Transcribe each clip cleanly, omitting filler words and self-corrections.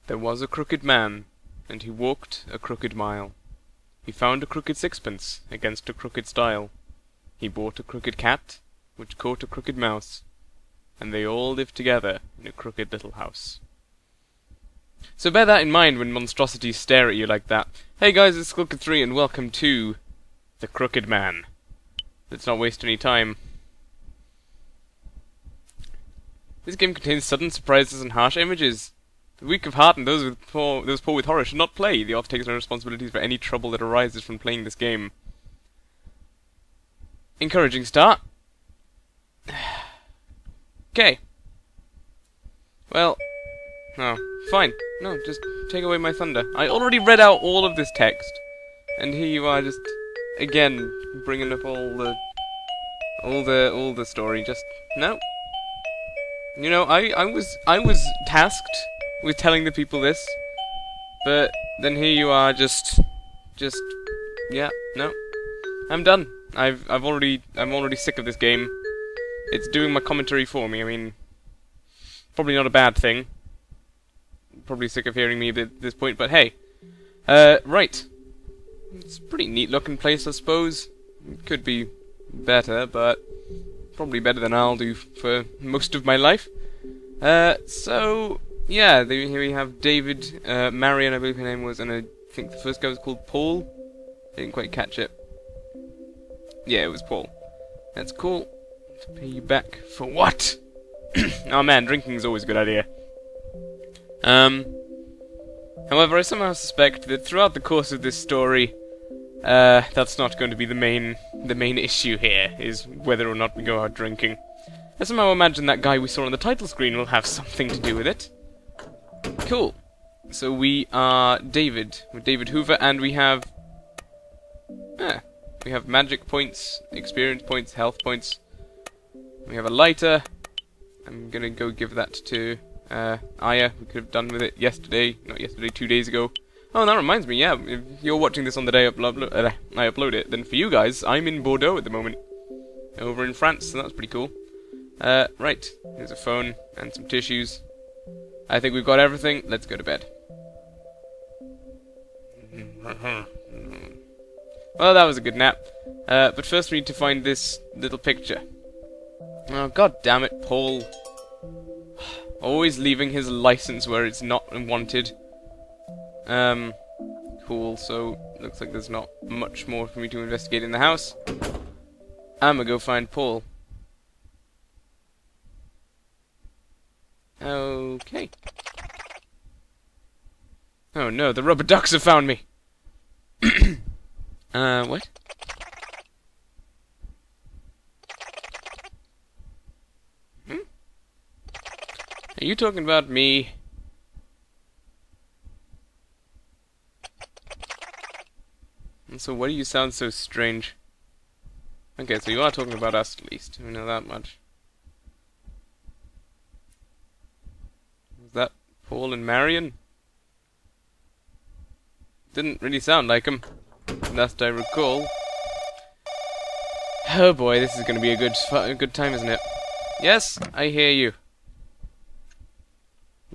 There was a crooked man, and he walked a crooked mile. He found a crooked sixpence against a crooked stile. He bought a crooked cat, which caught a crooked mouse, and they all lived together in a crooked little house. So bear that in mind when monstrosities stare at you like that. Hey guys, it's Skulker3 and welcome to The Crooked Man. Let's not waste any time. This game contains sudden surprises and harsh images. The weak of heart and those poor with horror should not play. The author takes no responsibilities for any trouble that arises from playing this game. Encouraging start. Okay. Well, no, fine. No, just take away my thunder. I already read out all of this text, and here you are, just again bringing up all the story. Just no. You know, I was tasked with telling the people this, but then here you are, just yeah, no, I'm done. I'm already sick of this game. It's doing my commentary for me. I mean, probably not a bad thing. Probably sick of hearing me at this point, but hey, right. It's a pretty neat looking place, I suppose. It could be better, but probably better than I'll do for most of my life. So yeah, here we have David, Marion, I believe her name was, and I think the first guy was called Paul. I didn't quite catch it. Yeah, it was Paul. That's cool. To pay you back for what? Oh man, drinking is always a good idea. However, I somehow suspect that throughout the course of this story, that's not going to be the main issue here, is whether or not we go out drinking. I somehow imagine that guy we saw on the title screen will have something to do with it. Cool. So we are David, with David Hoover, and we have magic points, experience points, health points. We have a lighter. I'm gonna go give that to Aya. We could have done with it yesterday, not yesterday, 2 days ago. Oh, and that reminds me, yeah, if you're watching this on the day I upload it, then for you guys, I'm in Bordeaux at the moment. Over in France, so that's pretty cool. Right, here's a phone and some tissues. I think we've got everything. Let's go to bed. Well, that was a good nap. But first we need to find this little picture. Oh, god damn it, Paul. Always leaving his license where it's not wanted. Cool, so looks like there's not much more for me to investigate in the house. I'm gonna go find Paul. Okay. Oh no, the rubber ducks have found me! What? Are you talking about me? And so why do you sound so strange? Okay, so you are talking about us at least. We know that much. Was that Paul and Marion? Didn't really sound like them, last I recall. Oh boy, this is going to be a good time, isn't it? Yes, I hear you.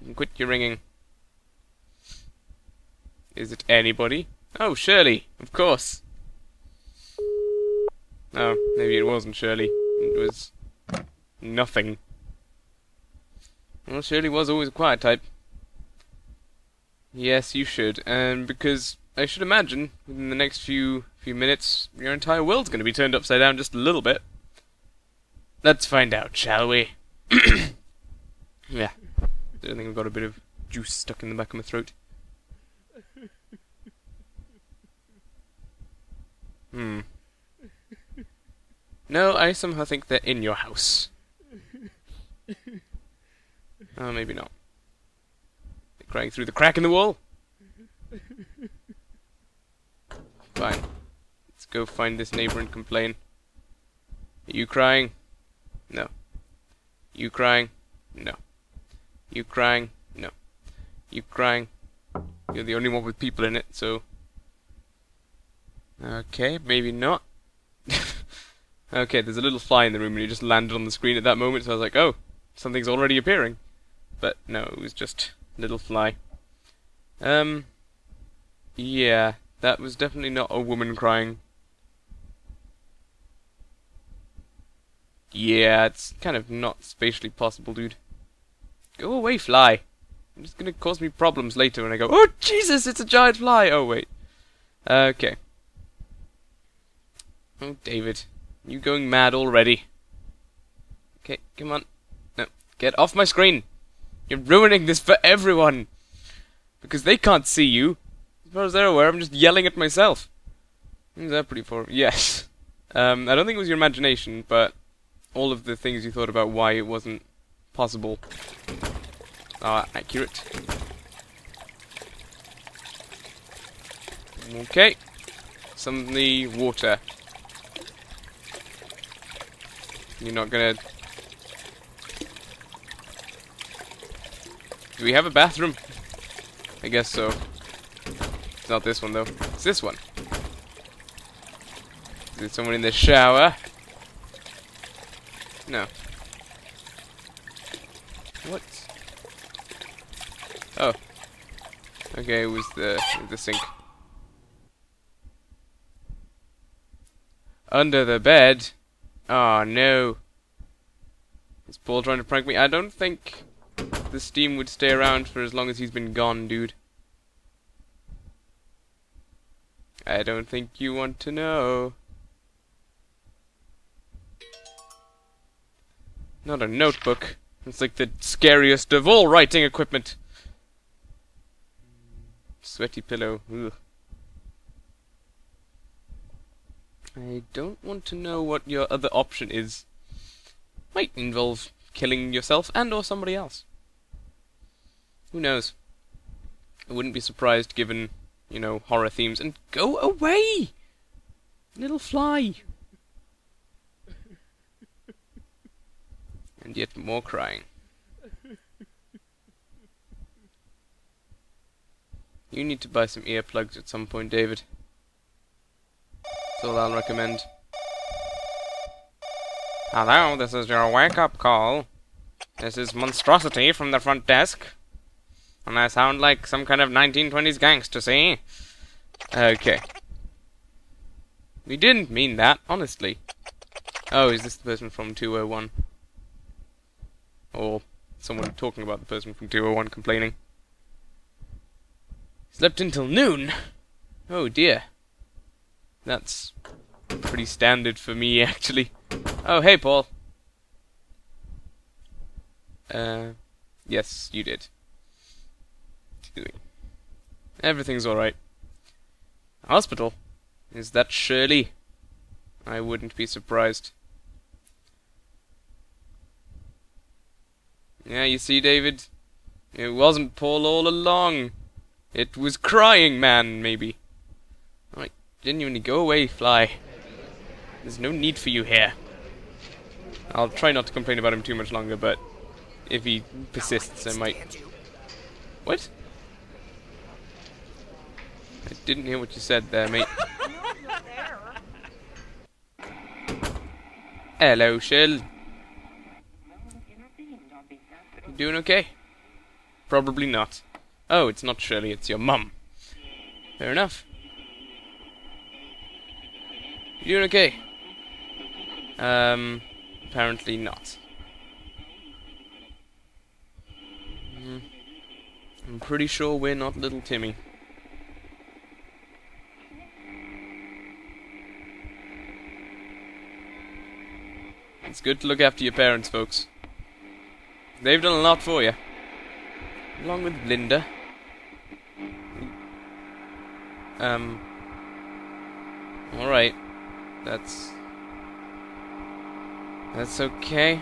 You can quit your ringing. Is it anybody? Oh, Shirley, of course. Oh, maybe it wasn't Shirley. It was nothing. Well, Shirley was always a quiet type. Yes, you should, because I should imagine within the next few minutes your entire world's going to be turned upside down just a little bit. Let's find out, shall we? Yeah. I think I've got a bit of juice stuck in the back of my throat. No, I somehow think they're in your house. Oh, maybe not. They're crying through the crack in the wall? Fine. Let's go find this neighbor and complain. Are you crying? No. You crying? No. You crying? No. You crying? You're the only one with people in it, so... Okay, maybe not. Okay, there's a little fly in the room and it just landed on the screen at that moment, so I was like, oh, something's already appearing. But no, it was just a little fly. Yeah, that was definitely not a woman crying. Yeah, it's kind of not spatially possible, dude. Go away, fly. It's just gonna cause me problems later when I go, oh, Jesus, it's a giant fly! Oh, wait. Okay. Oh, David. You going mad already? Okay, come on. No, get off my screen! You're ruining this for everyone! Because they can't see you. As far as they're aware, I'm just yelling at myself. Is that pretty far? Yes. I don't think it was your imagination, but all of the things you thought about why it wasn't possible are accurate. Okay. Suddenly, water. You're not gonna... Do we have a bathroom? I guess so. It's not this one, though. It's this one. Is there someone in the shower? No. What? Oh. Okay, it was the sink. Under the bed? Oh, no. Is Paul trying to prank me? I don't think the steam would stay around for as long as he's been gone, dude. I don't think you want to know. Not a notebook. It's like the scariest of all writing equipment. Sweaty pillow. Ugh. I don't want to know what your other option is. Might involve killing yourself and or somebody else. Who knows? I wouldn't be surprised given, you know, horror themes. And go away! Little fly! And yet more crying. You need to buy some earplugs at some point, David. That's all I'll recommend. Hello, this is your wake-up call. This is Monstrosity from the front desk. And I sound like some kind of 1920s gangster, see? Okay. We didn't mean that, honestly. Oh, is this the person from 201? Or someone talking about the person from 201 complaining? Slept until noon? Oh dear. That's pretty standard for me, actually. Oh, hey, Paul. Yes, you did. Excuse me. Everything's alright. Hospital? Is that Shirley? I wouldn't be surprised. Yeah, you see, David? It wasn't Paul all along. It was Crying Man, maybe. Alright, genuinely, go away, fly. There's no need for you here. I'll try not to complain about him too much longer, but if he persists, I might... What? I didn't hear what you said there, mate. Hello, Shell. You doing okay? Probably not. Oh, it's not Shirley, it's your mum. Fair enough. You doing okay? Apparently not. I'm pretty sure we're not little Timmy. It's good to look after your parents, folks. They've done a lot for you. Along with Linda. Alright. That's okay.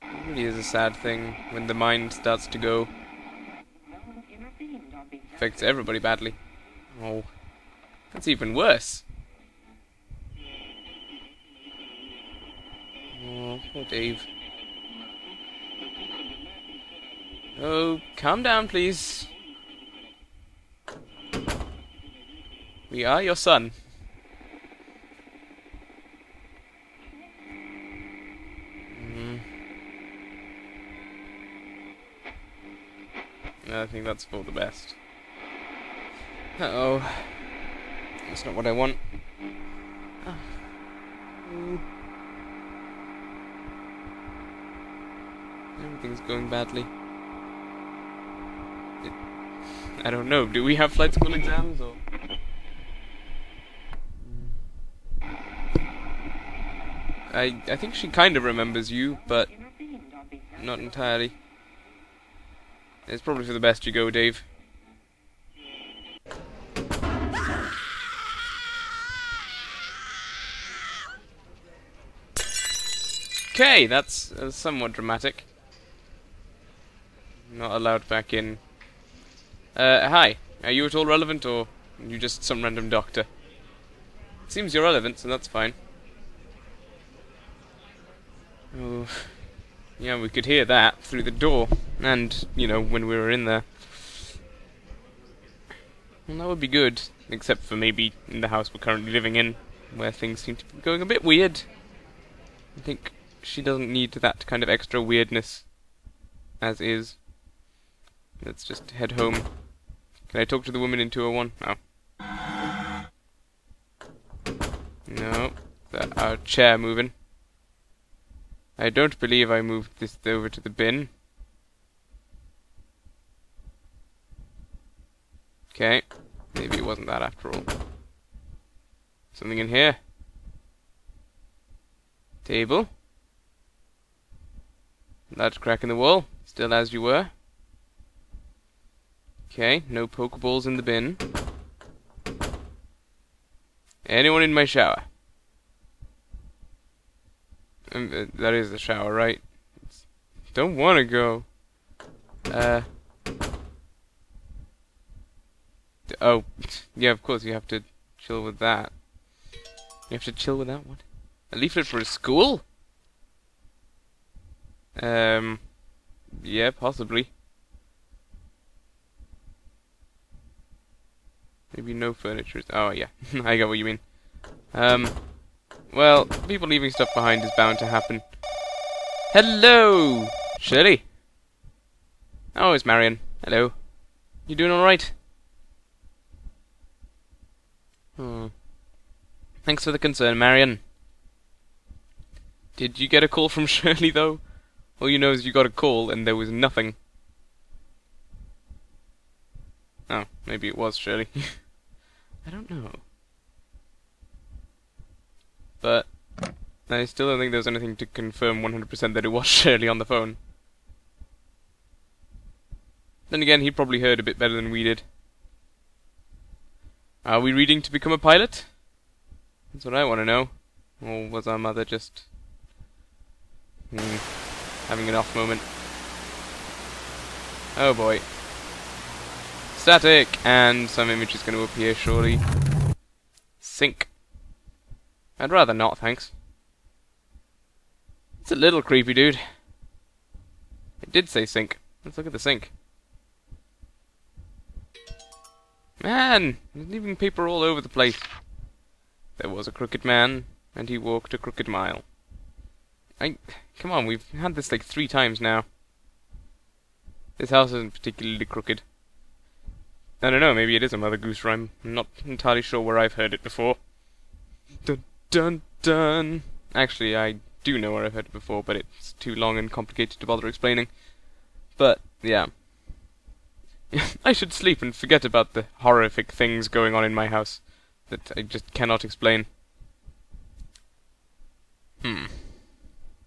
It really is a sad thing when the mind starts to go. Affects everybody badly. Oh, that's even worse. Oh, poor Dave. Oh, calm down, please. We are your son. I think that's for the best. Uh-oh. That's not what I want. Oh. Everything's going badly. I don't know, do we have flight school exams, or...? I think she kind of remembers you, but not entirely. It's probably for the best you go, Dave. Okay, that's somewhat dramatic. Not allowed back in. Hi. Are you at all relevant, or are you just some random doctor? It seems you're relevant, so that's fine. Oh, yeah, we could hear that through the door, and, you know, when we were in there. Well, that would be good, except for maybe in the house we're currently living in, where things seem to be going a bit weird. I think she doesn't need that kind of extra weirdness, as is. Let's just head home. Can I talk to the woman in 201? Oh. No. Our chair moving. I don't believe I moved this over to the bin. Okay. Maybe it wasn't that after all. Something in here? Table. Large crack in the wall. Still as you were. Okay, no pokeballs in the bin. Anyone in my shower? That is the shower, right? Don't want to go. Oh, yeah, of course you have to chill with that. You have to chill with that? What? A leaflet for a school? Yeah, possibly. Maybe no furniture. Oh, yeah. I get what you mean. Well, people leaving stuff behind is bound to happen. Hello! Shirley? Oh, it's Marion. Hello. You doing alright? Thanks for the concern, Marion. Did you get a call from Shirley, though? All you know is you got a call and there was nothing. Oh, maybe it was Shirley. I don't know. But I still don't think there's anything to confirm 100% that it was Shirley on the phone. Then again, he probably heard a bit better than we did. Are we reading to become a pilot? That's what I want to know. Or was our mother just... having an off moment? Oh boy. Static! And some image is going to appear shortly. Sync. I'd rather not, thanks. It's a little creepy, dude. It did say sync. Let's look at the sync. Man! He's leaving paper all over the place. There was a crooked man, and he walked a crooked mile. Come on, we've had this like 3 times now. This house isn't particularly crooked. I don't know, maybe it is a Mother Goose rhyme. I'm not entirely sure where I've heard it before. Dun dun dun! Actually, I do know where I've heard it before, but it's too long and complicated to bother explaining. But, yeah. I should sleep and forget about the horrific things going on in my house that I just cannot explain.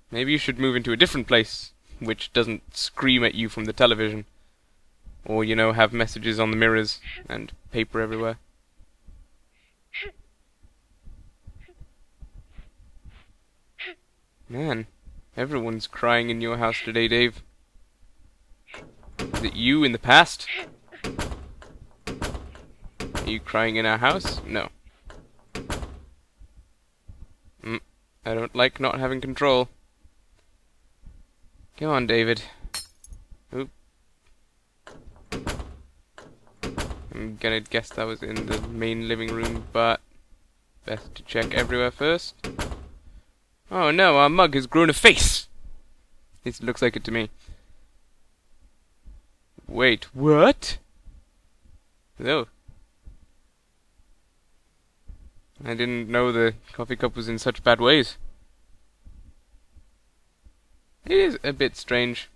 Maybe you should move into a different place, which doesn't scream at you from the television. Or, you know, have messages on the mirrors and paper everywhere. Man, everyone's crying in your house today, Dave. Is it you in the past? Are you crying in our house? No. I don't like not having control. Come on, David. Oop. I'm gonna guess that was in the main living room, but best to check everywhere first. Oh no, our mug has grown a face! At least it looks like it to me. Wait, what? No. I didn't know the coffee cup was in such bad ways. It is a bit strange.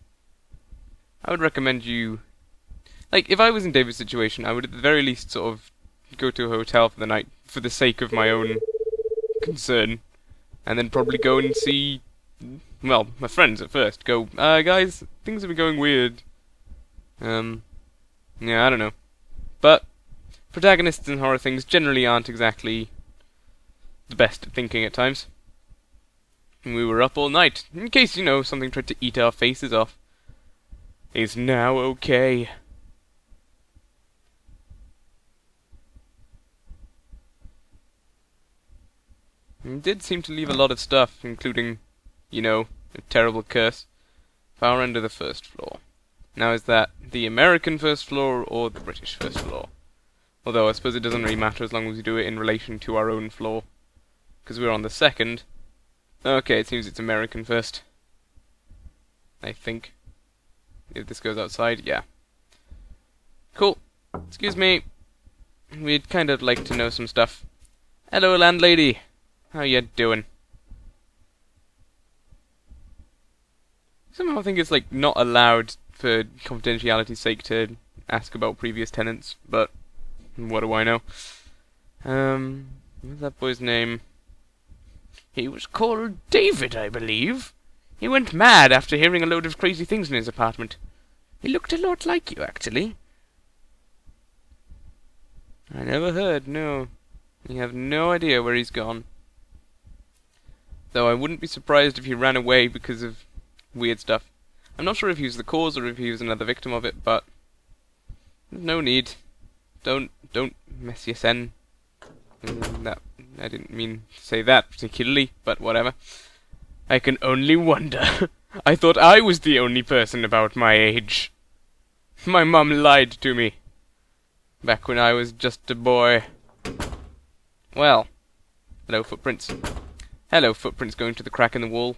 I would recommend you... Like, if I was in David's situation, I would at the very least sort of go to a hotel for the night for the sake of my own concern. And then probably go and see... Well, my friends at first. Go, guys, things have been going weird. Yeah, I don't know. But protagonists in horror things generally aren't exactly the best at thinking at times. And we were up all night, in case, you know, something tried to eat our faces off. Is now okay. It did seem to leave a lot of stuff, including, you know, a terrible curse. Far end of the first floor. Now, is that the American first floor or the British first floor? Although I suppose it doesn't really matter as long as we do it in relation to our own floor. Because we're on the second. Okay, it seems it's American first. I think. If this goes outside, yeah. Cool. Excuse me. We'd kind of like to know some stuff. Hello, landlady. How you doing? Somehow I think it's like not allowed for confidentiality's sake to ask about previous tenants, but what do I know? What's that boy's name? He was called David, I believe. He went mad after hearing a load of crazy things in his apartment. He looked a lot like you, actually. I never heard, no. You have no idea where he's gone. Though I wouldn't be surprised if he ran away because of weird stuff. I'm not sure if he was the cause or if he was another victim of it, but no need. Don't mess your sen. That I didn't mean to say that particularly, but whatever. I can only wonder. I thought I was the only person about my age. My mum lied to me. Back when I was just a boy. Well, hello footprints. Hello footprints going to the crack in the wall.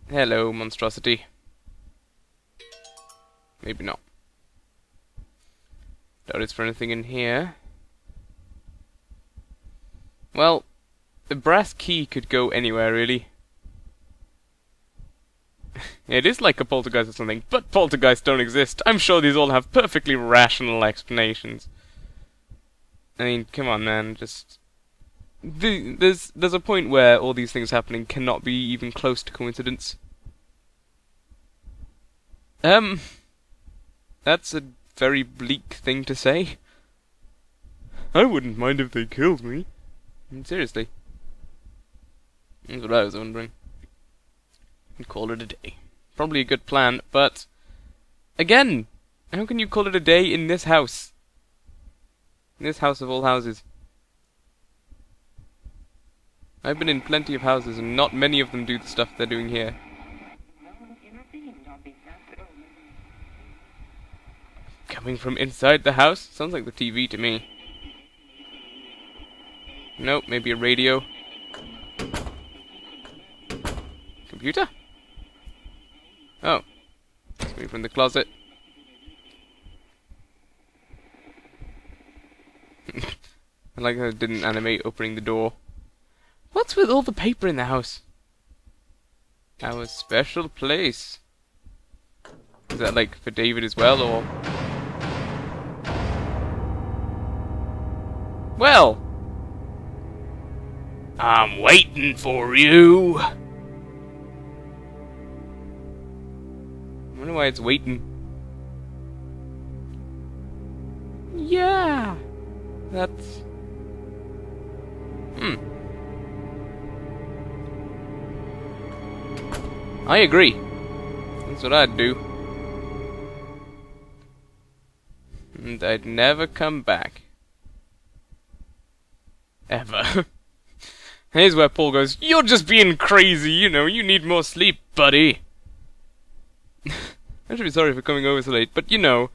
Hello monstrosity. Maybe not. Doubt it's for anything in here. Well, the brass key could go anywhere, really. It is like a poltergeist or something, but poltergeists don't exist. I'm sure these all have perfectly rational explanations. I mean, come on, man, just... There's a point where all these things happening cannot be even close to coincidence. That's a very bleak thing to say. I wouldn't mind if they killed me. Seriously. That's what I was wondering. And call it a day. Probably a good plan, but... Again! How can you call it a day in this house? In this house of all houses. I've been in plenty of houses, and not many of them do the stuff they're doing here. Coming from inside the house? Sounds like the TV to me. Nope, maybe a radio. Computer? Oh. It's coming from the closet. I like how it didn't animate opening the door. What's with all the paper in the house? Our special place. Is that like for David as well, or...? Well! I'm waiting for you! I wonder why it's waiting. Yeah! That's... I agree. That's what I'd do. And I'd never come back. Ever. Here's where Paul goes, "You're just being crazy, you know, you need more sleep, buddy." I should be sorry for coming over so late, but you know,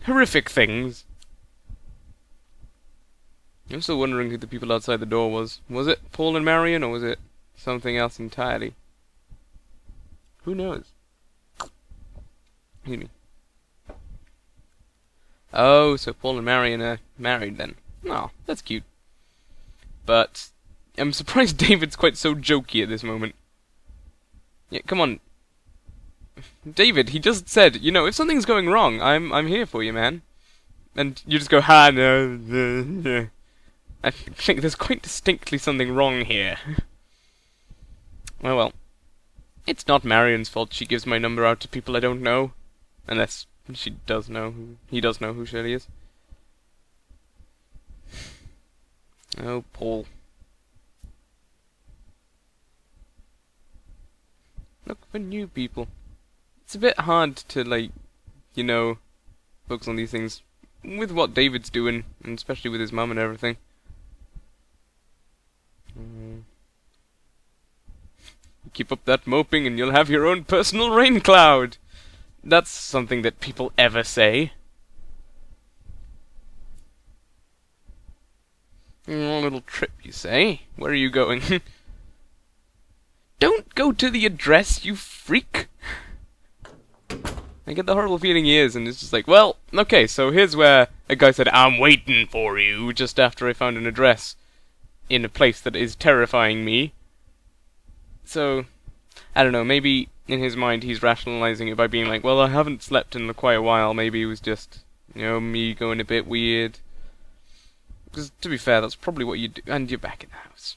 horrific things. I'm still wondering who the people outside the door was. Was it Paul and Marion, or was it something else entirely? Who knows? Excuse me. Oh, so Paul and Marion are married then. Oh, that's cute. But I'm surprised David's quite so jokey at this moment. Yeah, come on. David, he just said, you know, if something's going wrong, I'm here for you, man. And you just go, ha, no. I think there's quite distinctly something wrong here. Well. It's not Marion's fault she gives my number out to people I don't know. Unless he does know who Shirley is. Oh, Paul. Look for new people. It's a bit hard to, like, you know, focus on these things with what David's doing, and especially with his mum and everything. Keep up that moping and you'll have your own personal rain cloud. That's something that people ever say. A little trip, you say? Where are you going? Don't go to the address, you freak! I get the horrible feeling he is, and it's just like, well, okay, so here's where a guy said, I'm waiting for you, just after I found an address in a place that is terrifying me. So, I don't know, maybe in his mind he's rationalizing it by being like, well, I haven't slept in quite a while, maybe it was just, you know, me going a bit weird. Because, to be fair, that's probably what you do, and you're back in the house.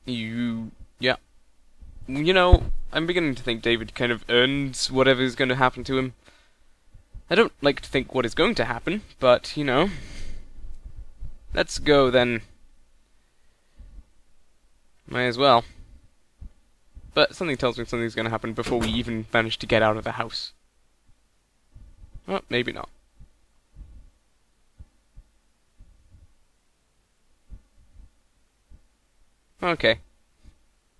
Yeah. You know, I'm beginning to think David kind of earns whatever is going to happen to him. I don't like to think what is going to happen, but, you know. Let's go, then. May as well. But something tells me something's going to happen before we even manage to get out of the house. Well, maybe not. Okay.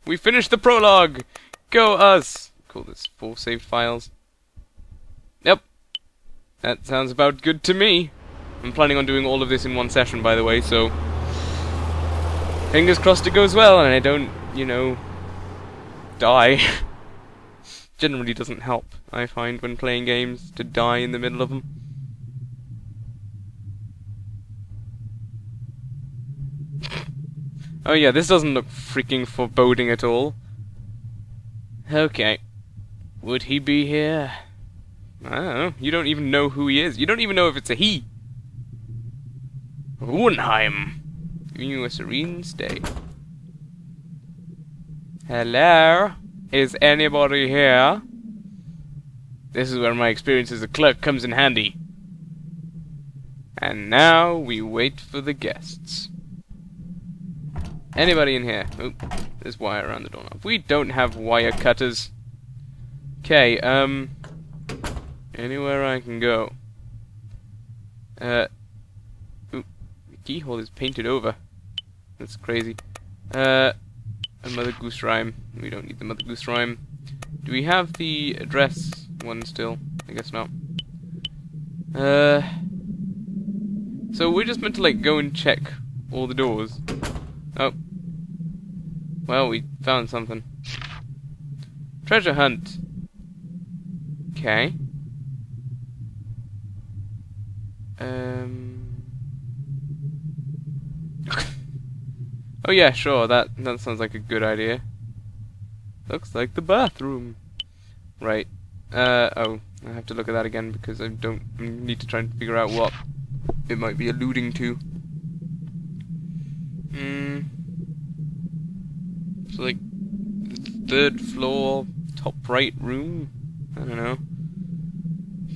We finished the prologue! Go us! Call this 4 saved files. Yep. That sounds about good to me. I'm planning on doing all of this in one session, by the way, so fingers crossed it goes well and I don't, you know, die. Generally doesn't help, I find, when playing games, to die in the middle of them. Oh yeah, this doesn't look freaking foreboding at all. Okay. Would he be here? I don't know. You don't even know who he is. You don't even know if it's a he. Hohenheim. Giving you a serene stay. Hello? Is anybody here? This is where my experience as a clerk comes in handy. And now we wait for the guests. Anybody in here? Oh, there's wire around the doorknob. We don't have wire cutters. Okay, anywhere I can go. Ooh, the keyhole is painted over. That's crazy. A Mother Goose rhyme. We don't need the Mother Goose rhyme. Do we have the address one still? I guess not. So we're just meant to, like, go and check all the doors. Oh. Well, we found something. Treasure hunt. Okay. Oh yeah, sure, that sounds like a good idea. Looks like the bathroom. Right. Oh, I have to look at that again because I need to try and figure out what it might be alluding to. So, like, 3rd floor, top right room? I don't know.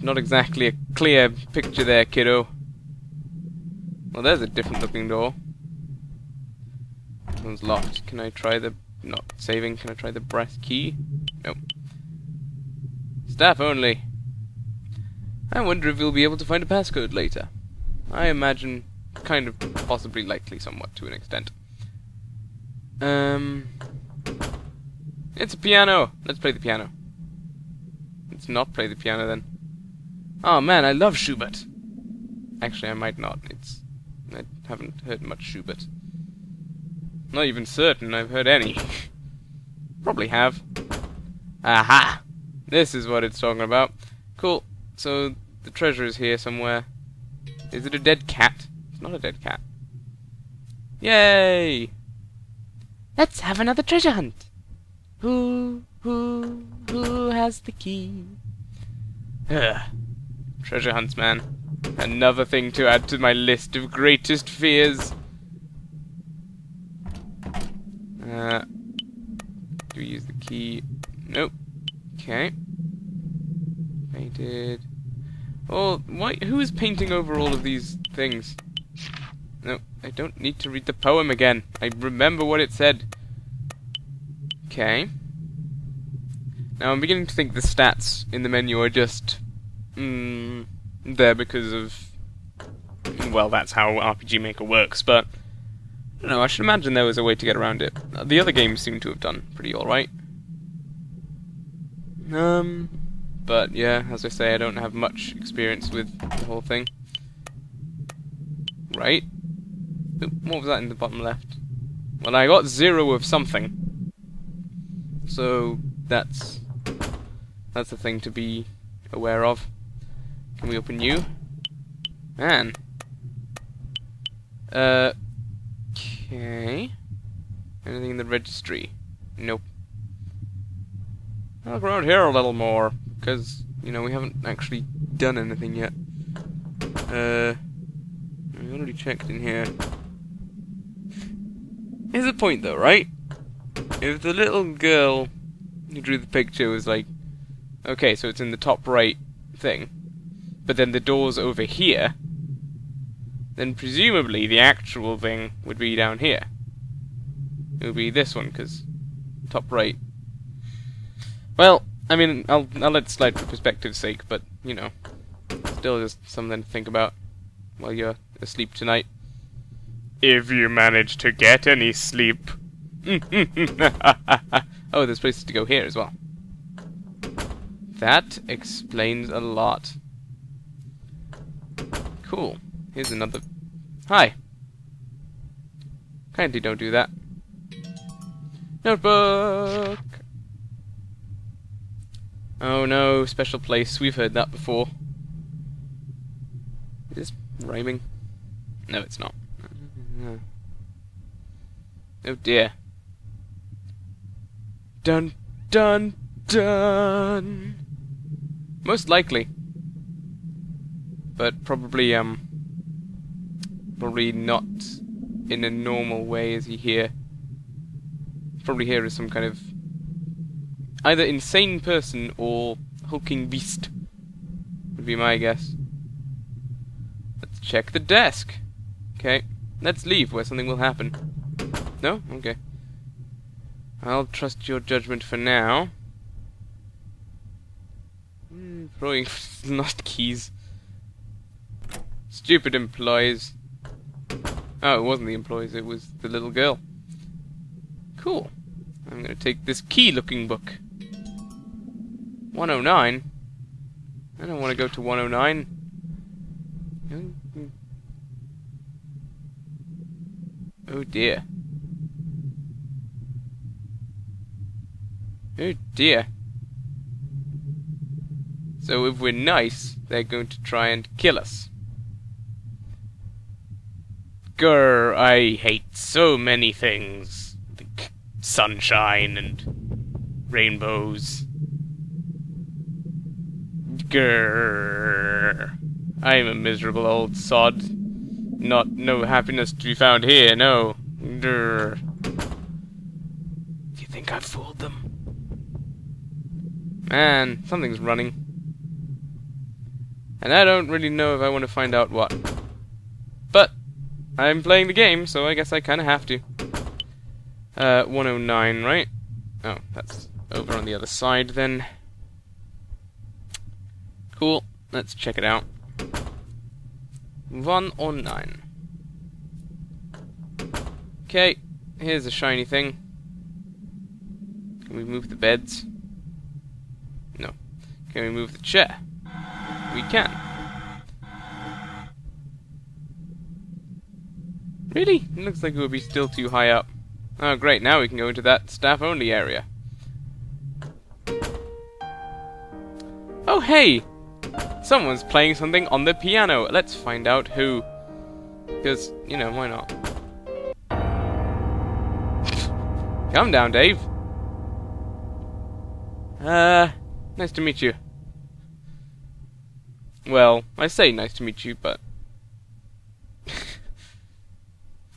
Not exactly a clear picture there, kiddo. Well, there's a different looking door. This one's locked. Can I try the... not saving. Can I try the brass key? Nope. Staff only. I wonder if we'll be able to find a passcode later. I imagine kind of possibly likely somewhat to an extent. It's a piano! Let's play the piano. Let's not play the piano then. Oh man, I love Schubert! Actually, I might not. I haven't heard much Schubert. Not even certain I've heard any. Probably have. Aha! This is what it's talking about. Cool. So, the treasure is here somewhere. Is it a dead cat? It's not a dead cat. Yay! Let's have another treasure hunt. Who has the key? Ugh. Treasure hunts, man. Another thing to add to my list of greatest fears. Do we use the key? Nope. Okay. Painted. Oh, why? Who is painting over all of these things? No, I don't need to read the poem again. I remember what it said. Okay. Now I'm beginning to think the stats in the menu are just there because of, well, that's how RPG Maker works, but I don't know, I should imagine there was a way to get around it. The other games seem to have done pretty alright. But yeah, as I say, I don't have much experience with the whole thing. Right. Oop, what was that in the bottom left? Well, I got 0 of something. So, that's a thing to be aware of. Can we open you? Man. Okay. Anything in the registry? Nope. I'll look around here a little more, because, you know, we haven't actually done anything yet. I already checked in here. Here's the point, though, right? If the little girl who drew the picture was like, okay, so it's in the top right thing, but then the door's over here, then presumably the actual thing would be down here. It would be this one, because top right. Well, I mean, I'll let it slide for perspective's sake, but, you know, still just something to think about while you're asleep tonight. If you manage to get any sleep. Oh, there's places to go here as well. That explains a lot. Cool. Here's another... Hi! Kindly don't do that. Notebook! Oh no, special place. We've heard that before. Is this rhyming? No, it's not. Oh dear. Dun dun dun! Most likely. But probably, probably not in a normal way is he here. Probably here is some kind of either insane person or hulking beast, would be my guess. Let's check the desk. Okay, let's leave where something will happen. No? Okay. I'll trust your judgment for now. Throwing lost keys. Stupid employees. Oh, it wasn't the employees, it was the little girl. Cool. I'm gonna take this key-looking book. 109? I don't want to go to 109. Oh dear. Oh dear. So if we're nice, they're going to try and kill us. Grr, I hate so many things. Like sunshine and rainbows. Grr. I'm a miserable old sod. No happiness to be found here, no. Grr. Do you think I've fooled them? Man, something's running. And I don't really know if I want to find out what. But I'm playing the game, so I guess I kind of have to. 109, right? Oh, that's over on the other side then. Cool, let's check it out. 109. Okay, here's a shiny thing. Can we move the beds? No. Can we move the chair? We can. Really? It looks like it would be still too high up. Oh great, now we can go into that staff-only area. Oh, hey! Someone's playing something on the piano. Let's find out who. Because, you know, why not? Calm down, Dave. Nice to meet you. Well, I say nice to meet you, but...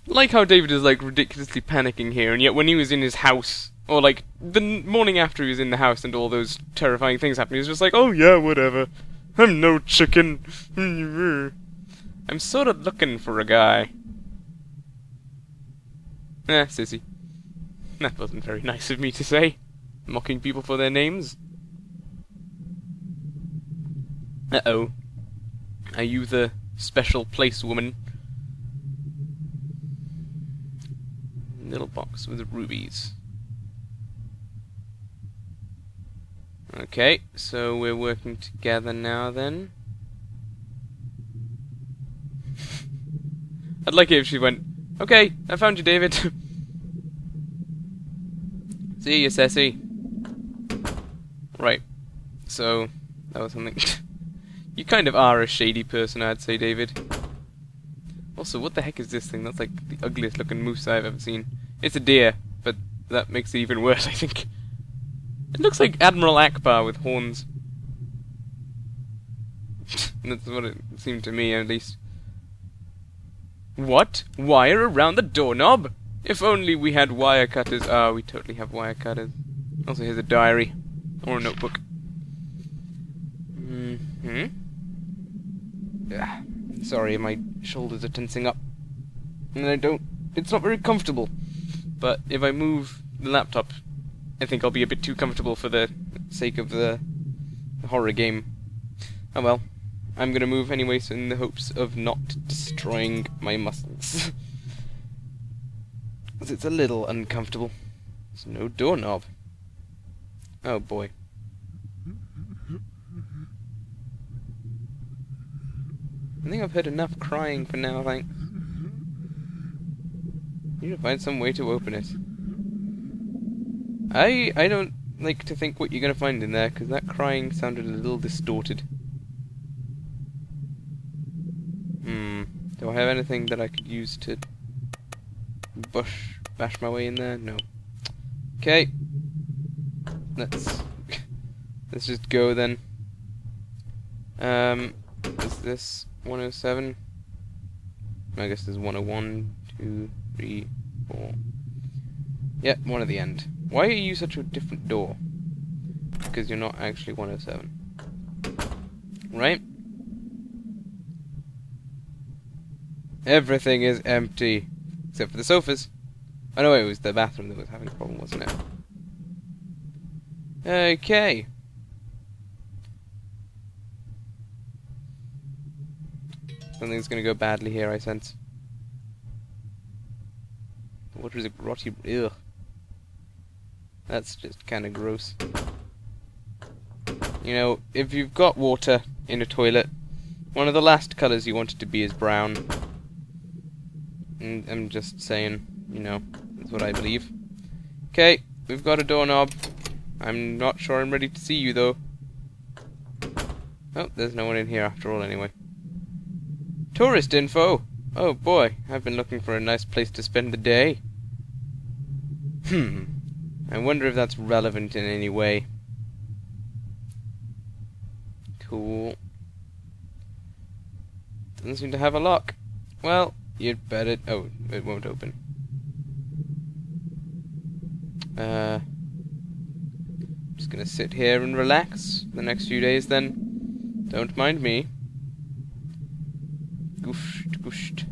like how David is, like, ridiculously panicking here, and yet when he was in his house, or, like, the morning after he was in the house and all those terrifying things happened, he was just like, oh yeah, whatever. I'm no chicken. I'm sort of looking for a guy. Sissy. That wasn't very nice of me to say. Mocking people for their names. Uh-oh. Are you the special place woman? Little box with rubies. Okay, so we're working together now then. I'd like it if she went, okay, I found you, David. See you, Ceci. Right, so that was something. You kind of are a shady person, I'd say, David. Also, what the heck is this thing? That's like the ugliest looking moose I've ever seen. It's a deer, but that makes it even worse, I think. It looks like Admiral Akbar with horns. That's what it seemed to me, at least. What? Wire around the doorknob? If only we had wire cutters. Ah, we totally have wire cutters. Also, here's a diary. Or a notebook. Sorry, my shoulders are tensing up. And it's not very comfortable. But if I move the laptop, I think I'll be a bit too comfortable for the sake of the horror game. Oh well. I'm gonna move anyways in the hopes of not destroying my muscles. Because it's a little uncomfortable. There's no doorknob. Oh boy. I think I've heard enough crying for now, thanks. You need to find some way to open it. I don't like to think what you're gonna find in there, because that crying sounded a little distorted. Do I have anything that I could use to bash my way in there? No. Okay. Let's just go then. Is this 107? I guess there's 101, 2, 3, 4. Yep, one at the end. Why are you such a different door? Because you're not actually 107. Right? Everything is empty. Except for the sofas. Oh no, wait, it was the bathroom that was having a problem, wasn't it? Okay. Something's gonna go badly here, I sense. The water is a grotty. Ugh. That's just kinda gross. You know, if you've got water in a toilet, one of the last colours you want it to be is brown. And I'm just saying, you know, that's what I believe. Okay, we've got a doorknob. I'm not sure I'm ready to see you, though. Oh, there's no one in here after all, anyway. Tourist info! Oh boy, I've been looking for a nice place to spend the day. I wonder if that's relevant in any way. Cool. Doesn't seem to have a lock. Well, you'd better... Oh, it won't open. Just gonna sit here and relax the next few days then. Don't mind me. Goosht, goosht.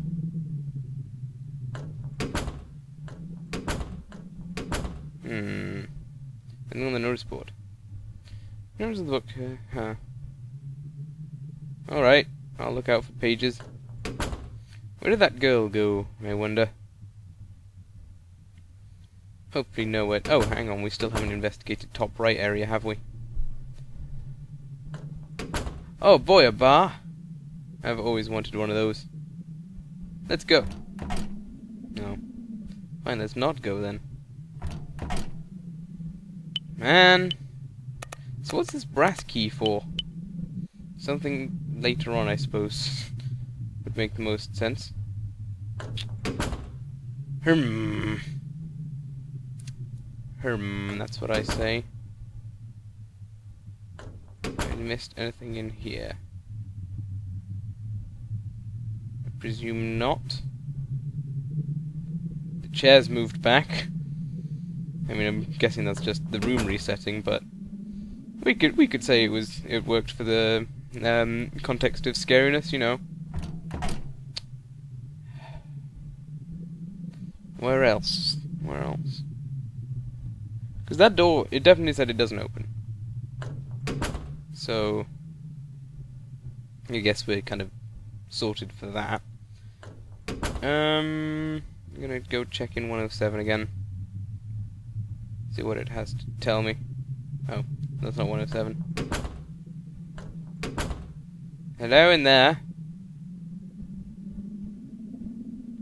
Anything on the notice board? Notice of the book, huh. Alright, I'll look out for pages. Where did that girl go, I wonder? Hopefully nowhere. Oh, hang on, we still haven't investigated top right area, have we? Oh boy, a bar! I've always wanted one of those. Let's go. No. Fine, let's not go then. Man! So what's this brass key for? something later on, I suppose, would make the most sense. That's what I say. I missed anything in here? I presume not. The chair's moved back. I mean, I'm guessing that's just the room resetting, but we could say it worked for the context of scariness, you know. Where else? Where else? Because that door, it definitely said it doesn't open. So I guess we're kind of sorted for that. I'm gonna go check in 107 again. See what it has to tell me. Oh, that's not 107. Hello in there.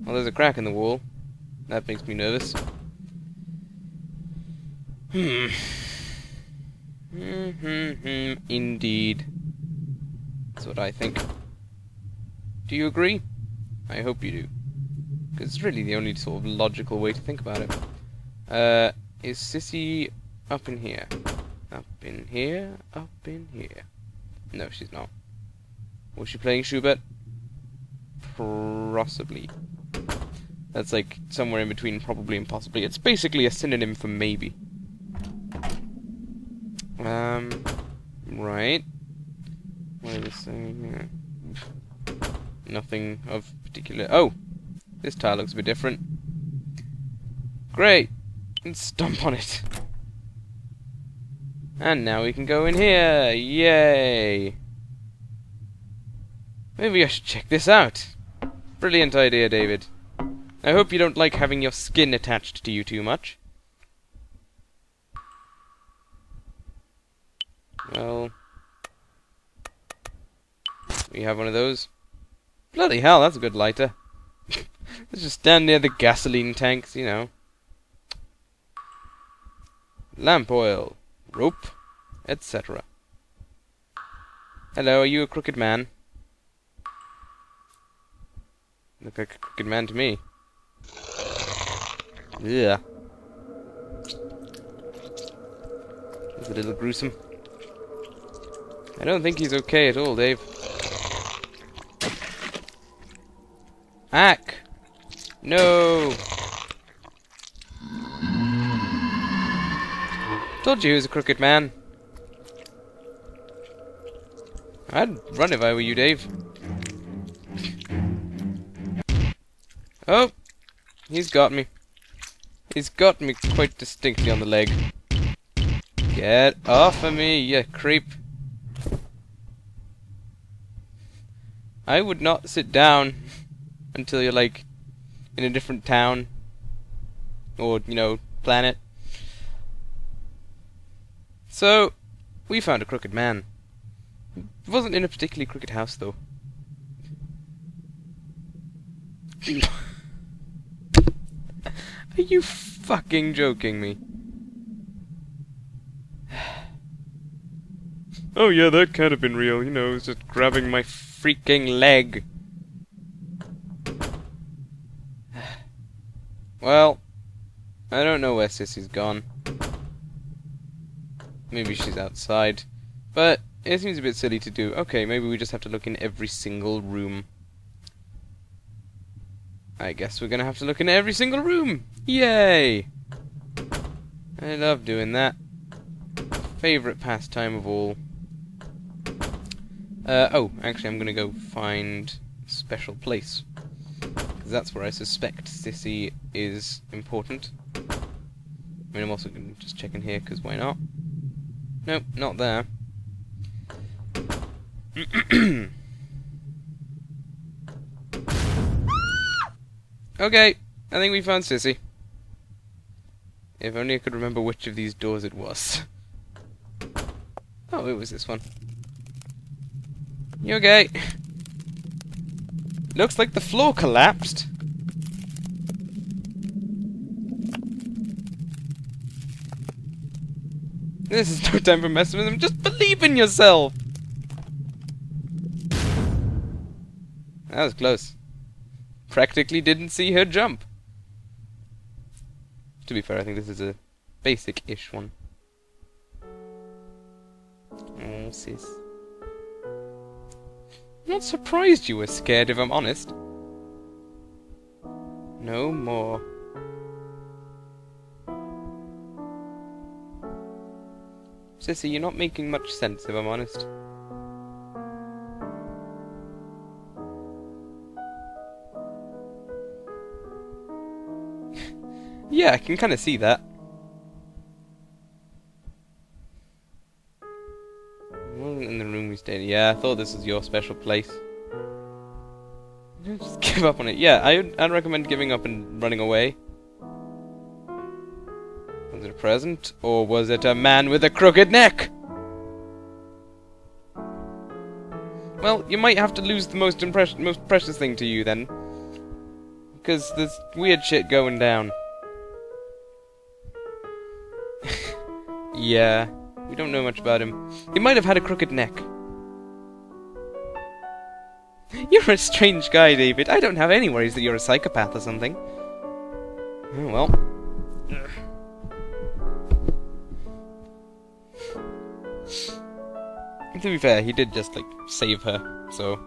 Well, there's a crack in the wall. That makes me nervous. Indeed. That's what I think. Do you agree? I hope you do. Because it's really the only sort of logical way to think about it. Is Sissy up in here? Up in here? Up in here? No, she's not. Was she playing Schubert? Possibly. That's like somewhere in between probably and possibly. It's basically a synonym for maybe. Right. What is this saying here? Nothing of particular. Oh! This tile looks a bit different. Great! Let's stomp on it. And now we can go in here! Yay! Maybe I should check this out. Brilliant idea, David. I hope you don't like having your skin attached to you too much. Well, we have one of those. Bloody hell, that's a good lighter. Let's just stand near the gasoline tanks, you know. Lamp oil, rope, etc. Hello, are you a crooked man? Look like a crooked man to me. Yeah. It's a little gruesome. I don't think he's okay at all, Dave. Hack! No! Told you he was a crooked man. I'd run if I were you, Dave. Oh! He's got me. He's got me quite distinctly on the leg. Get off of me, you creep. I would not sit down until you're, like, in a different town. Or, you know, planet. So, we found a crooked man. It wasn't in a particularly crooked house, though. Are you fucking joking me? Oh yeah, that can't have been real, you know, it's just grabbing my freaking leg. Well, I don't know where Sissy's gone. Maybe she's outside. But it seems a bit silly to do. Okay, maybe we just have to look in every single room. I guess we're gonna have to look in every single room! Yay! I love doing that. Favorite pastime of all. Oh, actually I'm gonna go find a special place. Because that's where I suspect Sissy is important. I mean, I'm also gonna just check in here, because why not? Nope, not there. Okay, I think we found Sissy. If only I could remember which of these doors it was. Oh, it was this one. You okay? Looks like the floor collapsed. This is no time for messing with him. Just believe in yourself. That was close. Practically didn't see her jump. To be fair, I think this is a basic-ish one. Oh, sis. I'm not surprised you were scared, if I'm honest. No more. Sissy, you're not making much sense, if I'm honest. Yeah, I can kind of see that. Wasn't in the room we stayed in. Yeah, I thought this was your special place. Just give up on it. Yeah, I'd recommend giving up and running away. Was it a present? Or was it a man with a crooked neck? Well, you might have to lose the most precious thing to you then. Because there's weird shit going down. Yeah, we don't know much about him. He might have had a crooked neck. You're a strange guy, David. I don't have any worries that you're a psychopath or something. Oh, well. To be fair, he did just, like, save her, so...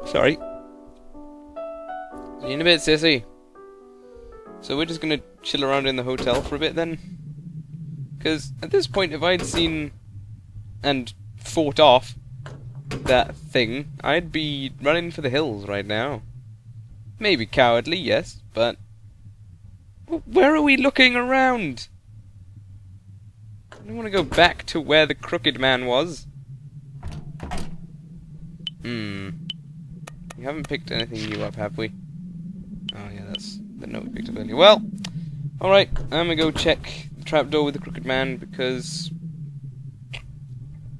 Sorry. See you in a bit, sissy. So we're just gonna chill around in the hotel for a bit then? Because at this point, if I'd seen and fought off that thing, I'd be running for the hills right now. Maybe cowardly, yes, but... Where are we looking around? I don't want to go back to where the crooked man was. We haven't picked anything new up, have we? Oh yeah, that's the note we picked up earlier. Well, alright, I'm gonna go check the trapdoor with the crooked man, because...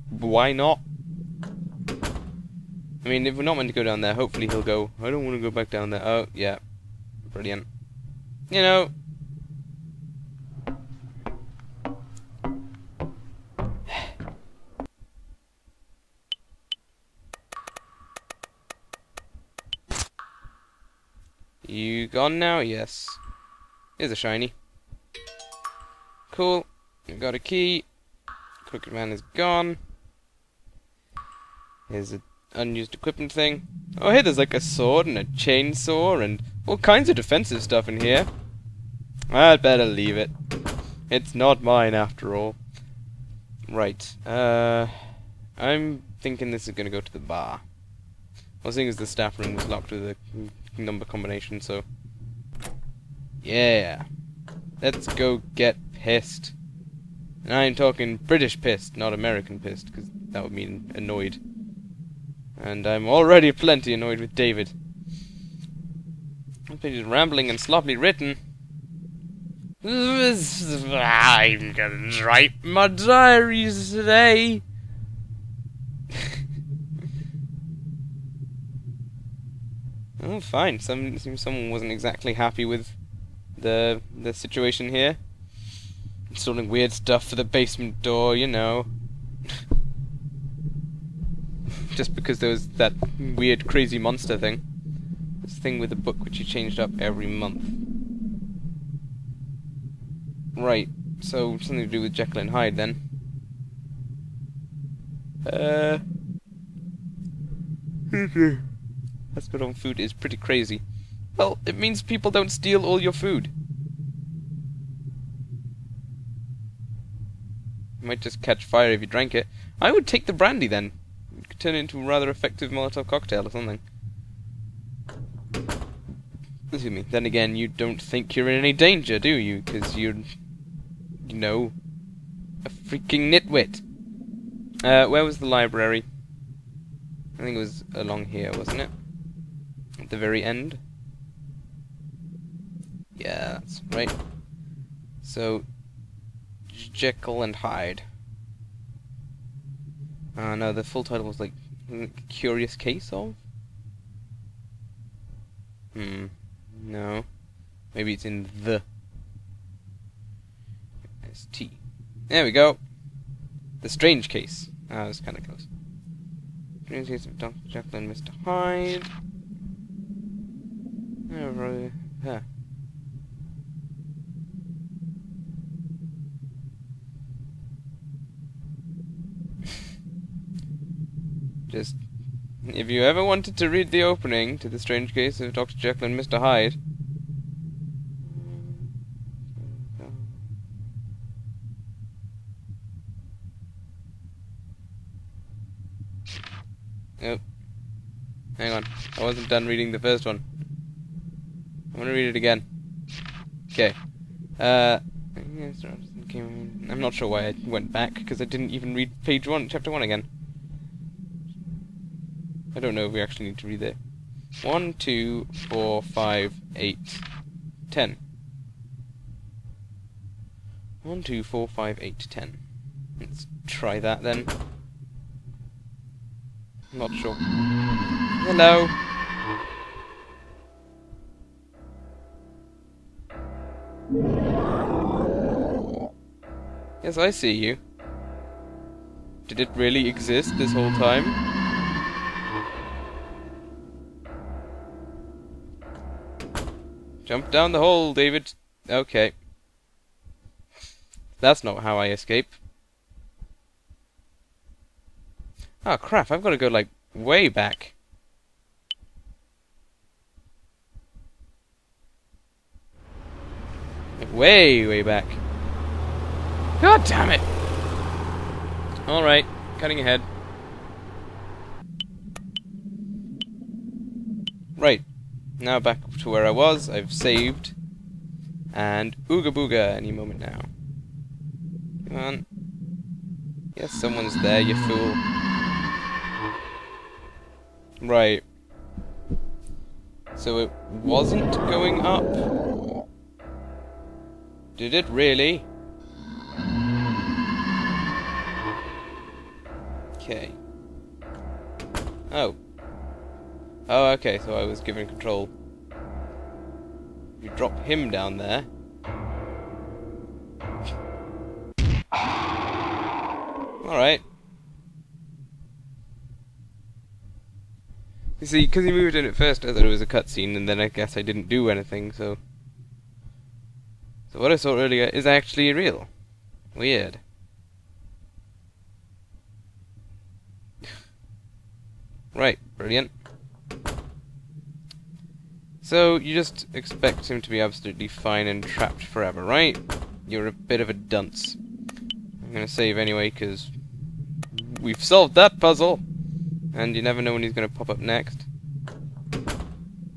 why not? I mean, if we're not meant to go down there, hopefully he'll go, I don't want to go back down there. Oh, yeah. Brilliant. You know... You gone now? Yes. Here's a shiny. Cool. We've got a key. Crooked man is gone. Here's an unused equipment thing. Oh, hey, there's like a sword and a chainsaw and all kinds of defensive stuff in here. I'd better leave it. It's not mine after all. Right. I'm thinking this is gonna go to the bar. Well, seeing as the staff room was locked with a number combination, so... Yeah. Let's go get pissed. And I'm talking British pissed, not American pissed, because that would mean annoyed. And I'm already plenty annoyed with David. This page is rambling and sloppily written. I'm gonna write my diaries today. Oh, fine. Seems someone wasn't exactly happy with the situation here. Installing weird stuff for the basement door, you know. Just because there was that weird, crazy monster thing. This thing with the book which you changed up every month. Right. So something to do with Jekyll and Hyde then. That's put on food is pretty crazy. Well, it means people don't steal all your food. You might just catch fire if you drank it. I would take the brandy then. It could turn into a rather effective Molotov cocktail or something. Excuse me. Then again, you don't think you're in any danger, do you? Because you're, you know, a freaking nitwit. Where was the library? I think it was along here, wasn't it? At the very end. Yeah, that's right. So, Jekyll and Hyde. No, the full title was like, Curious Case of? No. Maybe it's in the ST. There we go. The Strange Case. Ah, that was kind of close. Strange Case of Dr. Jekyll and Mr. Hyde. Oh, right. Huh. Just, if you ever wanted to read the opening to The Strange Case of Dr. Jekyll and Mr. Hyde, oh, hang on, I wasn't done reading the first one. I'm gonna read it again. Okay. I'm not sure why I went back, because I didn't even read page 1, chapter 1 again. I don't know if we actually need to read it. 1, 2, 4, 5, 8, 10. 1, 2, 4, 5, 8, 10. Let's try that then. I'm not sure. Hello. Yes, I see you. Did it really exist this whole time? Jump down the hole, David. Okay. That's not how I escape. Oh crap, I've got to go like way back. Like, way back. God damn it! Alright, cutting ahead. Right, now back to where I was. I've saved. And ooga booga any moment now. Come on. Yes, someone's there, you fool. Right. So it wasn't going up? Did it really? Okay. Oh. Oh, okay, so I was given control. You drop him down there. Alright. You see, because he moved in at first, I thought it was a cutscene, and then I guess I didn't do anything, so... So what I saw earlier is actually real. Weird. Right, brilliant. So, you just expect him to be absolutely fine and trapped forever, right? You're a bit of a dunce. I'm gonna save anyway, because we've solved that puzzle! And you never know when he's gonna pop up next.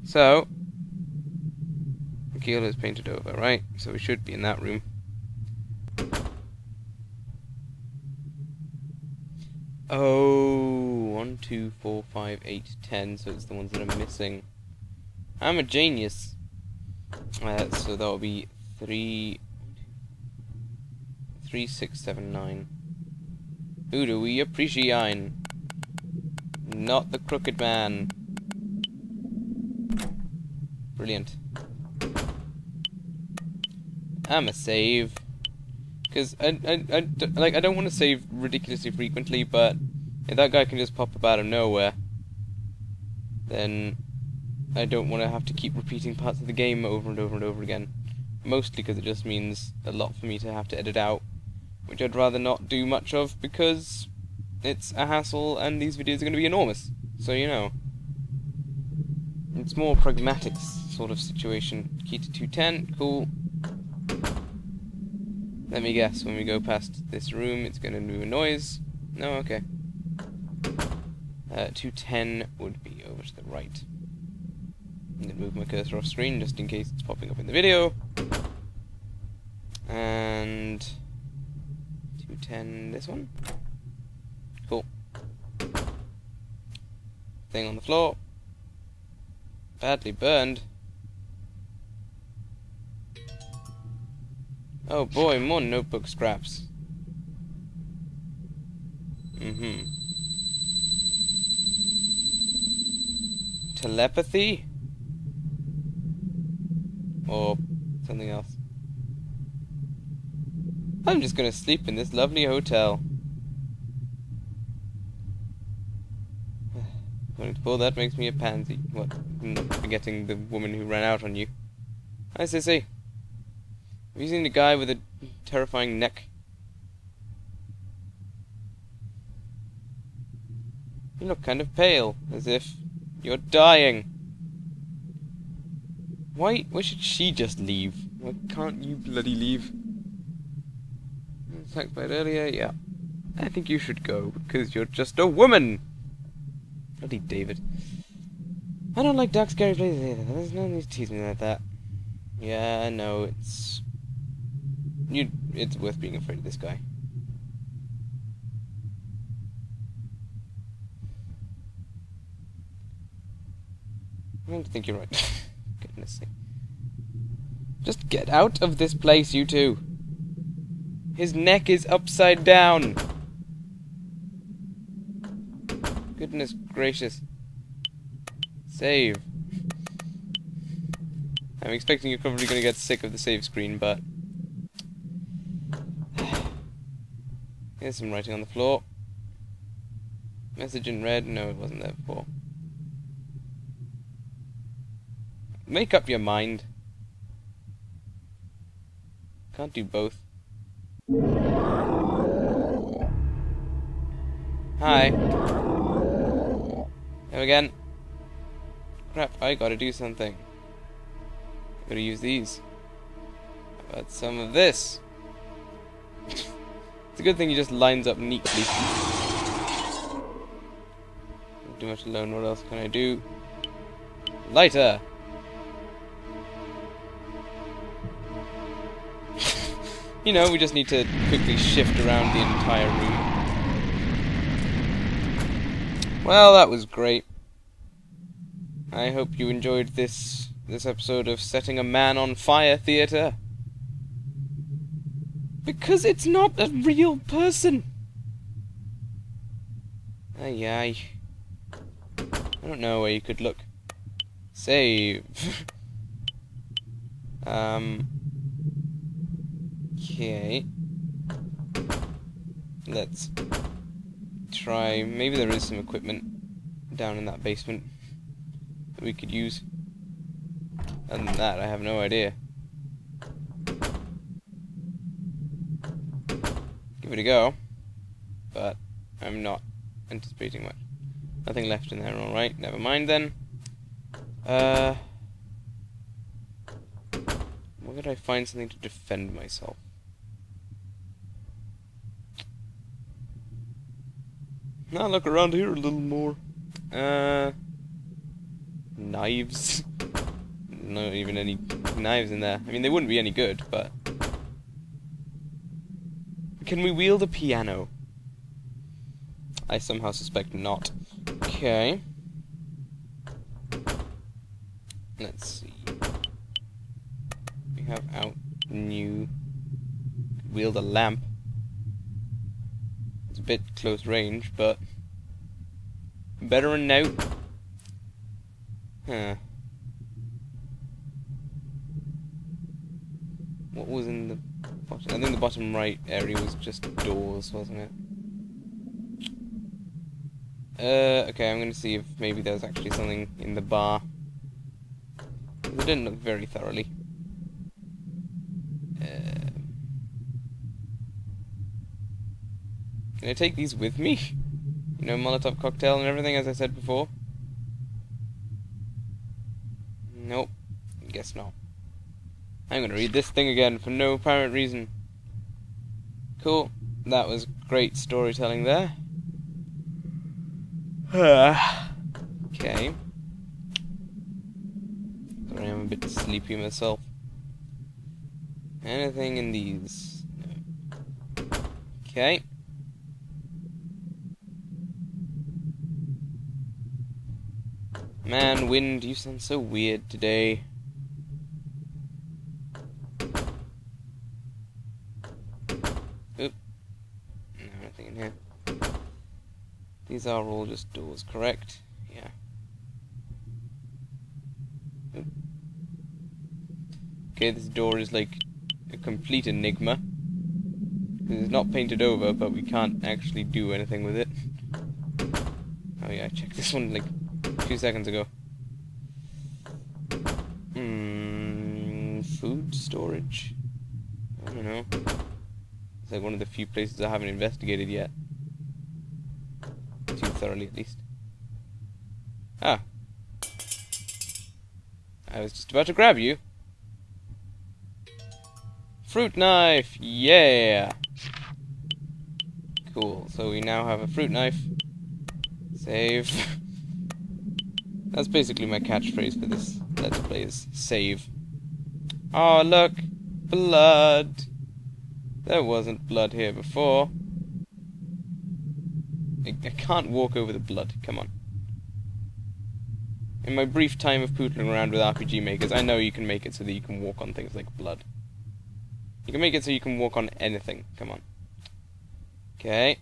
So, the keel is painted over, right? So we should be in that room. Oh, 1, 2, 4, 5, 8, 10, so it's the ones that are missing. I'm a genius. So that will be 3, 6, 7, 9. Who do we appreciate? Not the crooked man. Brilliant. I'ma save. Because I don't want to save ridiculously frequently, but if that guy can just pop up out of nowhere, then I don't want to have to keep repeating parts of the game over and over and over again. Mostly because it just means a lot for me to have to edit out, which I'd rather not do much of because it's a hassle and these videos are going to be enormous. So, you know. It's more pragmatic sort of situation. Key to 210, cool. Let me guess, when we go past this room, it's going to do a noise. No, okay. 210 would be over to the right. And then move my cursor off screen just in case it's popping up in the video. And 210, this one. Cool. Thing on the floor. Badly burned. Oh boy, more notebook scraps. Telepathy? Or something else. I'm just gonna sleep in this lovely hotel. According to Paul, that makes me a pansy. What? Not forgetting the woman who ran out on you. Hi, Sissy. Have you seen a guy with a terrifying neck? You look kind of pale, as if you're dying. Why should she just leave? Why can't you bloody leave? Attacked by it earlier, yeah. I think you should go, because you're just a woman! Bloody David. I don't like dark, scary places either. There's no need to tease me like that. Yeah, I know, it's worth being afraid of this guy. I don't think you're right. Goodness sake. Just get out of this place, you two. His neck is upside down. Goodness gracious. Save. I'm expecting you're probably going to get sick of the save screen, but... Here's some writing on the floor. Message in red. No, it wasn't there before. Make up your mind. Can't do both. Hi. Go again. Crap, I gotta do something. Gotta use these. How about some of this? It's a good thing he just lines up neatly. Not too much alone, what else can I do? Lighter! You know, we just need to quickly shift around the entire room. Well, that was great. I hope you enjoyed this episode of Setting a Man on Fire Theatre. Because it's not a real person. Ay ay. I don't know where you could look. Save. Okay. Let's try. Maybe there is some equipment down in that basement that we could use. Other than that, I have no idea. Give it a go, but I'm not anticipating much. Nothing left in there, alright, never mind then. Where could I find something to defend myself? Now look around here a little more. Knives. Not even any knives in there. I mean, they wouldn't be any good, but... Can we wield a piano? I somehow suspect not. Okay. Let's see. We have out new... Wield a lamp. It's a bit close range, but... Better than no. Huh. What was in the bottom? I think the bottom right area was just doors, wasn't it? Okay, I'm gonna see if maybe there's actually something in the bar. It didn't look very thoroughly. Can I take these with me? You know, Molotov cocktail and everything, as I said before? Nope. Guess not. I'm gonna read this thing again for no apparent reason. Cool. That was great storytelling there. Okay. Sorry, I'm a bit sleepy myself. Anything in these? No. Okay. Man, Wind, you sound so weird today. Oop. No, nothing in here. These are all just doors, correct? Yeah. Oop. Okay, this door is like a complete enigma. It's not painted over, but we can't actually do anything with it. Oh yeah, check this one, like... few seconds ago. Food storage? I don't know. It's like one of the few places I haven't investigated yet. Too thoroughly, at least. Ah. I was just about to grab you. Fruit knife! Yeah! Cool, so we now have a fruit knife. Save. That's basically my catchphrase for this Let's Play is save. Oh, look! Blood! There wasn't blood here before. I can't walk over the blood, come on. In my brief time of pootling around with RPG makers, I know you can make it so that you can walk on things like blood. You can make it so you can walk on anything, come on. Okay.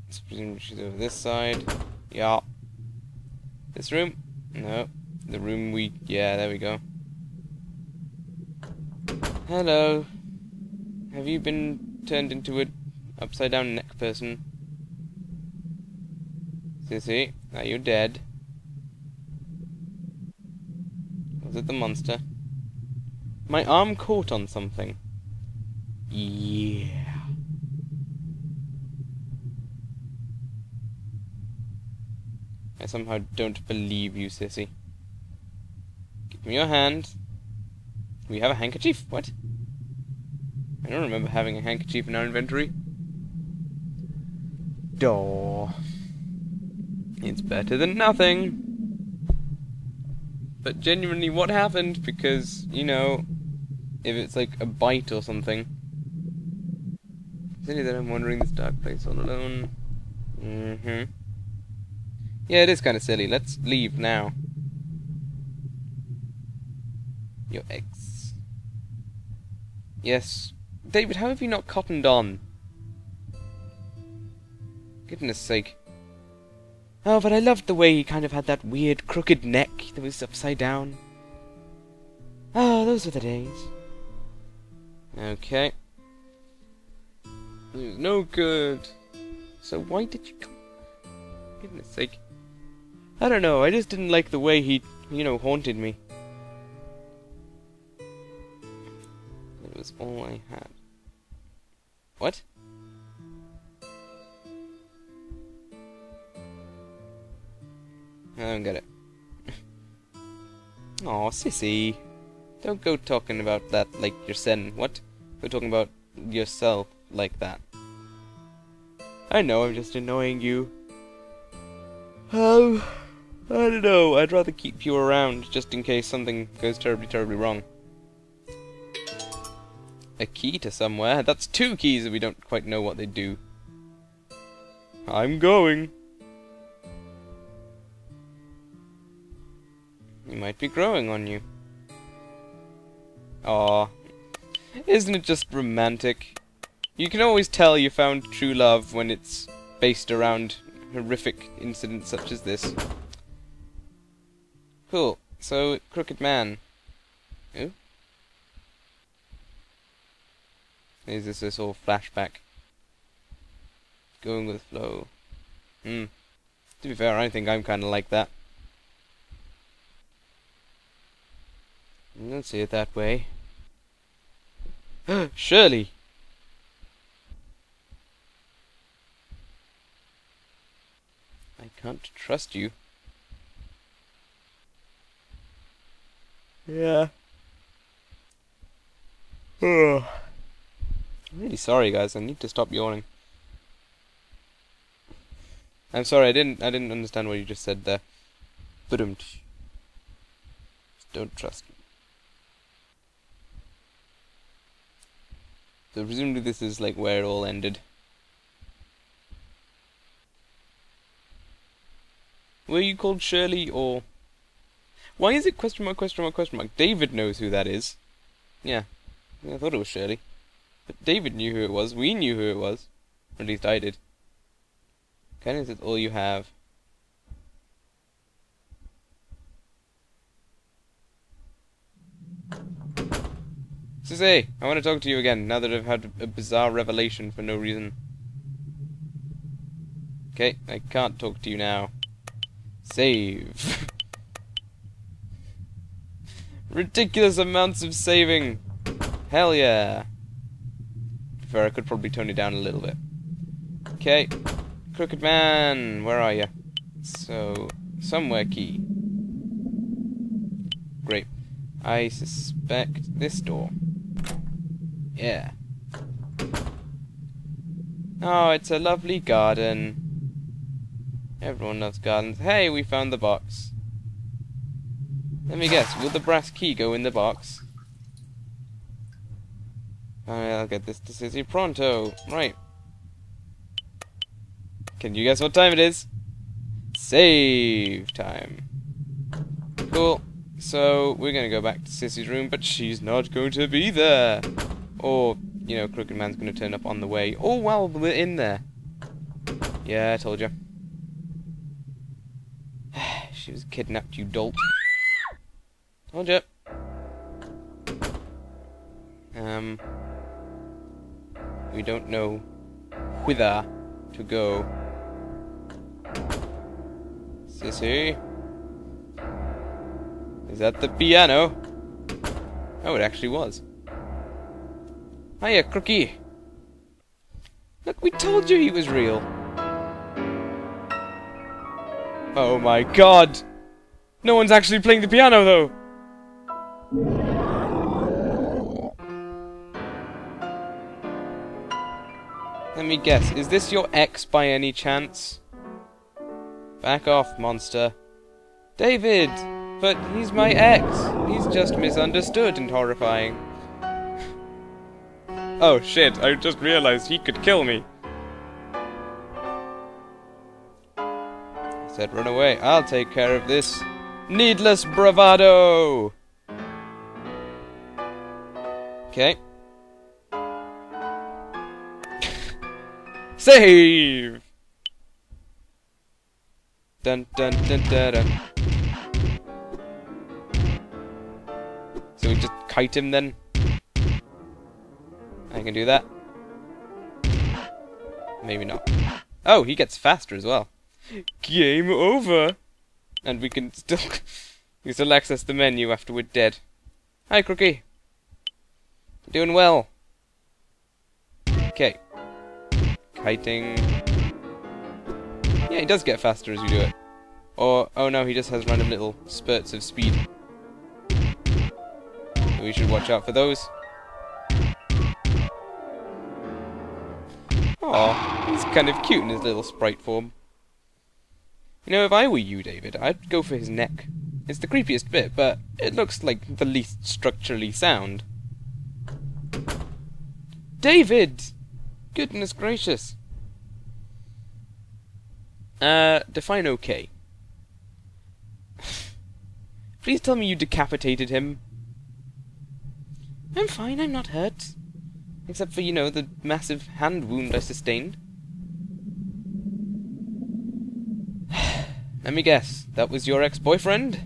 Let's presume she's over this side. Yeah. This room? No. The room we... yeah, there we go. Hello. Have you been turned into an upside-down neck person? Sissy, are you dead? Was it the monster? My arm caught on something. Yeah. I somehow don't believe you, Sissy. Give me your hand. We have a handkerchief? What? I don't remember having a handkerchief in our inventory. Door. It's better than nothing. But genuinely, what happened? Because, you know, if it's like a bite or something. It's only that I'm wandering this dark place all alone. Yeah, it is kind of silly. Let's leave now. Your eggs. Yes. David, how have you not cottoned on? Goodness sake. Oh, but I loved the way he kind of had that weird crooked neck that was upside down. Oh, those were the days. Okay. It was no good. So why did you come? Goodness sake. I don't know, I just didn't like the way he, you know, haunted me. It was all I had. What? I don't get it. Aw, Sissy. Don't go talking about that like you're sin. What? Go talking about yourself like that. I know, I'm just annoying you. I don't know. I'd rather keep you around just in case something goes terribly, terribly wrong. A key to somewhere? That's 2 keys that we don't quite know what they do. I'm going. He might be growing on you. Aw. Isn't it just romantic? You can always tell you found true love when it's based around horrific incidents such as this. Cool. So, Crooked Man. Who? Is this all flashback? Going with flow. To be fair, I think I'm kinda like that. I don't see it that way. Shirley! I can't trust you. Yeah. I'm really sorry, guys. I need to stop yawning. I'm sorry. I didn't understand what you just said there. Just don't trust me. So presumably this is like where it all ended. Were you called Shirley or... Why is it question mark, question mark, question mark? David knows who that is. Yeah. I thought it was Shirley. But David knew who it was. We knew who it was. Or at least I did. Okay, is it all you have? Sissy, I want to talk to you again, now that I've had a bizarre revelation for no reason. Okay, I can't talk to you now. Save. Ridiculous amounts of saving. Hell yeah. Fair, I could probably tone it down a little bit. Okay. Crooked Man, where are you? So, somewhere key. Great. I suspect this door. Yeah. Oh, it's a lovely garden. Everyone loves gardens. Hey, we found the box. Let me guess, will the brass key go in the box? I'll get this to Sissy pronto. Right. Can you guess what time it is? Save time. Cool. So, we're gonna go back to Sissy's room, but she's not going to be there. Or, you know, Crooked Man's gonna turn up on the way. Oh, well, we're in there. Yeah, I told you. She was kidnapped, you dolt. Told you. We don't know whither to go. Sissy? Is that the piano? Oh, it actually was. Hiya, Crookie. Look, we told you he was real. Oh my god! No one's actually playing the piano, though! Let me guess, is this your ex by any chance? Back off, monster. David! But he's my ex! He's just misunderstood and horrifying. Oh shit, I just realized he could kill me. I said run away, I'll take care of this. Needless bravado! Okay. Save! Dun dun dun dun dun. So we just kite him then? I can do that. Maybe not. Oh, he gets faster as well. Game over! And we can still... we still access the menu after we're dead. Hi, Crookie. Doing well. Okay. Kiting. Yeah, he does get faster as we do it. Or, oh no, he just has random little spurts of speed. So we should watch out for those. Aw, he's kind of cute in his little sprite form. You know, if I were you, David, I'd go for his neck. It's the creepiest bit, but it looks like the least structurally sound. David! Goodness gracious. Define okay. Please tell me you decapitated him. I'm fine, I'm not hurt. Except for, you know, the massive hand wound I sustained. Let me guess, that was your ex-boyfriend?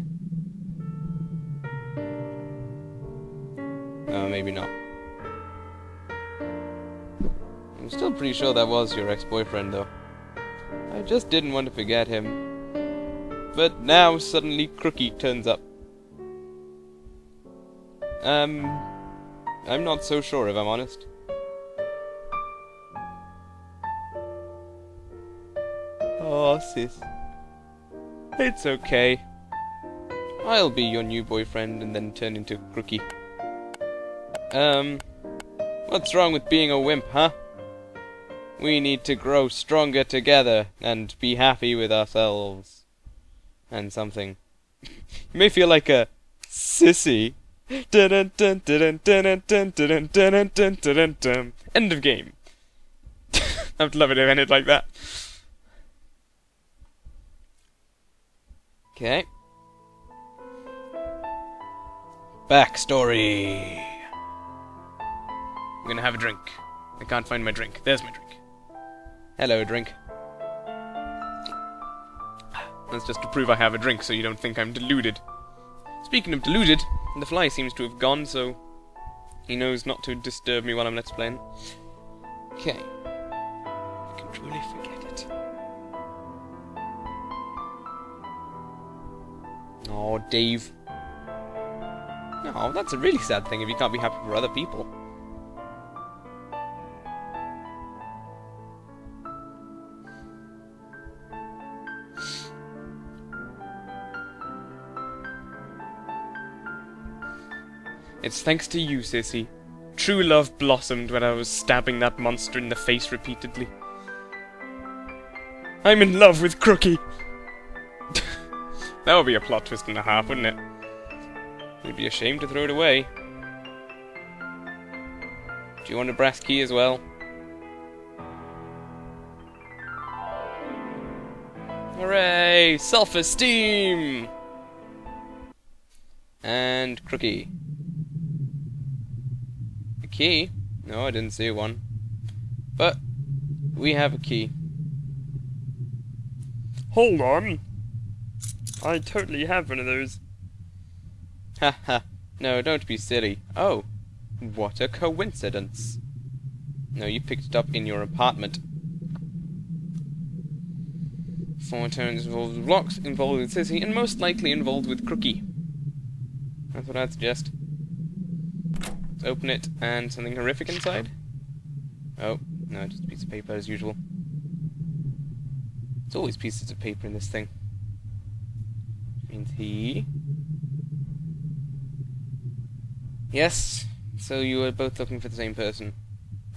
Oh, maybe not. I'm still pretty sure that was your ex-boyfriend, though. I just didn't want to forget him. But now, suddenly, Crookie turns up. I'm not so sure, if I'm honest. Oh, sis. It's okay. I'll be your new boyfriend and then turn into Crookie. What's wrong with being a wimp, huh? We need to grow stronger together and be happy with ourselves. And something. You may feel like a sissy. End of game. I'd love it if it ended like that. Okay. Backstory. I'm gonna have a drink. I can't find my drink. There's my drink. Hello, drink. That's just to prove I have a drink, so you don't think I'm deluded. Speaking of deluded, the fly seems to have gone, so he knows not to disturb me while I'm let's playing. Okay. I can truly forget it. Oh, Dave. Oh, that's a really sad thing if you can't be happy for other people. It's thanks to you, Sissy. True love blossomed when I was stabbing that monster in the face repeatedly. I'm in love with Crookie! That would be a plot twist and a half, wouldn't it? We'd be ashamed to throw it away. Do you want a brass key as well? Hooray! Self-esteem! And Crookie. A key? No, I didn't see one. But we have a key. Hold on. I totally have one of those. Haha. No, don't be silly. Oh, what a coincidence. No, you picked it up in your apartment. 4 turns involved with blocks, involved with Sissy, and most likely involved with Crookie. That's what I'd suggest. Let's open it, and something horrific inside? Oh, no, just a piece of paper as usual. There's always pieces of paper in this thing. Means he... Yes, so you are both looking for the same person.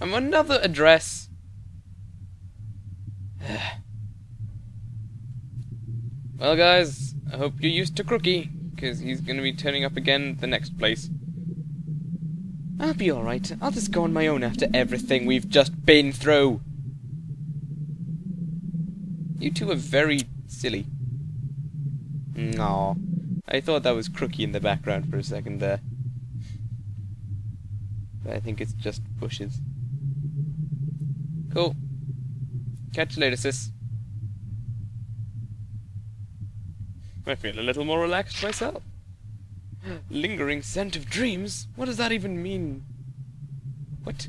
Another address! Well guys, I hope you're used to Crookie, because he's going to be turning up again the next place. I'll be alright, I'll just go on my own after everything we've just been through. You two are very silly. Aw, I thought that was Crookie in the background for a second there. But I think it's just bushes. Cool. Catch you later, sis. I feel a little more relaxed myself. Lingering scent of dreams? What does that even mean? What?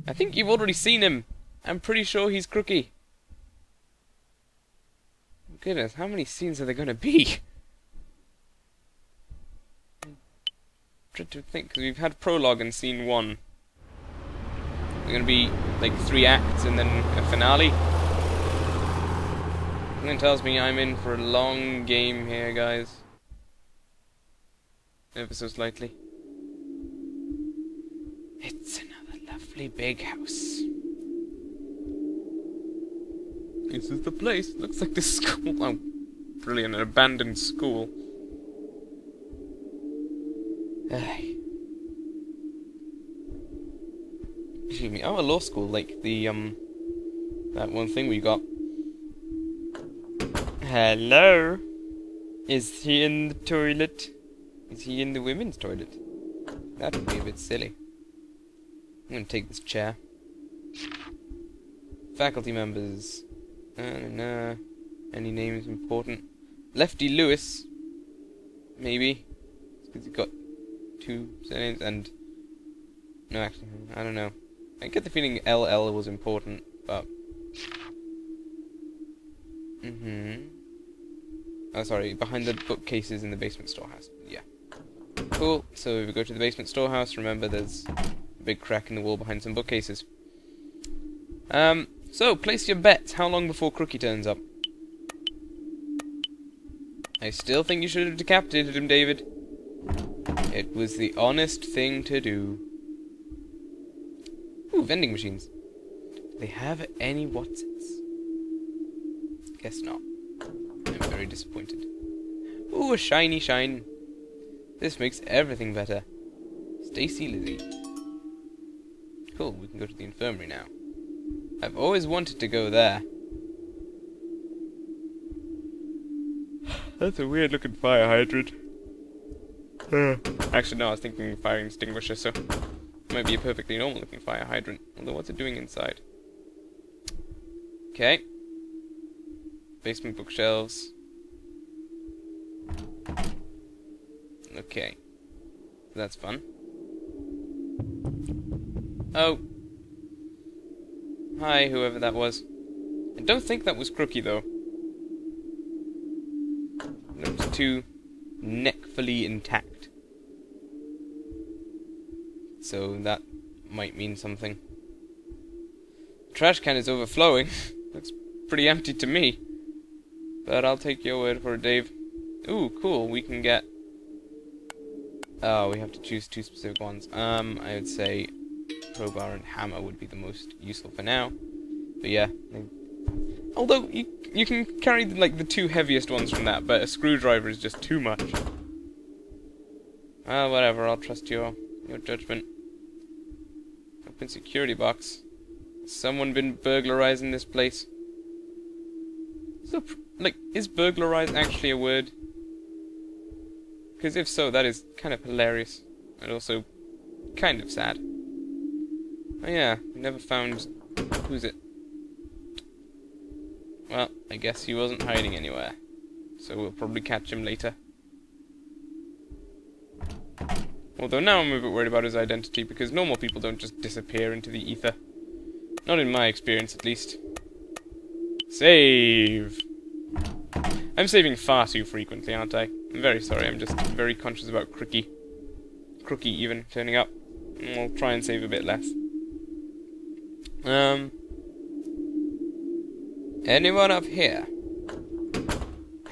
I think you've already seen him. I'm pretty sure he's Crookie. Goodness, how many scenes are there gonna be? I'm trying to think, because we've had prologue and scene 1. There's gonna be like 3 acts and then a finale. Something tells me I'm in for a long game here, guys. Ever so slightly. It's another lovely big house. This is the place. Looks like the school. Oh, brilliant. An abandoned school. Excuse me. Oh, a law school. Like the, that one thing we got. Hello? Is he in the toilet? Is he in the women's toilet? That would be a bit silly. I'm gonna take this chair. Faculty members. Any names important? Lefty Lewis. Maybe. Because he's got 2 surnames and... No, actually, I don't know. I get the feeling LL was important, but... Oh, sorry, behind the bookcases in the basement storehouse. Yeah. Cool, so if we go to the basement storehouse, remember there's a big crack in the wall behind some bookcases. So, place your bets. How long before Crookie turns up? I still think you should have decapitated him, David. It was the honest thing to do. Ooh, vending machines. Do they have any Watsons? Guess not. I'm very disappointed. Ooh, a shiny shine. This makes everything better. Stacy Lizzie. Cool, we can go to the infirmary now. I've always wanted to go there. That's a weird looking fire hydrant. Actually, no, I was thinking fire extinguisher, so it might be a perfectly normal looking fire hydrant. Although, what's it doing inside? Okay. Basement bookshelves. Okay. That's fun. Oh. Hi, whoever that was. I don't think that was Crookie, though. to neckfully intact. So that might mean something. The trash can is overflowing. Looks pretty empty to me. But I'll take your word for it, Dave. Ooh, cool. We can get... Oh, we have to choose 2 specific ones. I would say crowbar and hammer would be the most useful for now. But yeah. Although, you can carry, like, the 2 heaviest ones from that, but a screwdriver is just too much. Well, whatever. I'll trust your judgment. Open security box. Has someone been burglarizing this place? So, like, is burglarize actually a word? Because if so, that is kind of hilarious. And also, kind of sad. Oh yeah, we never found... Who's it? Well, I guess he wasn't hiding anywhere. So we'll probably catch him later. Although now I'm a bit worried about his identity, because normal people don't just disappear into the ether. Not in my experience, at least. Save! I'm saving far too frequently, aren't I? I'm very sorry, I'm just very conscious about Crookie even turning up. I'll try and save a bit less. Anyone up here?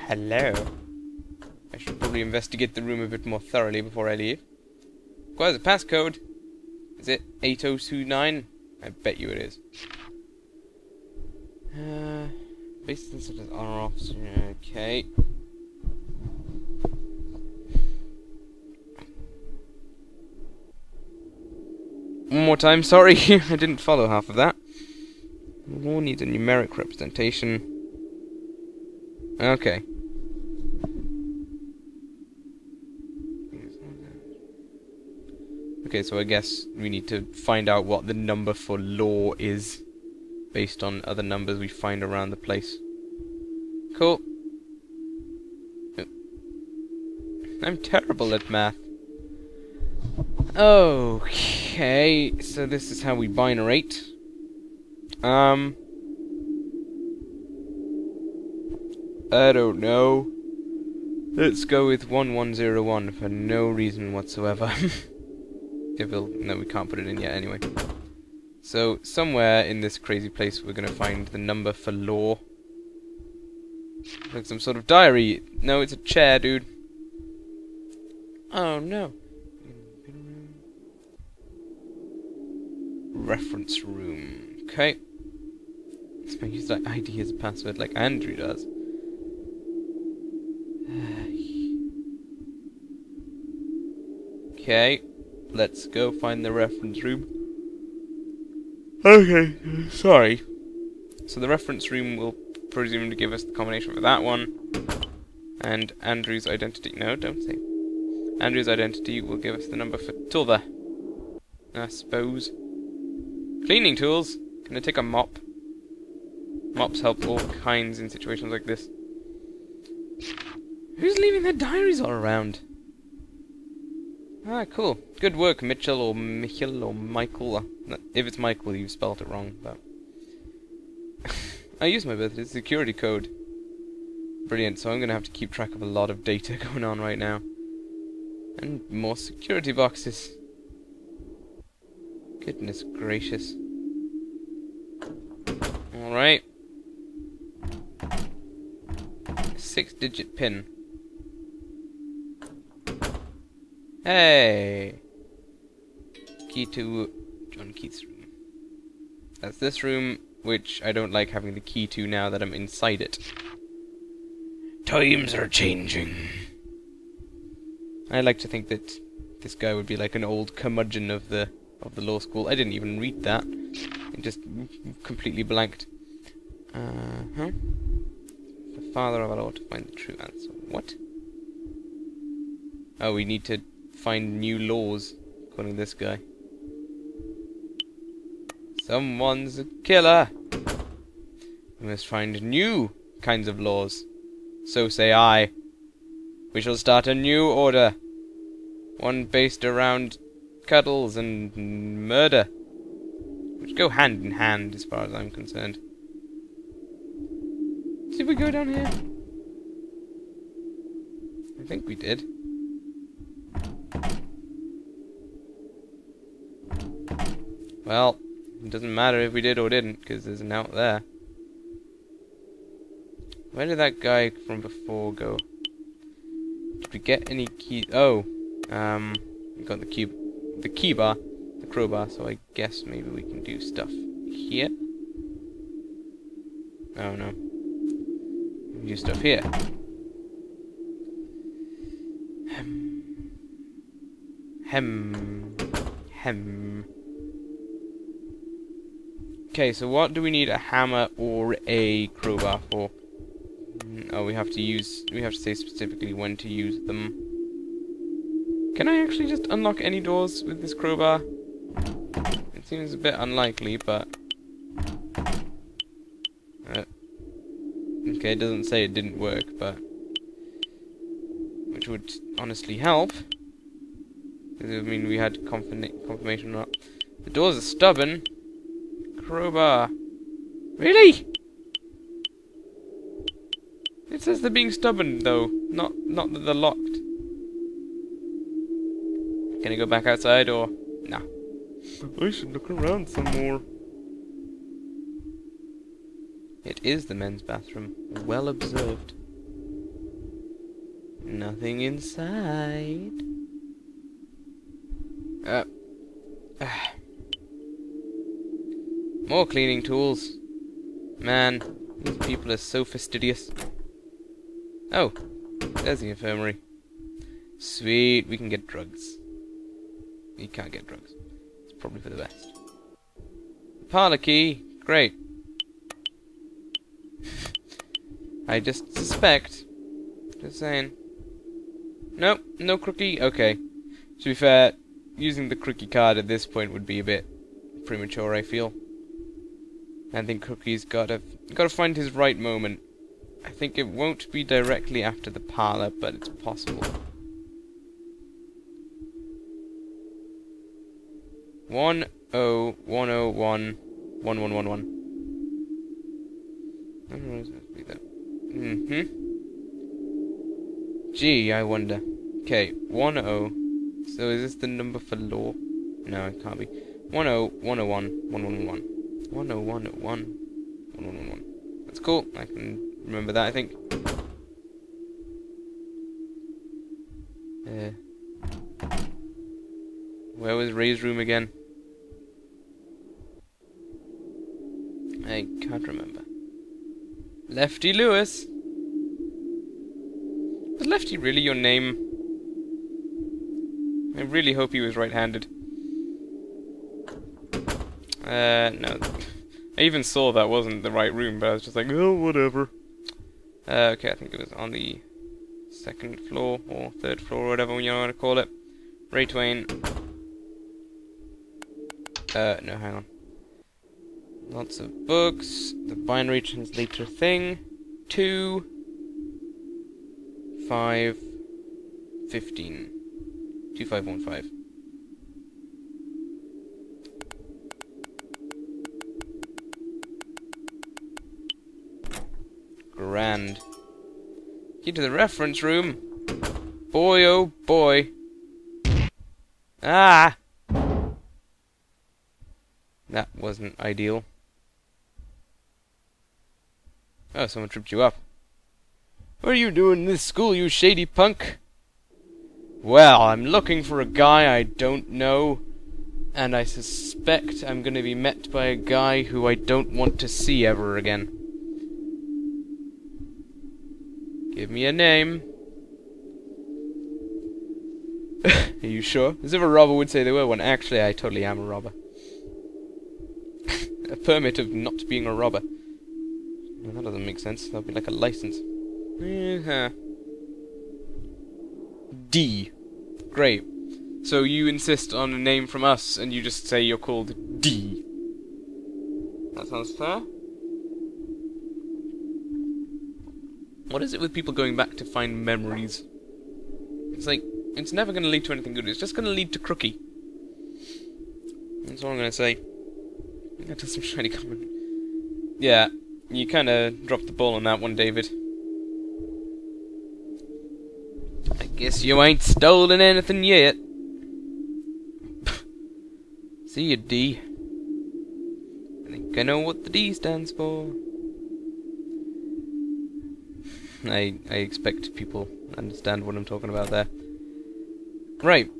Hello? I should probably investigate the room a bit more thoroughly before I leave. Requires a passcode. Is it 8029? I bet you it is. Based on such as honor officer. Okay. One more time, sorry, I didn't follow half of that. Law needs a numeric representation. Okay. Okay, so I guess we need to find out what the number for law is, based on other numbers we find around the place. Cool. I'm terrible at math. Okay, so this is how we binarate. I don't know. Let's go with 1101 for no reason whatsoever. No, we can't put it in yet anyway. So, somewhere in this crazy place we're gonna find the number for law. Like some sort of diary. No, it's a chair, dude. Oh no. Reference room. Okay. Let's make use of that ID as a password like Andrew does. Okay. Let's go find the reference room. Okay, sorry. So the reference room will presume to give us the combination for that one. And Andrew's identity... No, don't say. Andrew's identity will give us the number for t'other, I suppose. Cleaning tools. Can I take a mop? Mops help all kinds in situations like this. Who's leaving their diaries all around? Ah, cool. Good work, Mitchell or Michael or Michael. If it's Michael, you've spelled it wrong, but... I use my birthday security code. Brilliant, so I'm going to have to keep track of a lot of data going on right now. And more security boxes. Goodness gracious. Alright. 6-digit pin. Hey! Key to John Keith's room. That's this room, which I don't like having the key to now that I'm inside it. Times are changing. I like to think that this guy would be like an old curmudgeon of the law school. I didn't even read that. It just completely blanked. The father of our law to find the true answer. What? Oh, we need to find new laws, according to this guy. Someone's a killer. We must find new kinds of laws. So say I. We shall start a new order. One based around cuddles and murder. Which go hand in hand, as far as I'm concerned. Did we go down here? think we did. Well, it doesn't matter if we did or didn't, because there's an out there. Where did that guy from before go? Did we get any key? Oh, we got the key bar, the crowbar. So I guess maybe we can do stuff here. Oh no, we can do stuff here. Hem. Okay, so what do we need a hammer or a crowbar for? Oh, we have to say specifically when to use them. Can I actually just unlock any doors with this crowbar? It seems a bit unlikely, but... okay, it doesn't say it didn't work, but... which would honestly help. Because it would mean we had confirmation or not. The doors are stubborn. Crowbar. Really? It says they're being stubborn, though. Not that they're locked. Can I go back outside, or... nah. I should look around some more. It is the men's bathroom. Well observed. Nothing inside. More cleaning tools. Man, these people are so fastidious. Oh, there's the infirmary. Sweet, we can get drugs. We can't get drugs. It's probably for the best. Parlour key, great. I just suspect. Just saying. Nope, no crookie. Okay. To be fair, using the crookie card at this point would be a bit premature, I feel. I think Cookie's gotta find his right moment. I think it won't be directly after the parlour, but it's possible. 10-101-1111. I don't know what's supposed to be that. Gee, I wonder. Okay, 10. So is this the number for law? No, it can't be. 10-101-1111. 10-101-1111. That's cool. I can remember that, I think. Where was Ray's room again? I can't remember. Lefty Lewis. Was Lefty really your name? I really hope he was right-handed. No. I even saw that wasn't the right room, but I was just like, oh, whatever. Okay, I think it was on the second floor, or third floor, or whatever you want to call it. Ray Twain. No, hang on. Lots of books. The binary translator thing. 2, 5, 15. 2515. Grand. Key to the reference room. Boy, oh boy. Ah! That wasn't ideal. Oh, someone tripped you up. What are you doing in this school, you shady punk? Well, I'm looking for a guy I don't know, and I suspect I'm gonna be met by a guy who I don't want to see ever again. Give me a name. Are you sure? As if a robber would say they were one. Actually, I totally am a robber. A permit of not being a robber. Well, that doesn't make sense. That'll be like a license. D. Great. So you insist on a name from us, and you just say you're called D. That sounds fair. What is it with people going back to find memories? It's like, it's never going to lead to anything good. It's just going to lead to crookie. That's all I'm going to say. That does some shiny comment. Yeah, you kind of dropped the ball on that one, David. I Guess you ain't stolen anything yet. See you, D. I think I know what the D stands for. I expect people understand what I'm talking about there. Right.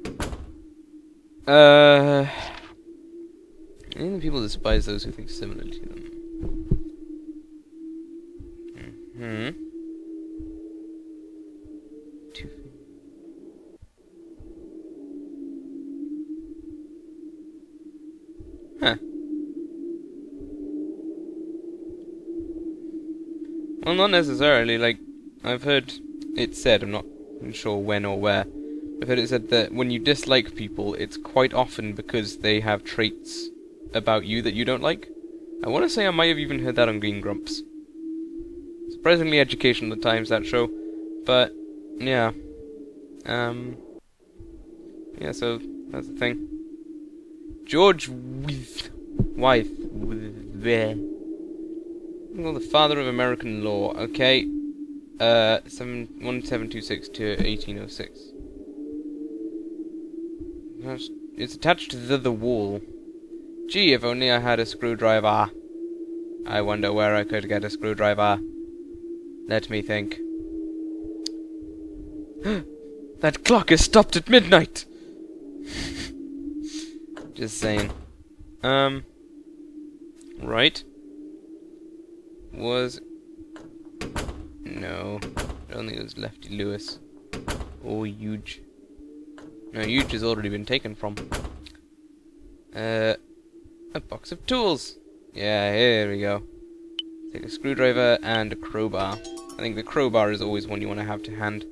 I think people despise those who think similarly to them. Huh. Well, not necessarily. Like, I've heard it said, I'm not sure when or where, I've heard it said that when you dislike people, it's quite often because they have traits about you that you don't like. I want to say I might have even heard that on Green Grumps. Surprisingly educational at times, that show. But, yeah. Yeah, so, that's the thing. George Wythe. Well, the father of American law. Okay. 1726 to 1806. It's attached to the wall. Gee, if only I had a screwdriver. I wonder where I could get a screwdriver. Let me think. That clock is stopped at midnight! Just saying. Right. No. I don't think it was Lefty Lewis. Or Huge. No, Huge has already been taken from. A box of tools! Yeah, here we go. Take a screwdriver and a crowbar. I think the crowbar is always one you want to have to hand.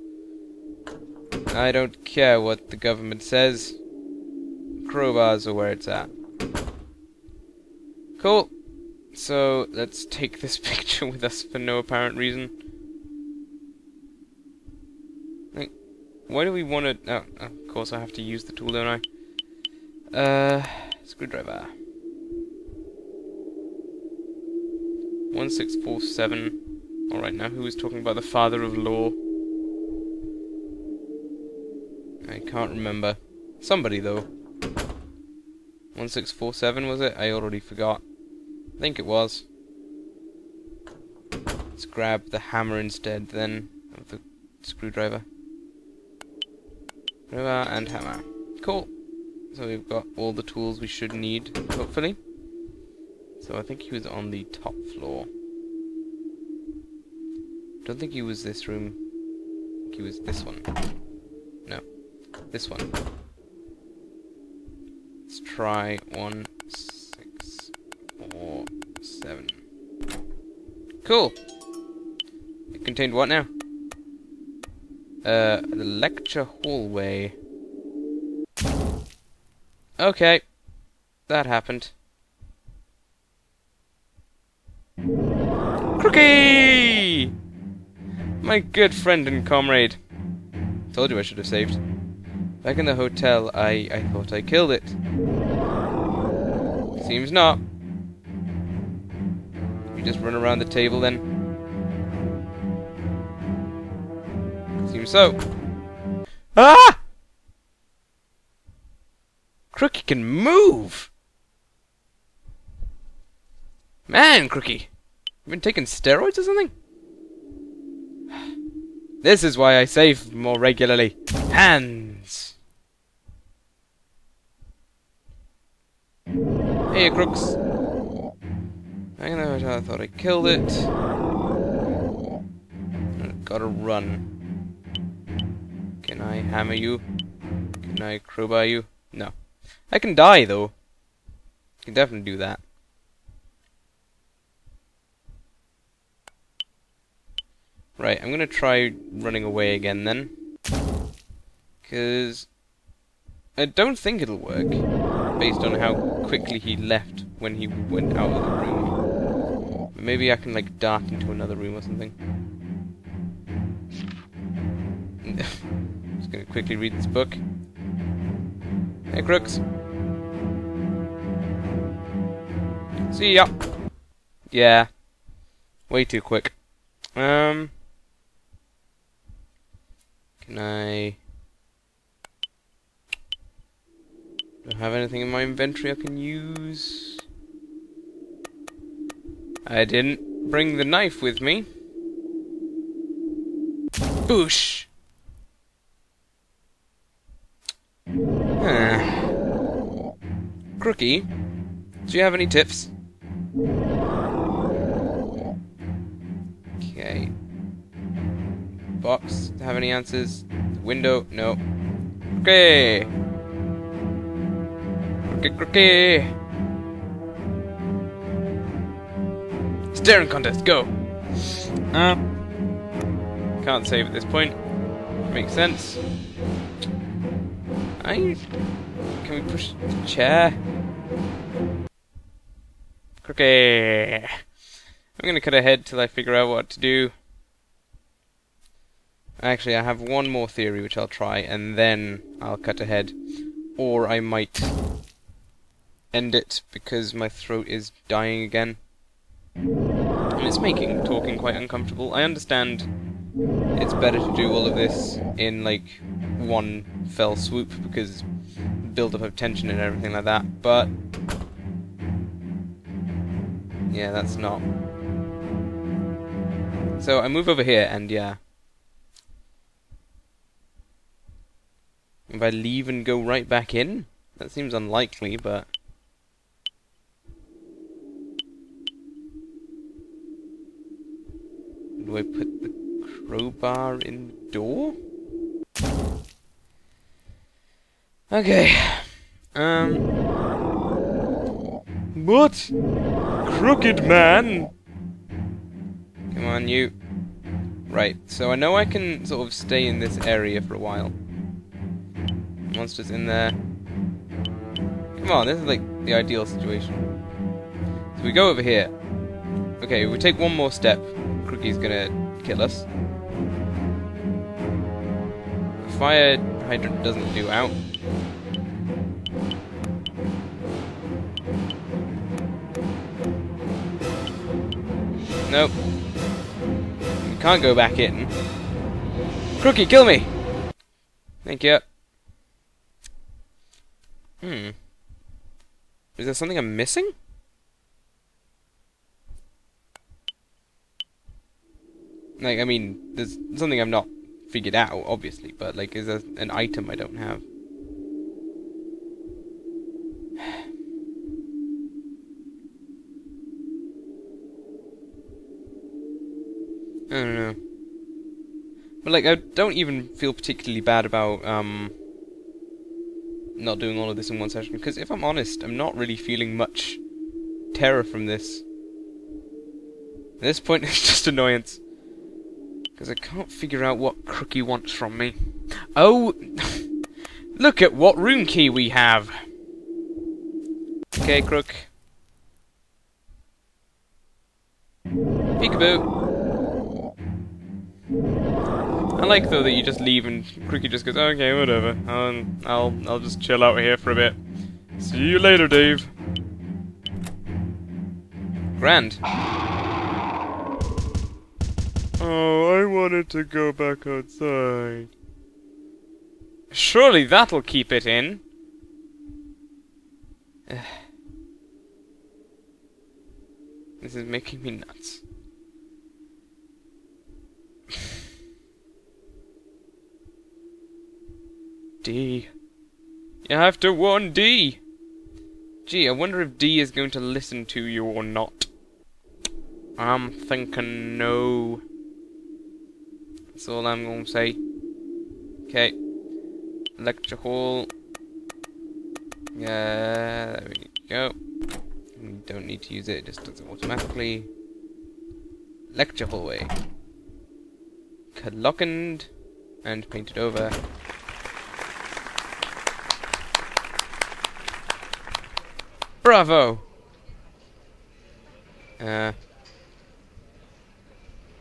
I don't care what the government says. Crowbars are where it's at. Cool. So, let's take this picture with us for no apparent reason. Like, why do we want to... Oh, of course I have to use the tool, don't I? Screwdriver. 1647. Alright, now who is talking about the father of law? I can't remember. Somebody, though. 1647, was it? I already forgot. I think it was. Let's grab the hammer instead, then, of the screwdriver. Screwdriver and hammer. Cool. So we've got all the tools we should need, hopefully. So I think he was on the top floor. Don't think he was this room. I think he was this one. No. This one. Let's try 1647. Cool. It contained what now? The lecture hallway. Okay. That happened. Crookie! My good friend and comrade. Told you I should have saved. Back in the hotel, I thought I killed it. Seems not. We just run around the table then. Seems so. Ah! Crookie can move! Man, Crookie! You been taking steroids or something? This is why I save more regularly. Hands! Hey, Crooks. I thought I killed it. I gotta run. Can I hammer you? Can I crowbar you? No. I can die, though. I can definitely do that. Right, I'm gonna try running away again then. Because I don't think it'll work, based on how quickly he left when he went out of the room. But maybe I can, like, dart into another room or something. Just gonna quickly read this book. Hey, Crooks. See ya. Yeah. Way too quick. Can I... Do I have anything in my inventory I can use? I didn't bring the knife with me. Boosh! Crookie, do you have any tips? Okay. Box, have any answers? Window, no. Okay. Crookie. Staring contest, go! Can't save at this point. Makes sense. Can we push the chair? Crookie. I'm gonna cut ahead till I figure out what to do. Actually, I have one more theory which I'll try, and then I'll cut ahead. Or I might end it because my throat is dying again. And it's making talking quite uncomfortable. I understand it's better to do all of this in, like, one fell swoop because build-up of tension and everything like that, but... yeah, that's not... So I move over here, and yeah... if I leave and go right back in? That seems unlikely, but... do I put the crowbar in the door? Okay. What? Crooked man? Come on, you. Right, so I know I can sort of stay in this area for a while. Monster's in there. Come on, this is like the ideal situation. So we go over here. Okay, we take one more step. Crookie's gonna kill us. The fire hydrant doesn't do out. Nope. You can't go back in. Crookie, kill me! Thank you. Is there something I'm missing? Like, I mean, there's something I've not figured out, obviously, but, like, is there an item I don't have? I don't know. But, like, I don't even feel particularly bad about, not doing all of this in one session, because if I'm honest, I'm not really feeling much terror from this. At this point, it's just annoyance. Because I can't figure out what Crookie wants from me. Oh! Look at what room key we have! Okay, Crook. Peekaboo! I like, though, that you just leave and Crookie just goes, okay, whatever. I'll just chill out here for a bit. See you later, Dave. Grand. Oh, I wanted to go back outside. Surely that'll keep it in. This is making me nuts. D. You have to warn D! Gee, I wonder if D is going to listen to you or not. I'm thinking no. That's all I'm going to say. Okay. Lecture hall. Yeah, there we go. We don't need to use it, it just does it automatically. Lecture hallway. Colockened and painted over. Bravo!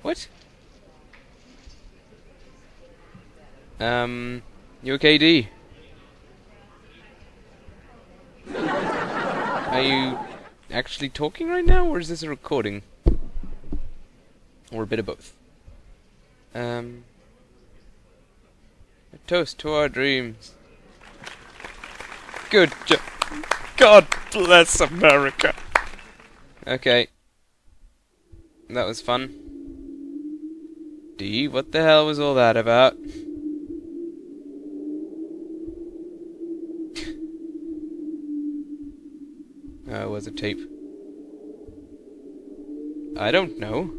What? You okay, D? Are you actually talking right now, or is this a recording? Or a bit of both? A toast to our dreams. Good job. God bless America. Okay. That was fun. D, what the hell was all that about? Oh, it was a tape. I don't know.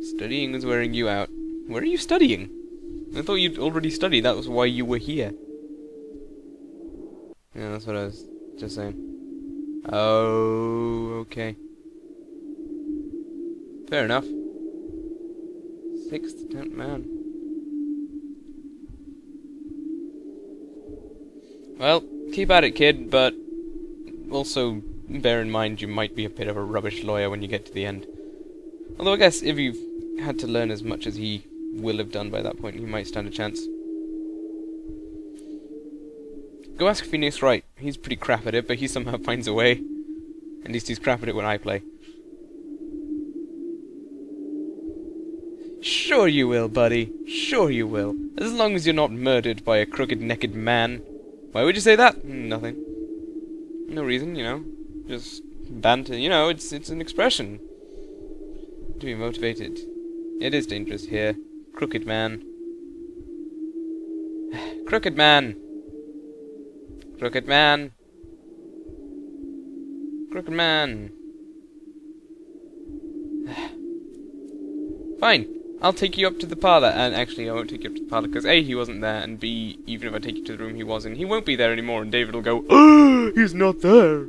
Studying is wearing you out. Where are you studying? I thought you'd already studied, that was why you were here. Yeah, that's what I was just saying. Oh, okay. Fair enough. 6th attempt, man. Well, keep at it, kid, but also bear in mind you might be a bit of a rubbish lawyer when you get to the end. Although I guess if you've had to learn as much as he will have done by that point, you might stand a chance. Go ask Phoenix Wright. He's pretty crap at it, but he somehow finds a way. At least he's crap at it when I play. Sure you will, buddy. Sure you will. As long as you're not murdered by a crooked, naked man. Why would you say that? Nothing. No reason, you know. Just banter. You know, it's an expression. To be motivated. It is dangerous here. Crooked man. Crooked man. Crooked man. Crooked man. Fine. I'll take you up to the parlour. And actually, I won't take you up to the parlour because A, he wasn't there, and B, even if I take you to the room he was in, he won't be there anymore, and David will go, "Oh, he's not there!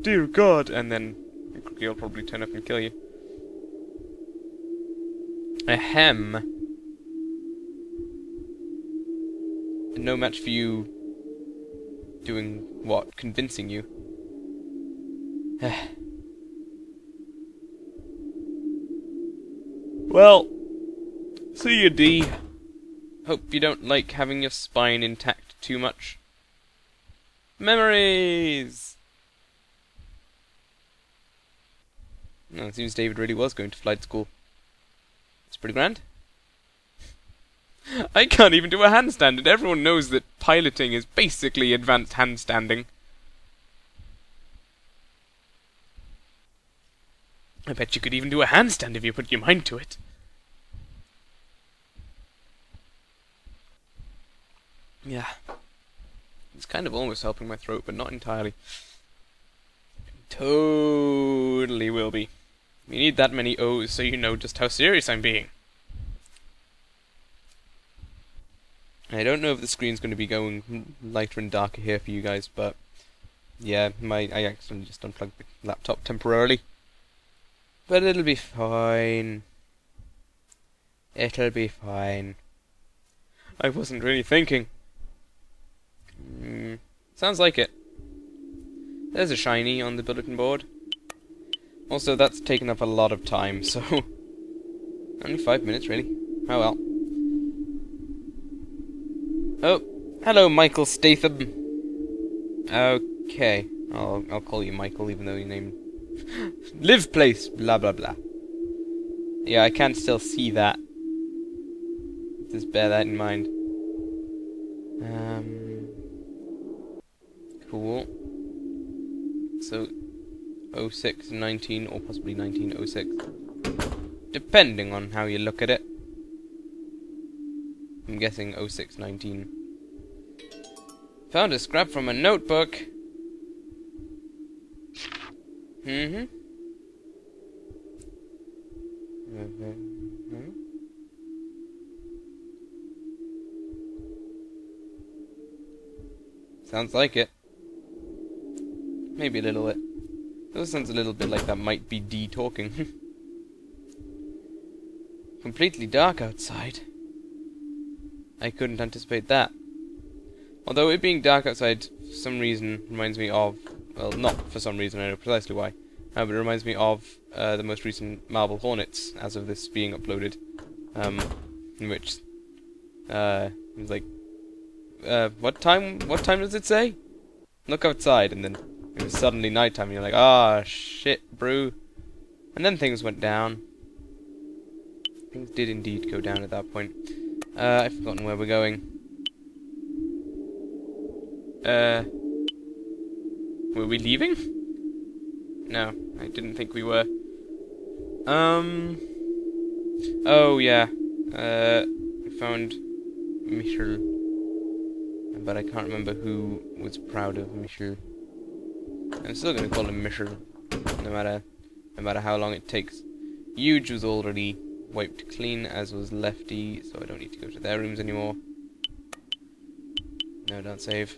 Dear God!" And then Crookie will probably turn up and kill you. Ahem. No match for you doing what? Convincing you. Well, see you, D. Hope you don't like having your spine intact too much. Memories! No, it seems David really was going to flight school. It's pretty grand. I can't even do a handstand, and everyone knows that piloting is basically advanced handstanding. I bet you could even do a handstand if you put your mind to it. Yeah. It's kind of almost helping my throat, but not entirely. Totally will be. We need that many O's so you know just how serious I'm being. I don't know if the screen's going to be going lighter and darker here for you guys, but yeah, I accidentally just unplugged the laptop temporarily. But it'll be fine. It'll be fine. I wasn't really thinking. Sounds like it. There's a shiny on the bulletin board. Also, that's taken up a lot of time, so... only 5 minutes, really. Oh well. Oh, hello, Michael Statham. Okay, I'll call you Michael, even though your name... Live place, blah blah blah. Yeah, I can still see that. Just bear that in mind. Cool. So, 0619 or possibly 1906. Depending on how you look at it. I'm guessing 0619. Found a scrap from a notebook. Sounds like it. Maybe a little bit. That sounds a little bit like that might be D talking. Completely dark outside. I couldn't anticipate that. Although it being dark outside for some reason reminds me of... well, not for some reason, I know precisely why. But it reminds me of the most recent Marble Hornets, as of this being uploaded. In which... it was like... what time does it say? Look outside, and then it was suddenly nighttime, and you're like, ah, shit, brew. And then things went down. Things did indeed go down at that point. I've forgotten where we're going. Were we leaving? No, I didn't think we were. Oh yeah. We found Michel. But I can't remember who was proud of Michel. I'm still gonna call him Michel, no matter how long it takes. Huge was already wiped clean, as was Lefty, so I don't need to go to their rooms anymore. No, don't save.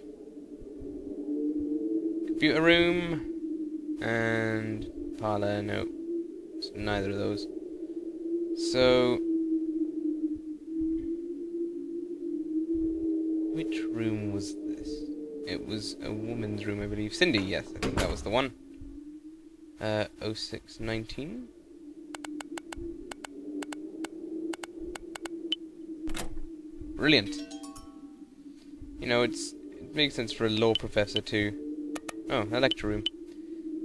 Computer room and parlor. No, it's neither of those. So, which room was this? It was a woman's room, I believe. Cindy, yes, I think that was the one. 0619. Brilliant. You know, it makes sense for a law professor to... Oh, a lecture room.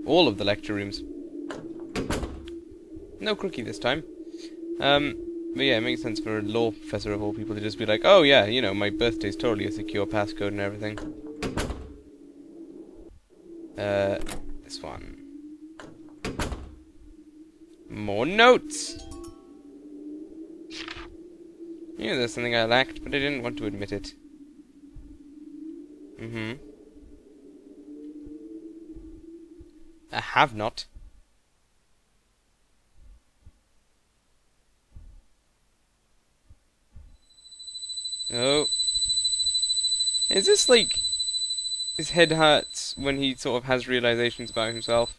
All of the lecture rooms. No crookie this time. But yeah, it makes sense for a law professor of all people to just be like, oh yeah, you know, my birthday's totally a secure passcode and everything. This one. More notes! I knew there's something I lacked, but I didn't want to admit it. I have not. Oh. Is this like... his head hurts when he sort of has realizations about himself?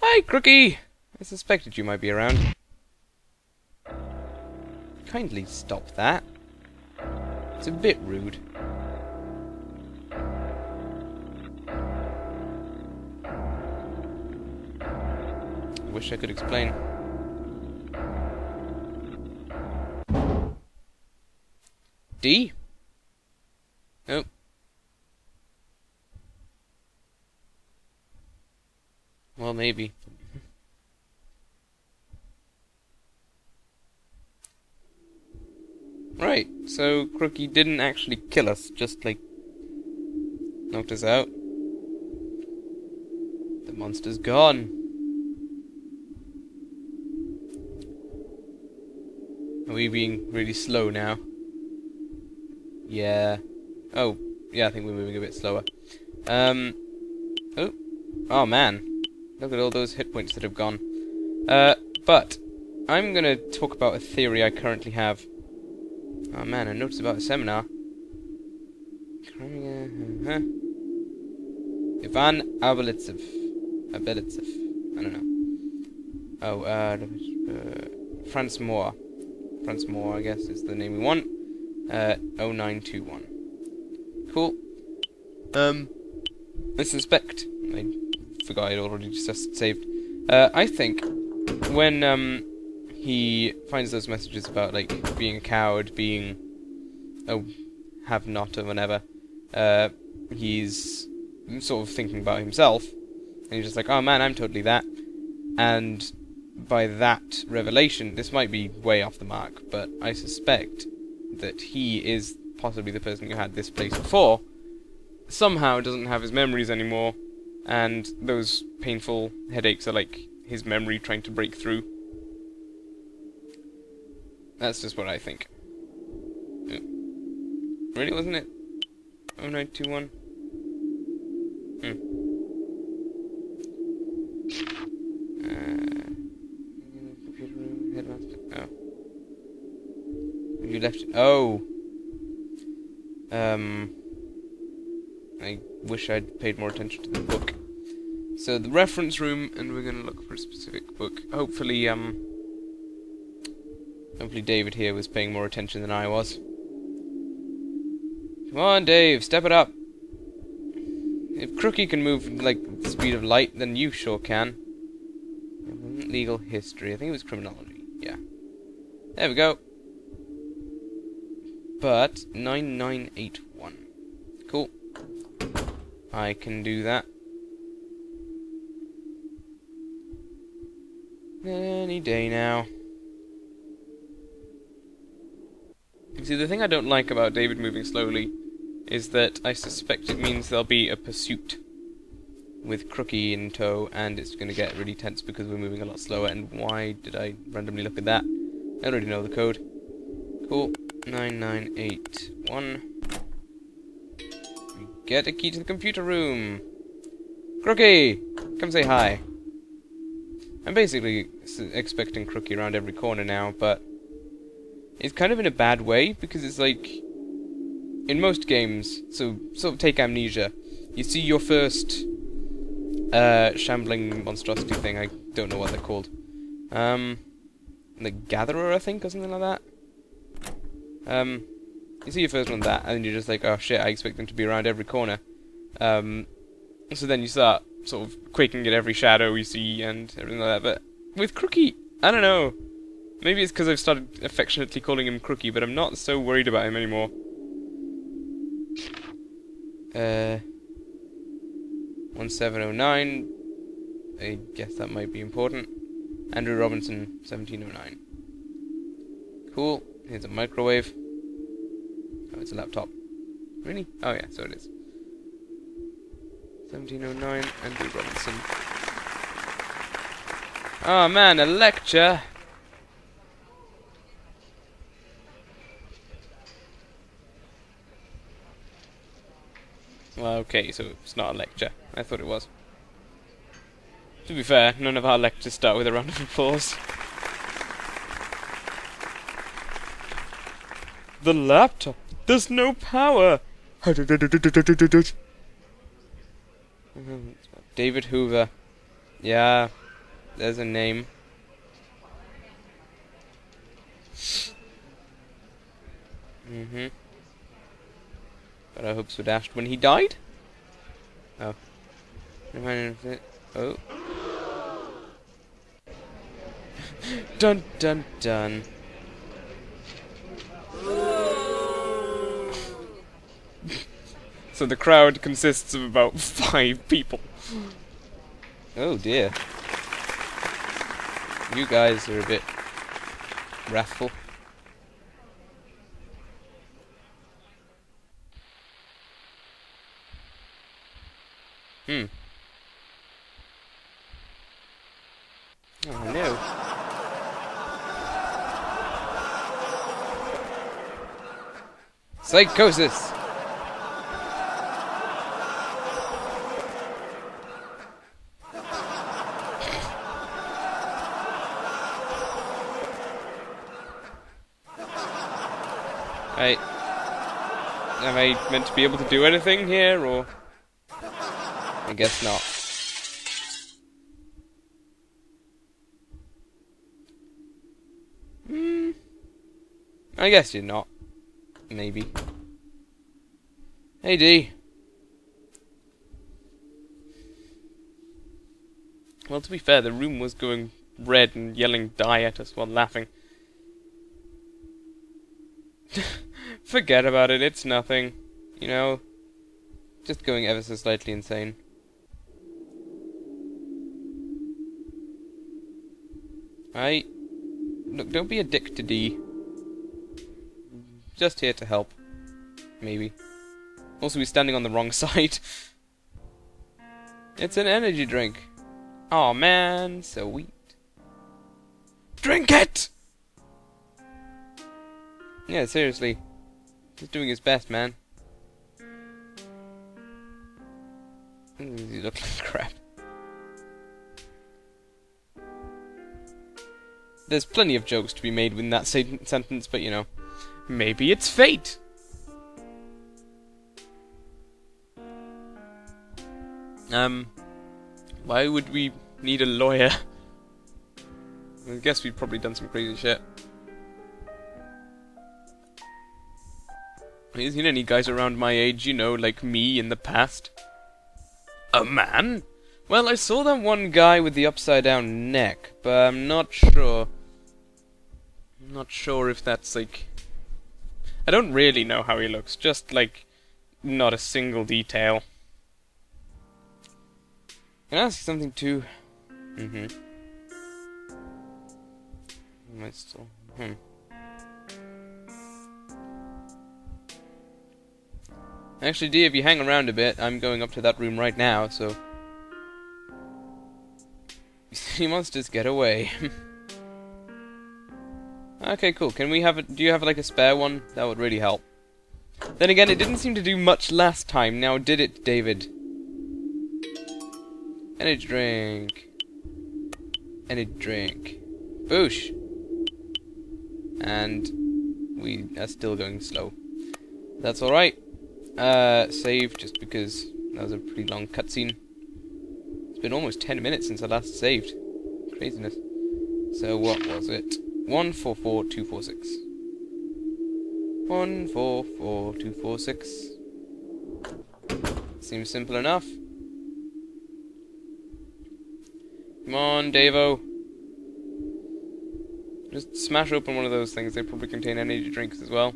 Hi, Crookie! I suspected you might be around. Kindly stop that. It's a bit rude. I wish I could explain. D? Nope. Well, maybe. Right, so Crookie didn't actually kill us, just, like, knocked us out. The monster's gone. Are we being really slow now? Yeah. Oh, yeah, I think we're moving a bit slower. Oh. Oh, man. Look at all those hit points that have gone. But I'm gonna talk about a theory I currently have. Oh, man, a notice about a seminar. Ivan Abelitsev. I don't know. Oh, Franz Moore. Franz Moore, I guess, is the name we want. 0921. Cool. I suspect... I forgot I'd already just saved. I think when, he finds those messages about, like, being a coward, being a have-not or whatever, he's sort of thinking about himself, and he's just like, oh man, I'm totally that. And by that revelation, this might be way off the mark, but I suspect that he is possibly the person who had this place before, somehow doesn't have his memories anymore, and those painful headaches are like his memory trying to break through. That's just what I think. Oh. Really, wasn't it? 0921? Computer room, headmaster. Oh. You left it. Oh. I wish I'd paid more attention to the book. So, the reference room, and we're gonna look for a specific book. Hopefully, hopefully David here was paying more attention than I was. Come on, Dave, step it up. If Crookie can move like the speed of light, then you sure can. Legal history. I think it was criminology. Yeah. There we go. But 9981. Cool. I can do that. Any day now. See, the thing I don't like about David moving slowly is that I suspect it means there'll be a pursuit with Crookie in tow, and it's going to get really tense because we're moving a lot slower. And why did I randomly look at that? I already know the code. Cool. 9981. We get a key to the computer room. Crookie! Come say hi. I'm basically expecting Crookie around every corner now, but it's kind of in a bad way, because it's like, in most games, so sort of take Amnesia, you see your first shambling monstrosity thing, I don't know what they're called. The Gatherer, I think, or something like that. You see your first one that, and then you're just like, oh shit, I expect them to be around every corner. So then you start sort of quaking at every shadow you see and everything like that, but with Crookie, I don't know. Maybe it's because I've started affectionately calling him Crookie, but I'm not so worried about him anymore. 1709. I guess that might be important. Andrew Robinson, 1709. Cool. Here's a microwave. Oh, it's a laptop. Really? Oh yeah, so it is. 1709, Andrew Robinson. Oh man, a lecture! Well, okay, so it's not a lecture. I thought it was. To be fair, none of our lectures start with a round of applause. The laptop! There's no power! David Hoover. Yeah, there's a name. But our hopes were dashed when he died? Oh. Oh. Dun dun dun. So the crowd consists of about 5 people. Oh dear. You guys are a bit wrathful. Oh no. Psychosis! Am I meant to be able to do anything here, or...? I guess not. I guess you're not. Maybe. Hey, D. Well, to be fair, the room was going red and yelling die at us while laughing. Forget about it, it's nothing. You know, just going ever so slightly insane. Look, don't be a dick to D. Just here to help. Maybe. Also, he's standing on the wrong side. It's an energy drink. Aw, man, sweet. Drink it! Yeah, seriously. He's doing his best, man. He looks like crap. There's plenty of jokes to be made within that sentence, but you know, maybe it's fate! Why would we need a lawyer? I guess we've probably done some crazy shit. Have you seen any guys around my age, you know, like me in the past? A man? Well, I saw that one guy with the upside down neck, but I'm not sure. I'm not sure if that's like... I don't really know how he looks, just like not a single detail. Can I ask you something too? Am I still... Actually, D, if you hang around a bit, I'm going up to that room right now, so... You monsters, get away. Okay, cool. Can we have a... Do you have, like, a spare one? That would really help. Then again, it didn't seem to do much last time. Now did it, David? Energy drink. Energy drink. Boosh! And... we are still going slow. That's alright. Save, just because that was a pretty long cutscene. It's been almost 10 minutes since I last saved. Craziness. So what was it? 144246. 144246. Seems simple enough. Come on, Davo. Just smash open one of those things. They probably contain energy drinks as well.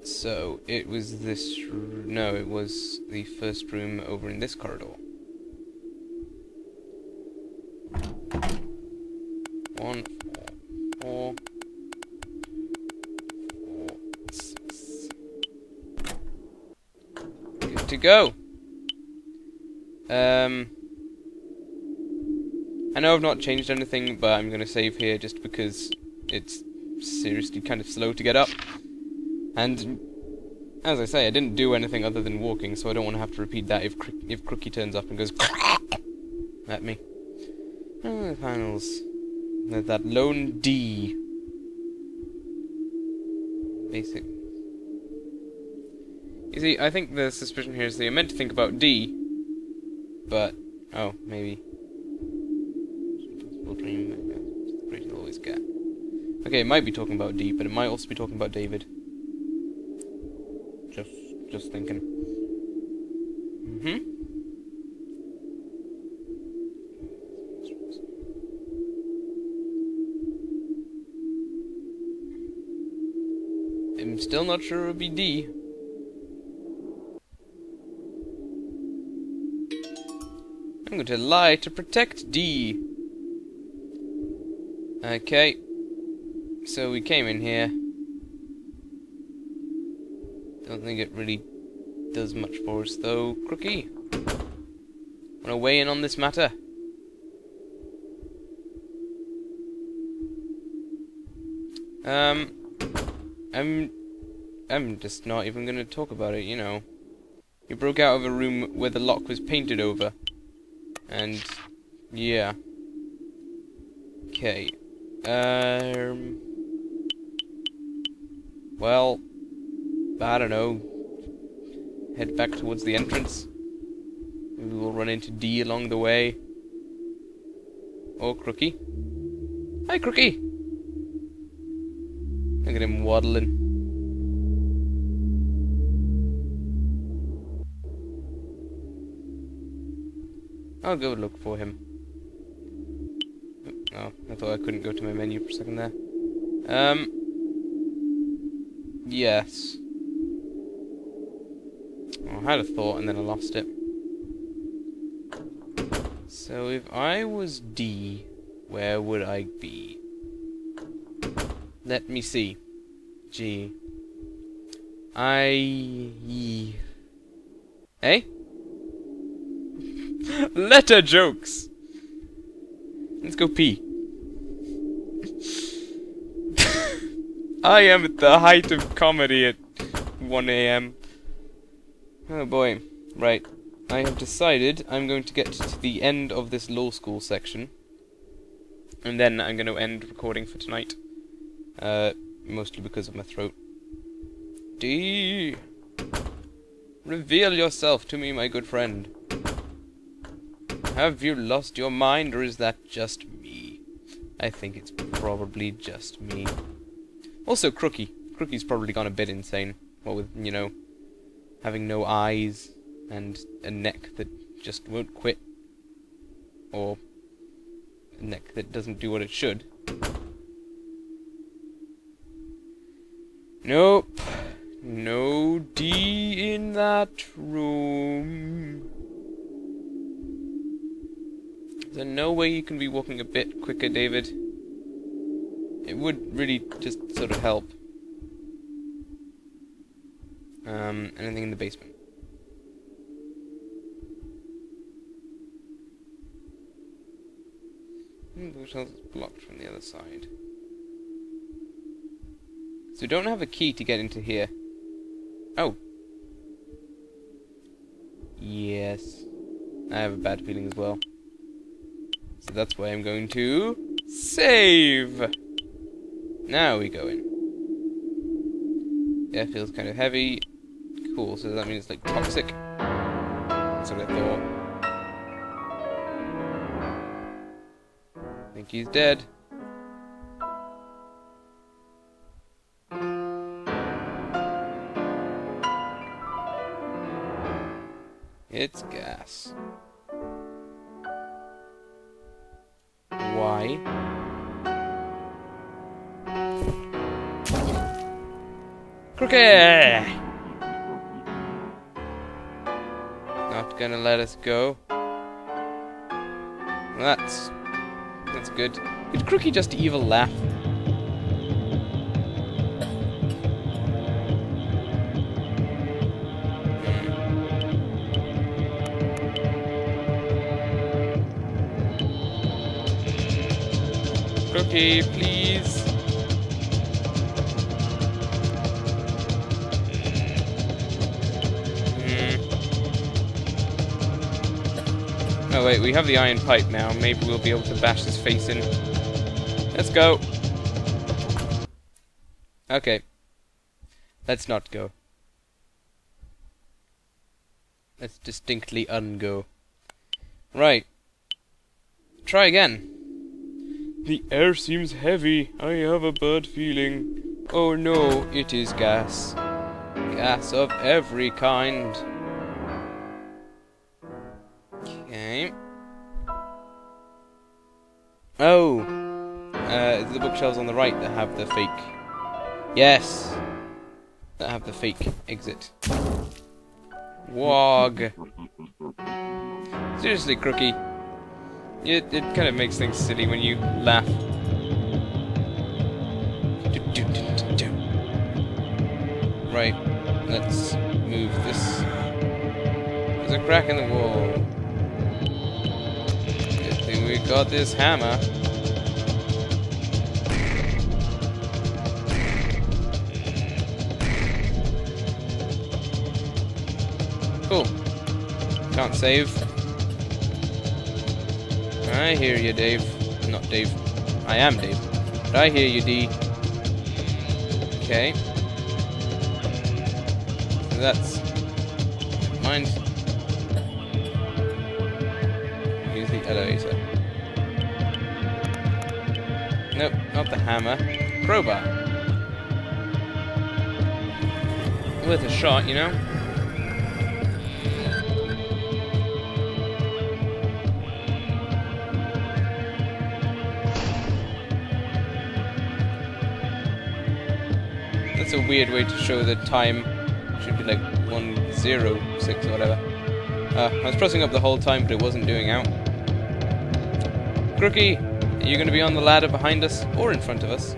So, it was this... No, it was the first room over in this corridor. 1, 4, 4, 6. Good to go. I know I've not changed anything, but I'm going to save here just because it's seriously kind of slow to get up. And, as I say, I didn't do anything other than walking, so I don't want to have to repeat that if Crookie turns up and goes at me. Oh, the finals. There's that lone D. Basic. You see, I think the suspicion here is that you're meant to think about D, but... Oh, maybe. Impossible dream. Great you'll always get. Okay, it might be talking about D, but it might also be talking about David. Just thinking. I'm still not sure it would be D. I'm going to lie to protect D. Okay. So we came in here. Don't think it really does much for us though. Crookie, wanna weigh in on this matter? I'm just not even gonna talk about it, you know. You broke out of a room where the lock was painted over. And yeah. Okay. Well, I don't know. Head back towards the entrance. Maybe we'll run into D along the way. Or Crookie. Hi, Crookie! Look at him waddling. I'll go look for him. Oh, I thought I couldn't go to my menu for a second there. Yes. Oh, I had a thought and then I lost it. So if I was D, where would I be? Let me see. G. I... Eh? Letter jokes! Let's go pee. I am at the height of comedy at 1 AM. Oh boy. Right. I have decided I'm going to get to the end of this law school section. And then I'm going to end recording for tonight. Mostly because of my throat. D. Reveal yourself to me, my good friend. Have you lost your mind, or is that just me? I think it's probably just me. Also, Crookie. Crookie's probably gone a bit insane. What with, you know, having no eyes and a neck that just won't quit. Or a neck that doesn't do what it should. Nope. No D in that room. Is there no way you can be walking a bit quicker, David? It would really just sort of help. Anything in the basement? The bookshelf is blocked from the other side. So we don't have a key to get into here. Oh. Yes. I have a bad feeling as well. So that's why I'm going to save. Now we go in. Yeah, it feels kind of heavy. Cool, so that means it's like toxic. That's what I thought. I think he's dead. It's gas. Why? Crooked! Not gonna let us go. That's good. Did Crookie just evil laugh? Crookie, please. Oh wait, we have the iron pipe now. Maybe we'll be able to bash his face in. Let's go. Okay. Let's not go. Let's distinctly ungo. Right. Try again. The air seems heavy. I have a bad feeling. Oh no, it is gas. Gas of every kind. Okay. Oh. It's the bookshelves on the right that have the fake. Yes. That have the fake exit. Wog. Seriously, Crookie. It kind of makes things silly when you laugh. Right, let's move this. There's a crack in the wall. Good thing we got this hammer. Cool. Can't save. I hear you, Dave. Not Dave. I am Dave. But I hear you, D. Okay. So that's... Mind. Use the elevator. Nope, not the hammer. Crowbar. Worth a shot, you know? That's a weird way to show the time. It should be like 1:06 or whatever. I was pressing up the whole time, but it wasn't doing out. Crookie, are you going to be on the ladder behind us or in front of us?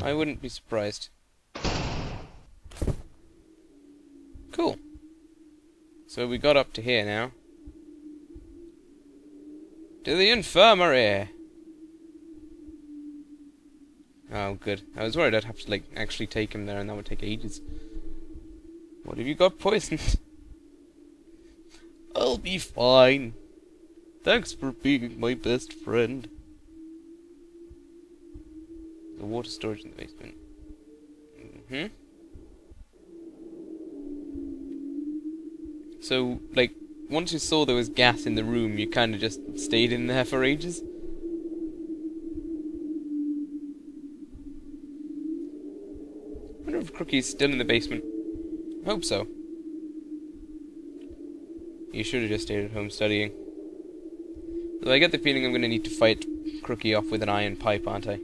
I wouldn't be surprised. Cool. So we got up to here now. To the infirmary! Oh, good. I was worried I'd have to, like, actually take him there, and that would take ages. What have you got poisoned? I'll be fine. Thanks for being my best friend. The water storage in the basement. So, like, once you saw there was gas in the room, you kind of just stayed in there for ages? I wonder if Crookie's still in the basement. I hope so. You should have just stayed at home studying. Though I get the feeling I'm going to need to fight Crookie off with an iron pipe, aren't I?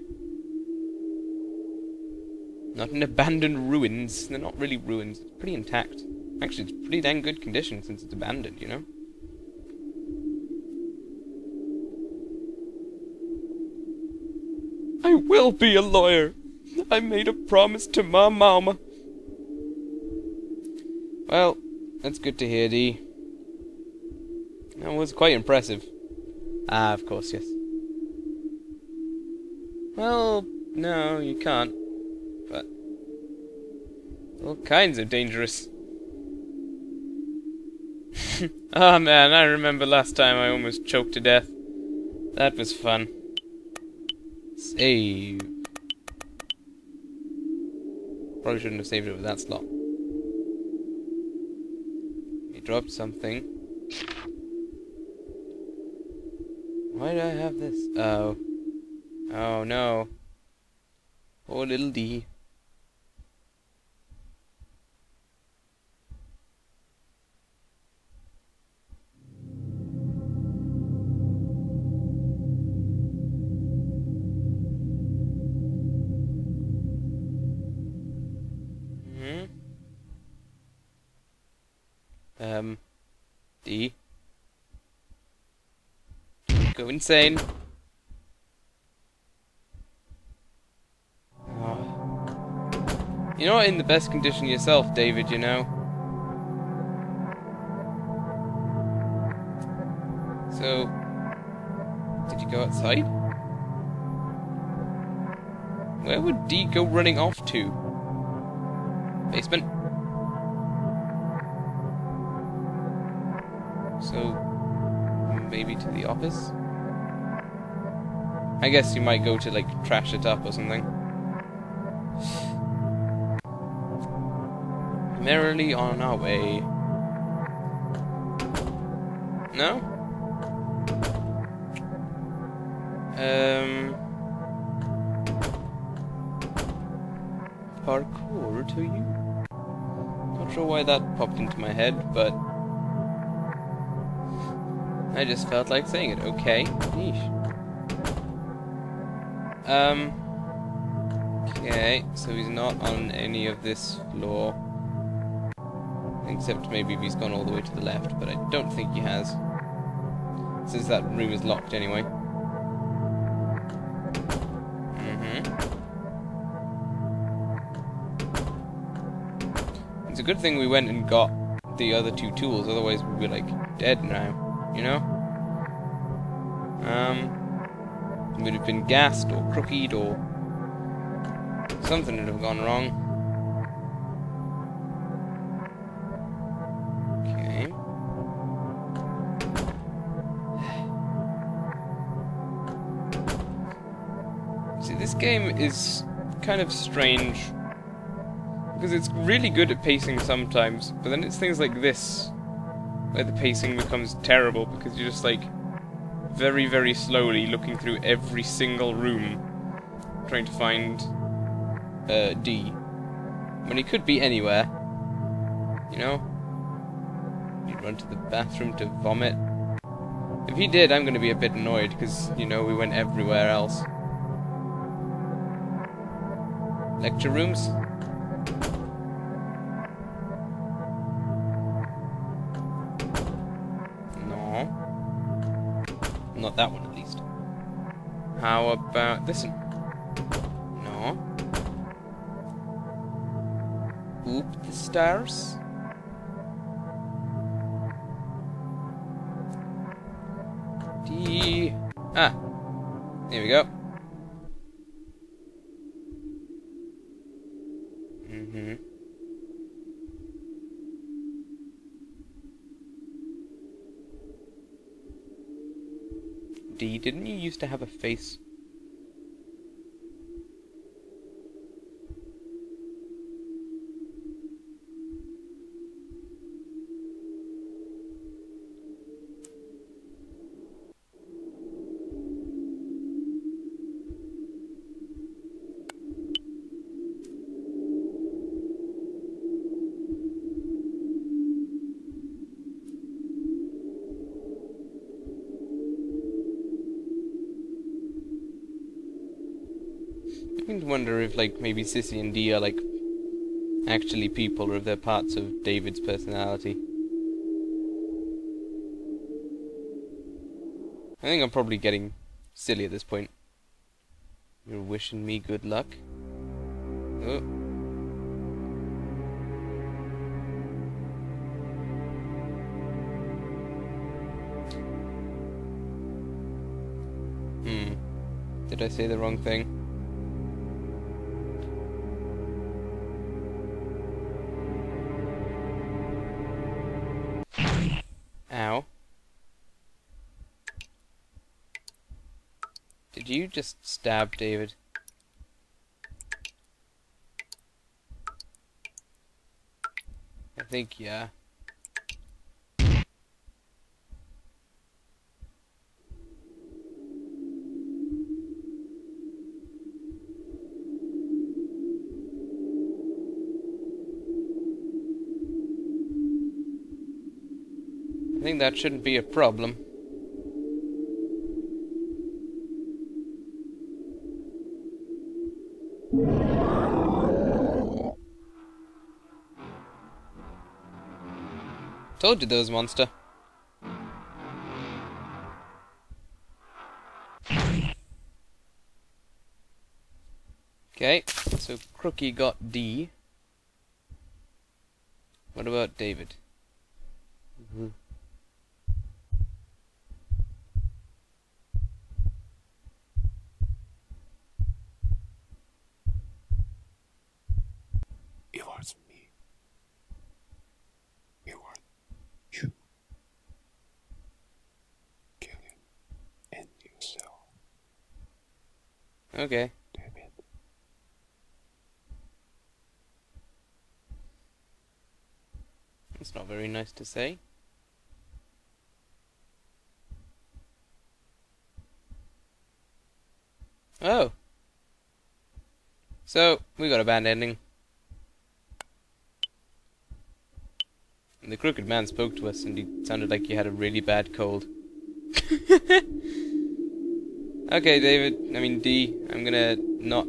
Not in abandoned ruins. They're not really ruins. It's pretty intact. Actually, it's pretty dang good condition since it's abandoned, you know? I will be a lawyer. I made a promise to my mama. Well, that's good to hear, Dee. That was quite impressive. Ah, of course, yes. Well, no, you can't. But all kinds of dangerous. Oh man, I remember last time I almost choked to death. That was fun. Save. Probably shouldn't have saved it with that slot. He dropped something. Why do I have this? Oh. Oh no. Poor little D. D. Go insane. Oh. You're not in the best condition yourself, David, you know. So, did you go outside? Where would D go running off to? Basement? So, maybe to the office? I guess you might go to, like, trash it up or something. Merrily on our way. No? Parkour to you? Not sure why that popped into my head, but I just felt like saying it. Okay. Yeesh. Okay, so he's not on any of this floor. Except maybe if he's gone all the way to the left, but I don't think he has. Since that room is locked anyway. It's a good thing we went and got the other two tools, otherwise we'd be like dead now, you know? We'd have been gassed or crooked or something would have gone wrong. Okay. See, this game is kind of strange because it's really good at pacing sometimes, but then it's things like this where the pacing becomes terrible because you're just like very, very slowly looking through every single room trying to find D. When he could be anywhere. You know? He'd run to the bathroom to vomit. If he did, I'm going to be a bit annoyed because, you know, we went everywhere else. Lecture rooms? Not that one, at least. How about this one? No. Oop the stairs. D. Ah. There we go. D, didn't you used to have a face? I wonder if, like, maybe Sissy and Dee are, like, actually people, or if they're parts of David's personality. I think I'm probably getting silly at this point. You're wishing me good luck? Oh. Did I say the wrong thing? Ow. Did you just stab David? I think, yeah. I think that shouldn't be a problem. Told you there was a monster. Okay, so Crookie got D. What about David? It was me. It was you. Kill him and yourself. Okay. Damn it. That's not very nice to say. Oh. So, we got a bad ending. And the crooked man spoke to us and he sounded like he had a really bad cold. Okay, David, I mean D, I'm gonna not,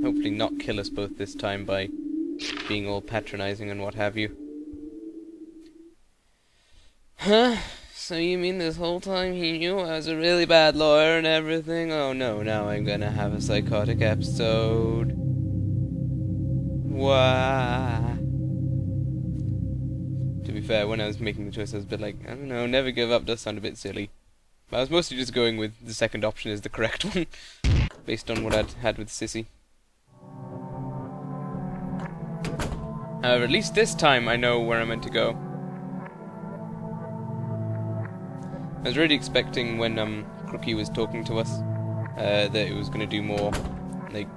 hopefully not kill us both this time by being all patronizing and what have you. Huh? So you mean this whole time he knew I was a really bad lawyer and everything? Oh no, now I'm gonna have a psychotic episode. Why? To be fair, when I was making the choice, I was a bit like, I don't know, never give up does sound a bit silly. But I was mostly just going with the second option is the correct one, based on what I'd had with Sissy. However, at least this time I know where I'm meant to go. I was really expecting when Crookie was talking to us that it was going to do more. Like,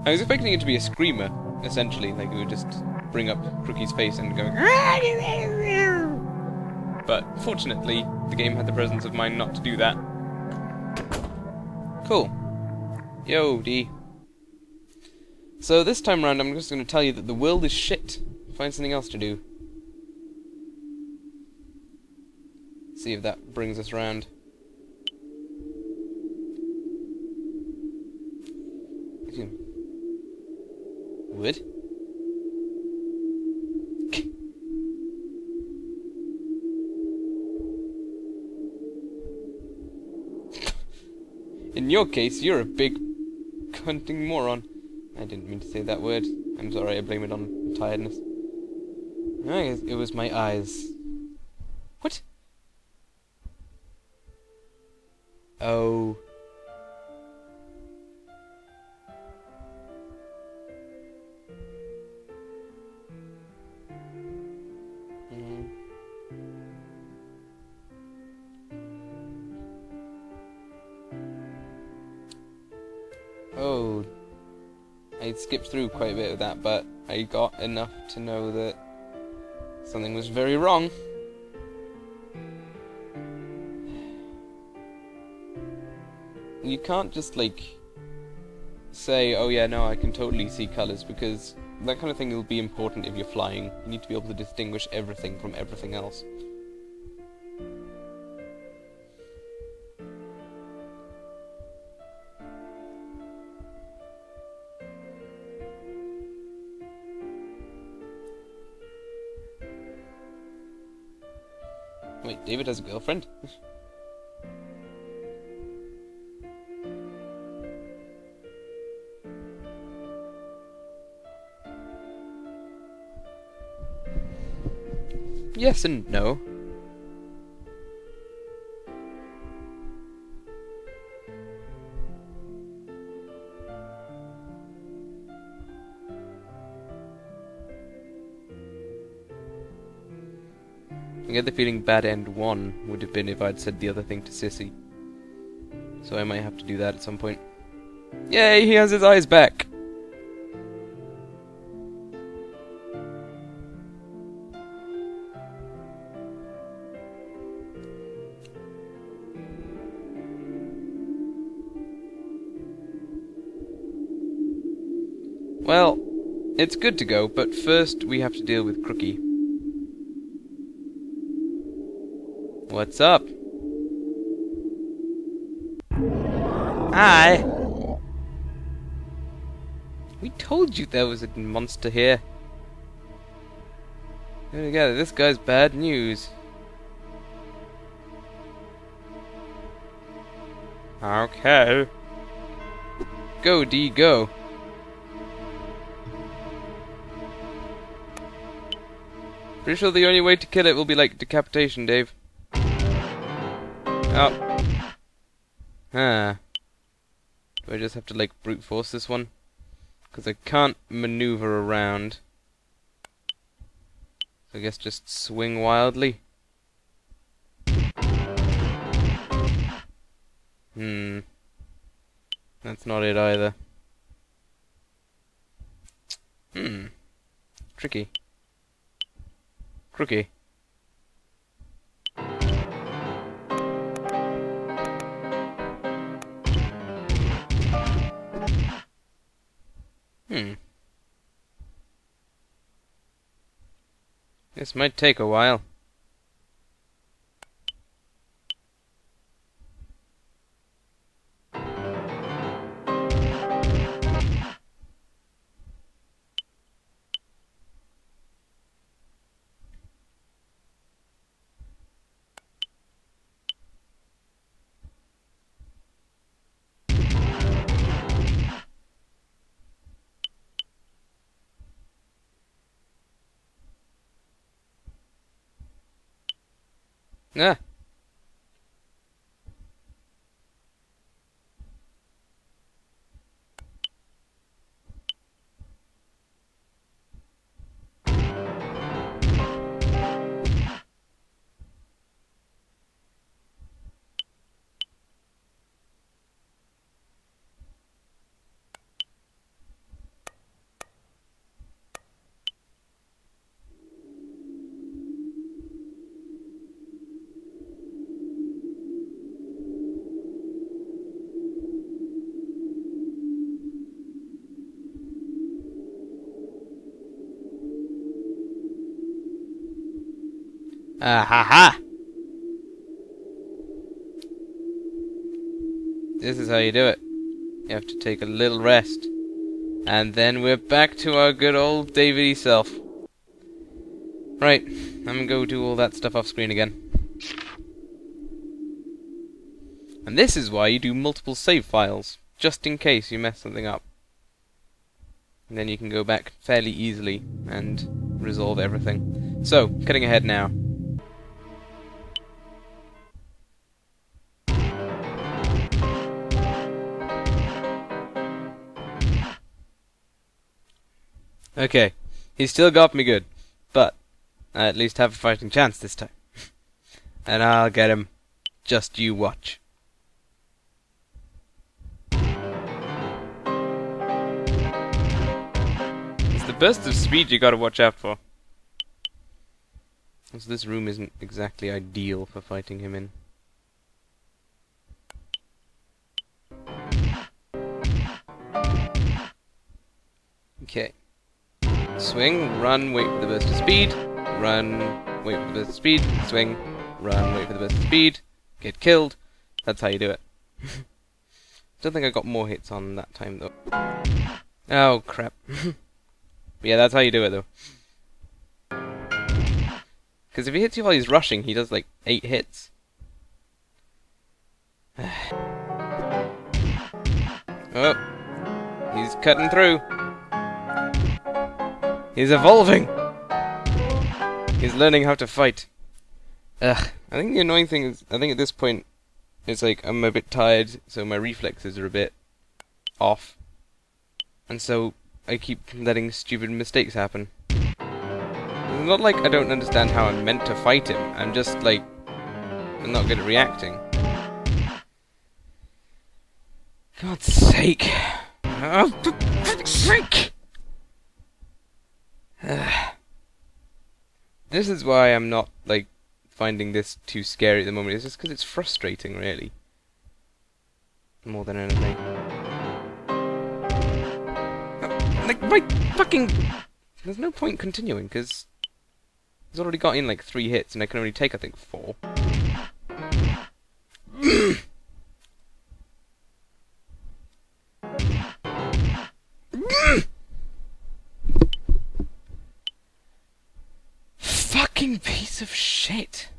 I was expecting it to be a screamer, essentially. Like it would just bring up Crookie's face and go. But fortunately, the game had the presence of mind not to do that. Cool. Yo, D. So this time round, I'm just going to tell you that the world is shit. Find something else to do. See if that brings us round. Wood? In your case, you're a big cunting moron. I didn't mean to say that word. I'm sorry, I blame it on tiredness. I guess it was my eyes. What? Oh. Oh. I skipped through quite a bit of that, but I got enough to know that something was very wrong. You can't just, like, say, oh yeah, no, I can totally see colours, because that kind of thing will be important if you're flying. You need to be able to distinguish everything from everything else. Wait, David has a girlfriend? Yes and no. I get the feeling bad end 1 would have been if I'd said the other thing to Sissy. So I might have to do that at some point. Yay, he has his eyes back! Well, it's good to go, but first we have to deal with Crookie. What's up? Hi! We told you there was a monster here. There we go, this guy's bad news. Okay. Go, D, go. Pretty sure the only way to kill it will be like decapitation, Dave. Oh. Huh. Do I just have to like brute force this one? Because I can't maneuver around. So I guess just swing wildly. That's not it either. Tricky. Crookie. This might take a while. Ah. Ah ha ha! This is how you do it. You have to take a little rest. And then we're back to our good old Davey self. Right, I'm gonna go do all that stuff off screen again. And this is why you do multiple save files, just in case you mess something up. And then you can go back fairly easily and resolve everything. So, cutting ahead now. Okay, he still got me good, but I at least have a fighting chance this time. And I'll get him. Just you watch. It's the burst of speed you gotta watch out for. So this room isn't exactly ideal for fighting him in. Okay. Swing, run, wait for the burst of speed, run, wait for the burst of speed, swing, run, wait for the burst of speed, get killed. That's how you do it. Don't think I got more hits on that time though. Oh crap. But yeah, that's how you do it though. Because if he hits you while he's rushing, he does like 8 hits. Oh, he's cutting through. He's evolving! He's learning how to fight. Ugh. I think the annoying thing is, I think at this point, it's like I'm a bit tired, so my reflexes are a bit off. And so I keep letting stupid mistakes happen. It's not like I don't understand how I'm meant to fight him. I'm just like, I'm not good at reacting. God's sake. Oh, for fuck's sake! This is why I'm not, like, finding this too scary at the moment. It's just because it's frustrating, really. More than anything. Like, my fucking... There's no point continuing, because... He's already got in, like, 3 hits, and I can only take, I think, 4. Fucking piece of shit.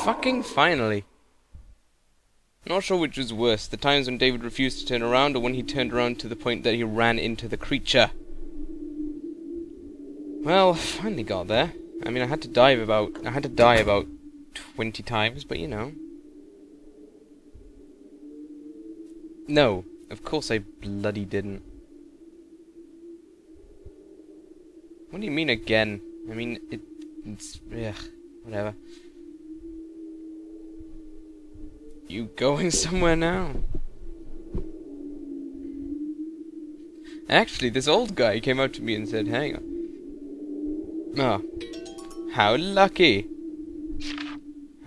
Fucking finally. Not sure which was worse, the times when David refused to turn around or when he turned around to the point that he ran into the creature. Well, finally got there. I mean, I had to die about 20 times, but you know. No, of course I bloody didn't. What do you mean again? I mean, it's... ugh, whatever. You going somewhere now? Actually, this old guy came up to me and said, hang on. Oh. How lucky.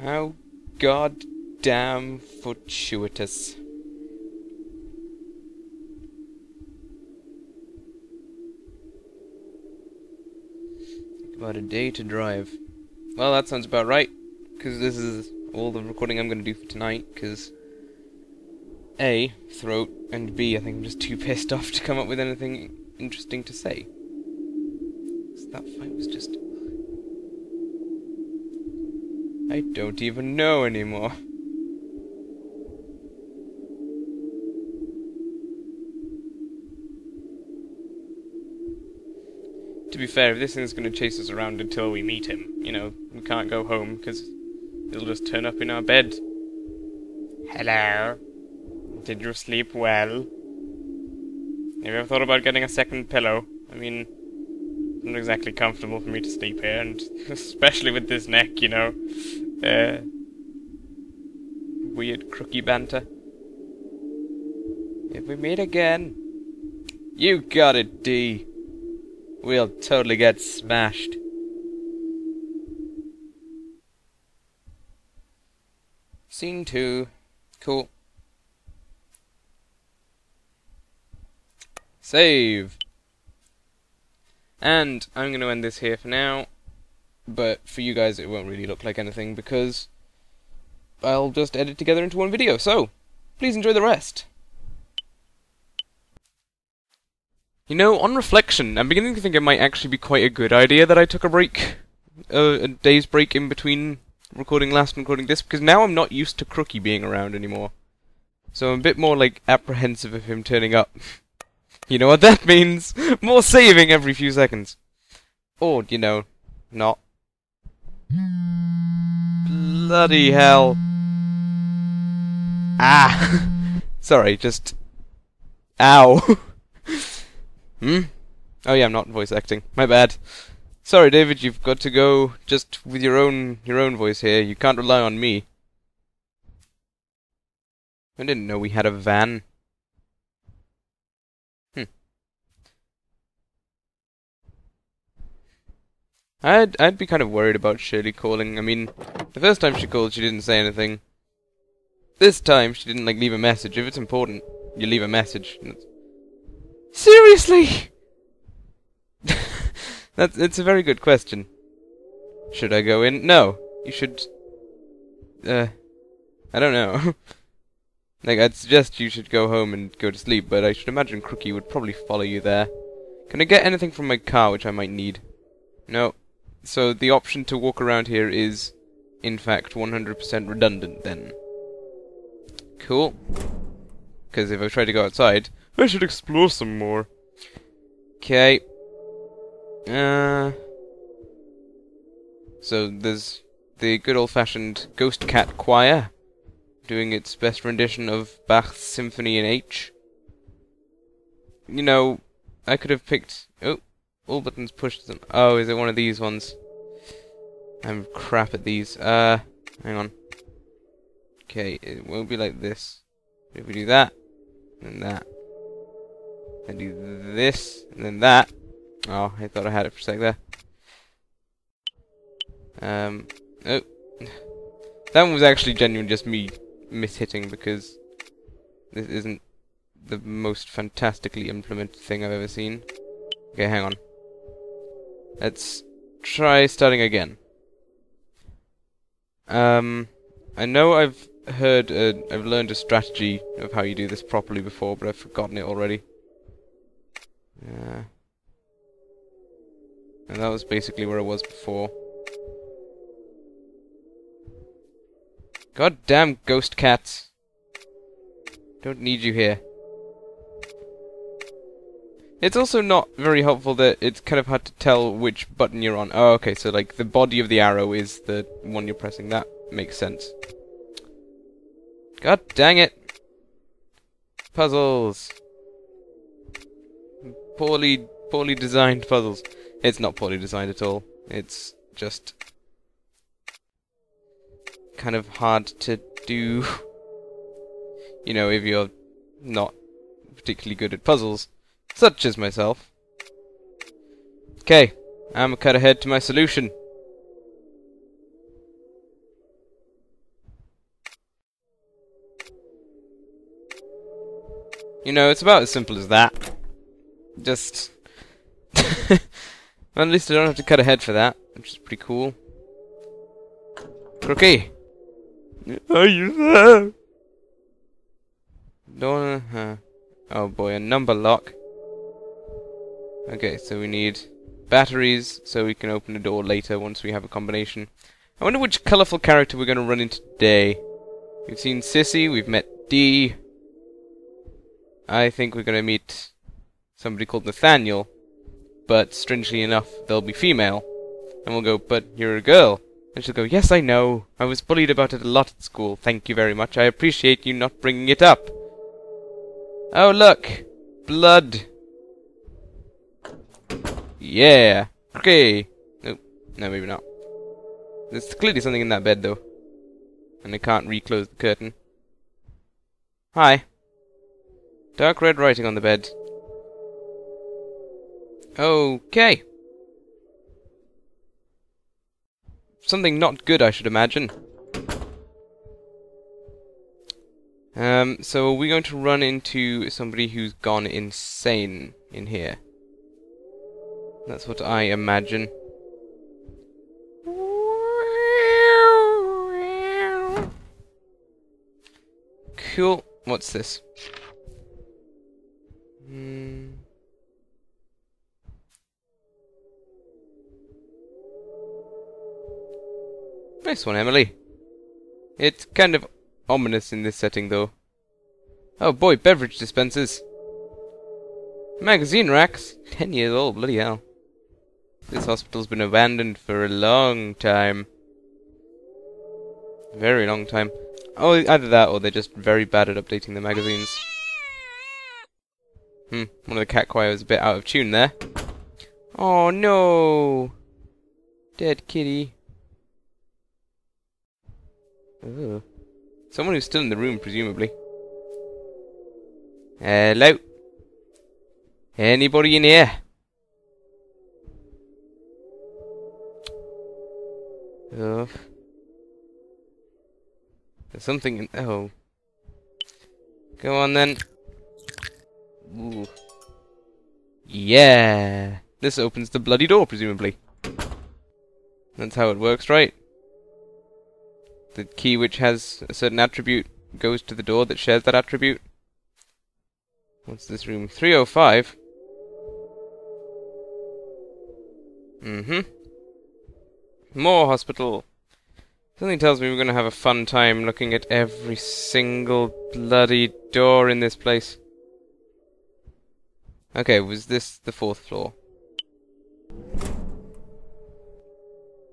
How goddamn fortuitous. About a day to drive. Well, that sounds about right, because this is all the recording I'm going to do for tonight, because A, throat, and B, I think I'm just too pissed off to come up with anything interesting to say. That fight was just... I don't even know anymore. To be fair, if this thing's going to chase us around until we meet him, you know, we can't go home, because he'll just turn up in our bed. Hello? Did you sleep well? Have you ever thought about getting a second pillow? I mean, it's not exactly comfortable for me to sleep here, and especially with this neck, you know. Weird crooky banter. If we meet again... You got it, D. We'll totally get smashed. Scene 2. Cool. Save. And I'm going to end this here for now. But for you guys it won't really look like anything because I'll just edit together into one video. So, please enjoy the rest. You know, on reflection, I'm beginning to think it might actually be quite a good idea that I took a break. A day's break in between recording last and recording this, because now I'm not used to Crookie being around anymore. So I'm a bit more, like, apprehensive of him turning up. You know what that means? More saving every few seconds. Or, you know, not. Bloody hell. Ah! Sorry, just... Ow! Hmm? Oh yeah, I'm not voice acting. My bad. Sorry, David, you've got to go just with your own voice here. You can't rely on me. I didn't know we had a van. I'd be kind of worried about Shirley calling. I mean, the first time she called, she didn't say anything. This time, she didn't, like, leave a message. If it's important, you leave a message. Seriously? It's a very good question. Should I go in? No. You should... I don't know. Like, I'd suggest you should go home and go to sleep, but I should imagine Crookie would probably follow you there. Can I get anything from my car which I might need? No. So the option to walk around here is, in fact, 100% redundant then. Cool. Because if I try to go outside, I should explore some more. Okay. So there's the good old-fashioned Ghost Cat Choir, doing its best rendition of Bach's Symphony in H. You know, I could have picked... Oh, all buttons pushed. Oh, is it one of these ones? I'm crap at these. Hang on. Okay, it won't be like this. If we do that, and that, and do this, and then that. Oh, I thought I had it for a sec there. Oh. That one was actually genuine just me mishitting because this isn't the most fantastically implemented thing I've ever seen. Okay, hang on. Let's try starting again. I know I've learned a strategy of how you do this properly before, but I've forgotten it already. And that was basically where I was before. God damn ghost cats. Don't need you here. It's also not very helpful that it's kind of hard to tell which button you're on. Oh, okay, so like the body of the arrow is the one you're pressing. That makes sense. God dang it. Puzzles. Poorly designed puzzles. It's not poorly designed at all. It's just kind of hard to do, you know, if you're not particularly good at puzzles, such as myself. Okay, I'm cut ahead to my solution. You know, it's about as simple as that. Just... well, at least I don't have to cut ahead for that, which is pretty cool. Crookie! Are you there? Don't... oh boy, a number lock. Okay, so we need batteries so we can open the door later once we have a combination. I wonder which colourful character we're going to run into today. We've seen Sissy, we've met Dee. I think we're going to meet somebody called Nathaniel, but strangely enough, they'll be female. And we'll go, but you're a girl. And she'll go, yes, I know. I was bullied about it a lot at school. Thank you very much. I appreciate you not bringing it up. Oh, look. Blood. Yeah. Okay. Nope. No, maybe not. There's clearly something in that bed, though. And I can't reclose the curtain. Hi. Dark red writing on the bed. Okay. Something not good, I should imagine. So we're going to run into somebody who's gone insane in here. That's what I imagine. Cool. What's this? Nice one, Emily. It's kind of ominous in this setting, though. Oh boy, beverage dispensers. Magazine racks. 10 years old, bloody hell. This hospital's been abandoned for a long time. Very long time. Oh, either that or they're just very bad at updating the magazines. One of the cat choir was a bit out of tune there. Oh no! Dead kitty. Ugh. Someone who's still in the room, presumably. Hello? Anybody in here? Ugh. There's something in... Oh. Go on then. Ooh. Yeah! This opens the bloody door, presumably. That's how it works, right? The key which has a certain attribute goes to the door that shares that attribute. What's this room? 305? More hospital. Something tells me we're going to have a fun time looking at every single bloody door in this place. Okay, was this the 4th floor?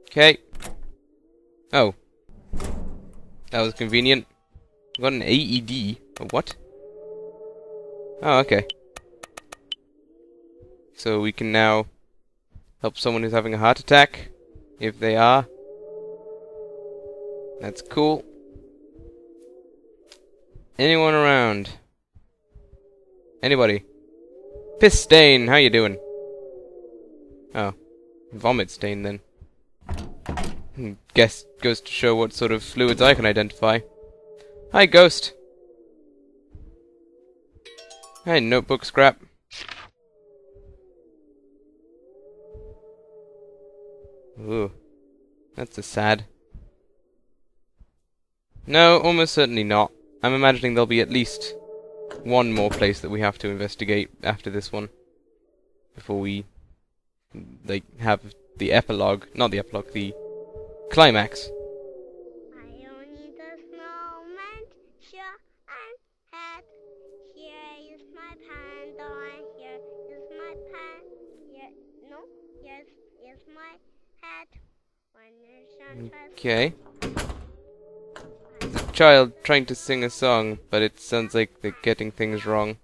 Okay. Oh. That was convenient. I've got an AED. A what? Oh, okay. So we can now help someone who's having a heart attack, if they are. That's cool. Anyone around? Anybody? Piss stain, how you doing? Oh. Vomit stain then. Guess goes to show what sort of fluids I can identify. Hi, ghost. Hi, notebook scrap. Ooh. That's a sad. No, almost certainly not. I'm imagining there'll be at least one more place that we have to investigate after this one. Before we, like, have the epilogue. Not the epilogue, the climax. I only the snowman, sure I'm hat. Here is my panda, here is my pan. Here, no, yes, is my hat. Okay. The child trying to sing a song, but it sounds like they're getting things wrong.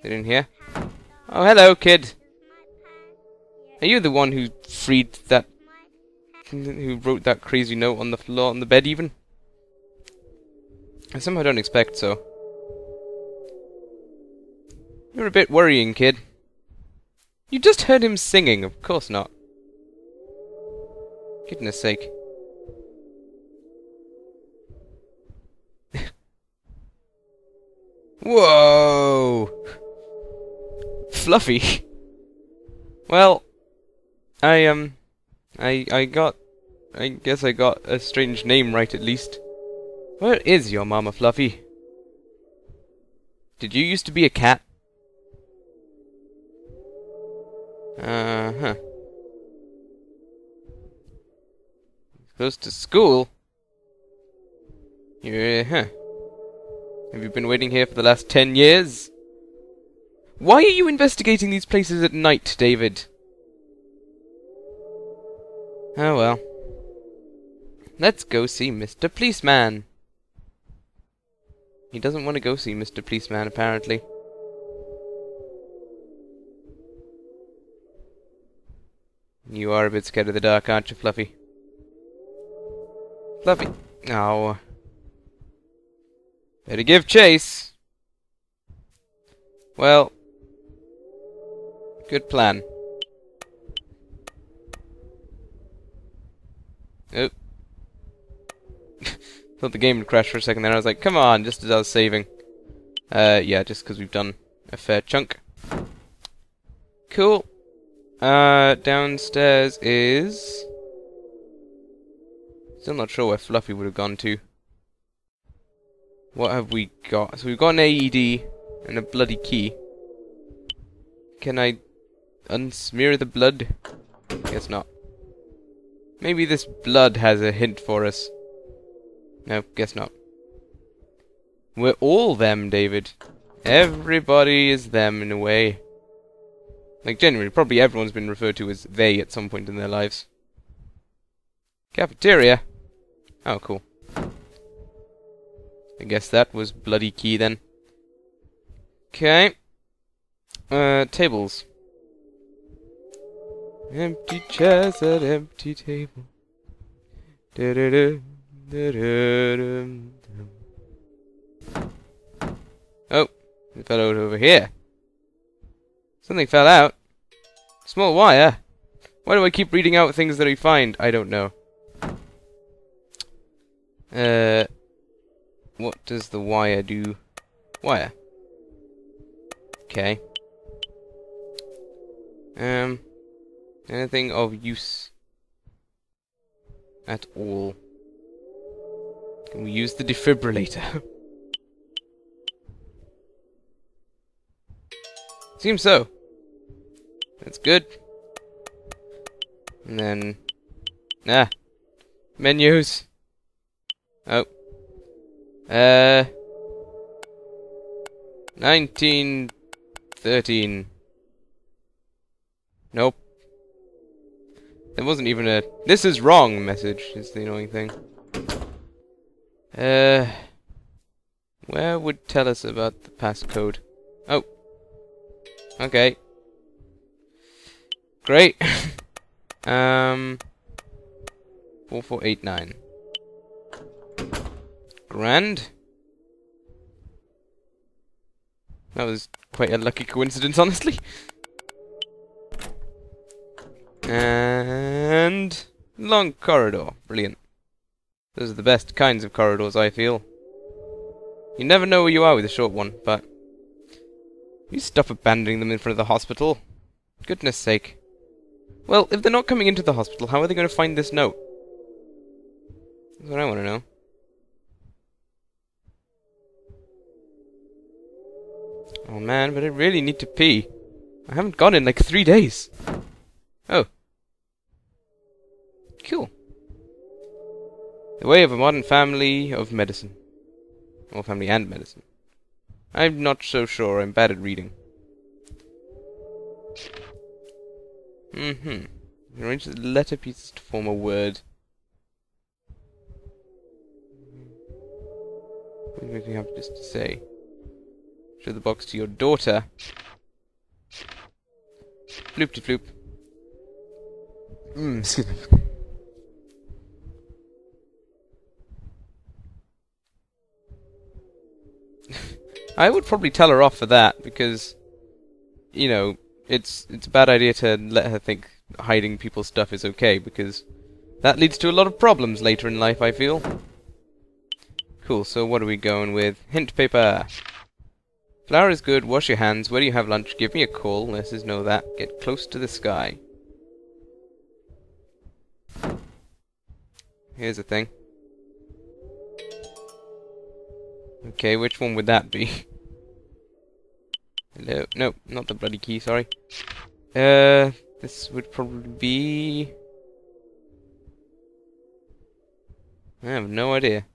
They didn't hear? Oh, hello, kid. Are you the one who freed that... who wrote that crazy note on the floor, on the bed even? I somehow don't expect so. You're a bit worrying, kid. You just heard him singing, of course not. Goodness sake. Whoa! Fluffy. Well, I guess I got a strange name right at least. Where is your mama, Fluffy? Did you used to be a cat? Uh-huh. Goes to school? Yeah. Have you been waiting here for the last 10 years? Why are you investigating these places at night, David? Oh well. Let's go see Mr. Policeman. He doesn't want to go see Mr. Policeman, apparently. You are a bit scared of the dark, aren't you, Fluffy? Fluffy. Oh. Better give chase. Well. Good plan. Oh. Thought the game would crash for a second there. I was like, come on, just as I was saving. Yeah, just because we've done a fair chunk. Cool. Downstairs is... Still not sure where Fluffy would have gone to. What have we got? So we've got an AED and a bloody key. Can I unsmear the blood? Guess not. Maybe this blood has a hint for us. No, guess not. We're all them, David. Everybody is them in a way. Like, genuinely, probably everyone's been referred to as they at some point in their lives. Cafeteria? Oh, cool. I guess that was bloody key then. Okay. Tables. Empty chairs at empty table. Oh, it fell out over here. Something fell out. Small wire. Why do I keep reading out things that I find? I don't know. What does the wire do? Wire. Okay. Anything of use at all? Can we use the defibrillator? Seems so. That's good. And then... menus. Oh. 1913. Nope. There wasn't even a "this is wrong" message, is the annoying thing. Where would tell us about the passcode? Oh. Okay. Great. 4489. Grand. That was quite a lucky coincidence, honestly. And long corridor. Brilliant. Those are the best kinds of corridors, I feel. You never know where you are with a short one, but you stop abandoning them in front of the hospital. Goodness sake. Well, if they're not coming into the hospital, how are they going to find this note? That's what I want to know. Oh man, but I really need to pee. I haven't gone in like 3 days. Oh. Cool. The way of a modern family of medicine. Or family and medicine. I'm not so sure. I'm bad at reading. Arrange the letter pieces to form a word. What do you have just to say? Show the box to your daughter. Floop-de-floop. Excuse me. I would probably tell her off for that, because, you know, it's a bad idea to let her think hiding people's stuff is okay, because that leads to a lot of problems later in life, I feel. Cool, so what are we going with? Hint paper. Flour is good, wash your hands, where do you have lunch? Give me a call, nurses know that. Get close to the sky. Here's the thing. Okay, which one would that be? Hello? No, not the bloody key, sorry. This would probably be... I have no idea.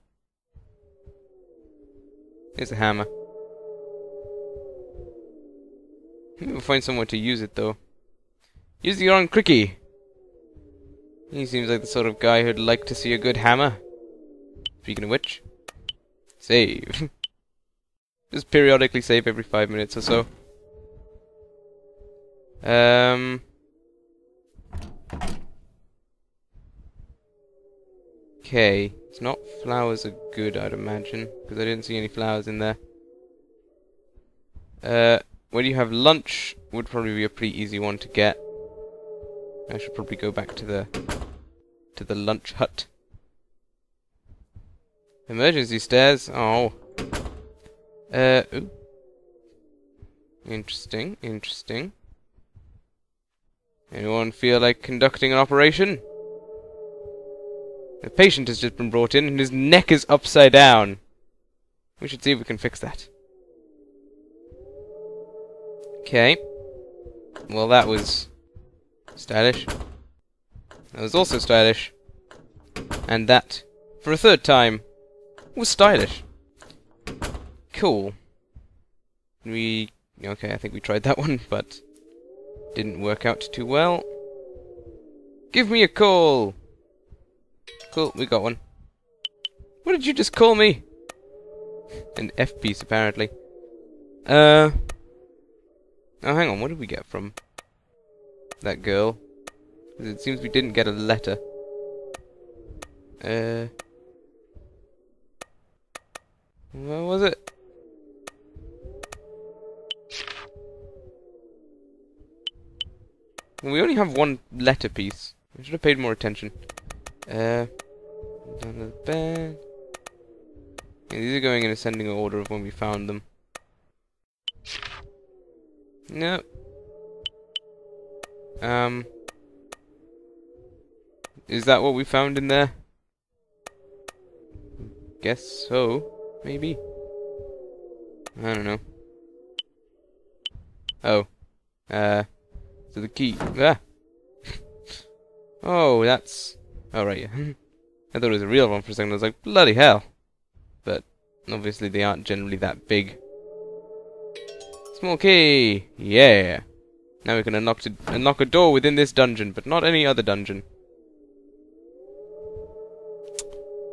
Here's a hammer. We'll find somewhere to use it, though. Use the Iron Cricky! He seems like the sort of guy who'd like to see a good hammer. Speaking of which... Save. Just periodically save every 5 minutes or so. Okay. It's not flowers are good, I'd imagine. Because I didn't see any flowers in there. Where do you have lunch? Would probably be a pretty easy one to get. I should probably go back to the lunch hut. Emergency stairs. Oh. Ooh. Interesting, interesting. Anyone feel like conducting an operation? A patient has just been brought in and his neck is upside down. We should see if we can fix that. Okay. Well, that was stylish. That was also stylish. And that, for a third time, was stylish. Cool. Okay, I think we tried that one, but didn't work out too well. Give me a call! Cool, we got one. What did you just call me? An F piece, apparently. Oh, hang on, what did we get from that girl? 'Cause it seems we didn't get a letter. What was it? Well, we only have one letter piece. I should have paid more attention. Down to the bed. Yeah, these are going in ascending order of when we found them. Nope. Is that what we found in there? Guess so. Maybe. I don't know. Oh. So the key. Ah! Oh, that's... Oh, right, yeah. I thought it was a real one for a second. I was like, bloody hell. But, obviously they aren't generally that big. Small key! Yeah! Now we can unlock a door within this dungeon, but not any other dungeon.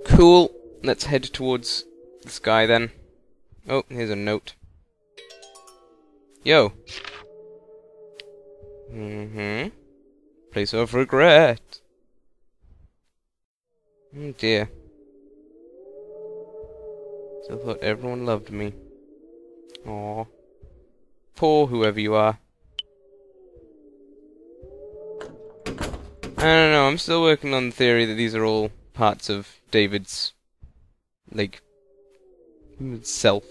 Cool. Let's head towards the sky then. Oh, here's a note. Yo. Place of regret. Oh dear. Still thought everyone loved me. Aw. Poor whoever you are. I don't know, I'm still working on the theory that these are all parts of David's, like, self.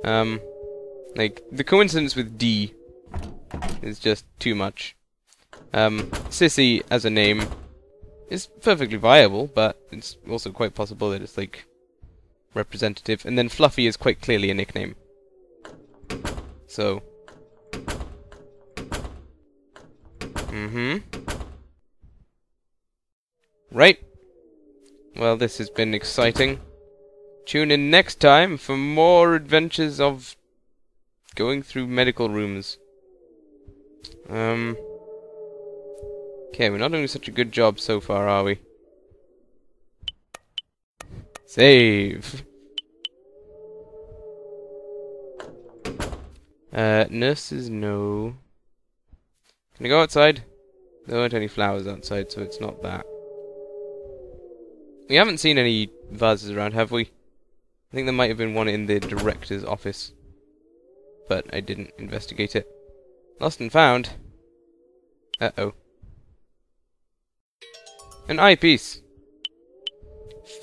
Like, the coincidence with D is just too much. Sissy as a name is perfectly viable, but it's also quite possible that it's, like, representative. And then Fluffy is quite clearly a nickname. So. Right. Well, this has been exciting. Tune in next time for more adventures of going through medical rooms. Okay, we're not doing such a good job so far, are we? Save! Nurses, no. Can I go outside? There aren't any flowers outside, so it's not that. We haven't seen any vases around, have we? I think there might have been one in the director's office. But I didn't investigate it. Lost and found. Uh-oh. An eyepiece.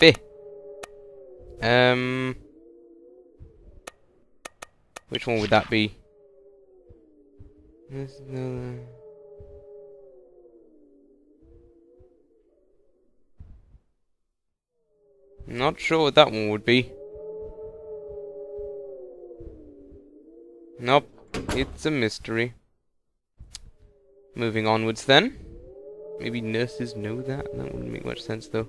Fih. Which one would that be? Not sure what that one would be. Nope, it's a mystery. Moving onwards then. Maybe nurses know that? That wouldn't make much sense though.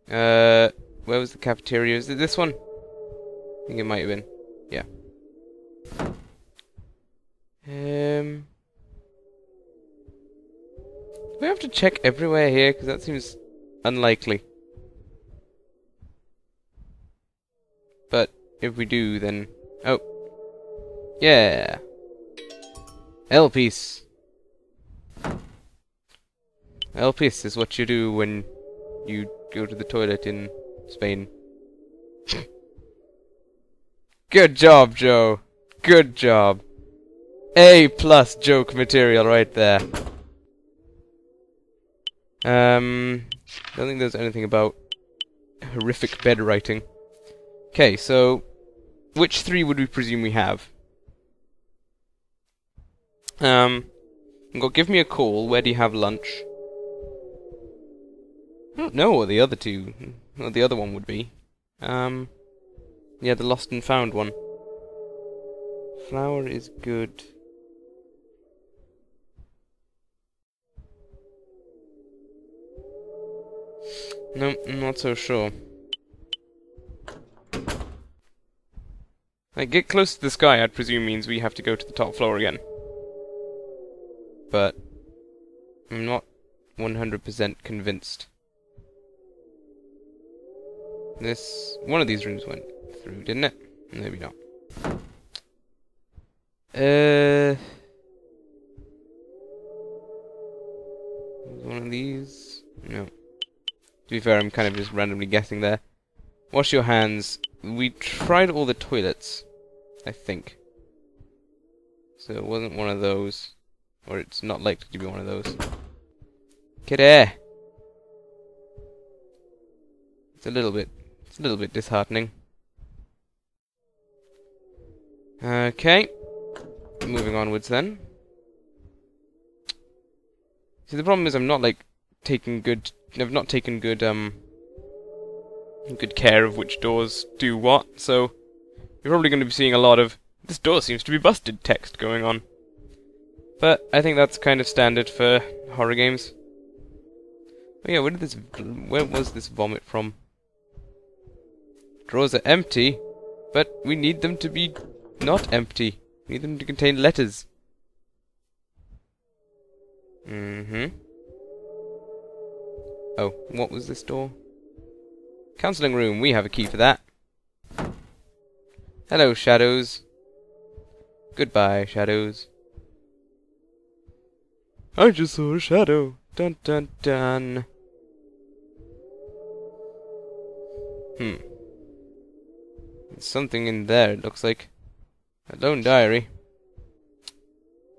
Where was the cafeteria? Is it this one? I think it might have been. Yeah. Do we have to check everywhere here? Because that seems unlikely. But if we do, then... Oh. Yeah. L-piece. L-piece is what you do when you go to the toilet in Spain. Good job, Joe. Good job. A+ joke material right there. Don't think there's anything about horrific bed writing. Okay, so which three would we presume we have? Give me a call. Where do you have lunch? I don't know what the other two, what the other one would be. Yeah, the lost and found one. Flower is good. No, I'm not so sure. Like, get close to the sky, I'd presume means we have to go to the top floor again. But I'm not 100% convinced. One of these rooms went through, didn't it? Maybe not. Was one of these? No. To be fair, I'm kind of just randomly guessing there. Wash your hands. We tried all the toilets, I think. So it wasn't one of those. Or it's not likely to be one of those. Kitty! It's a little bit disheartening. Okay. Moving onwards then. See, the problem is I've not taken good care of which doors do what, so you're probably going to be seeing a lot of "this door seems to be busted" text going on. But I think that's kind of standard for horror games. Oh yeah, where was this vomit from? Drawers are empty, but we need them to be not empty. We need them to contain letters. Oh, what was this door? Counselling room, we have a key for that. Hello, shadows. Goodbye, shadows. I just saw a shadow. Dun dun dun. There's something in there, it looks like. A lone diary.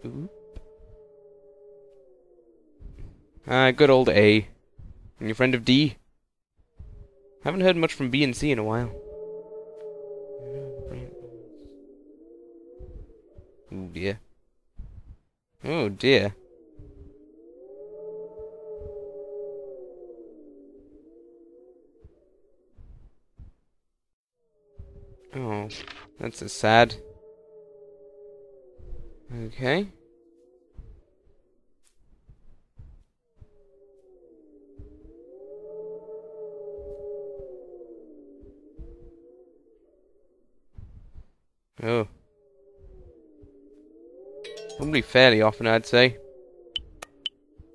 Oop. Good old A. And your friend of D? Haven't heard much from B and C in a while. Oh dear. Oh dear. Oh, that's a sad. Okay. Oh. Probably fairly often, I'd say.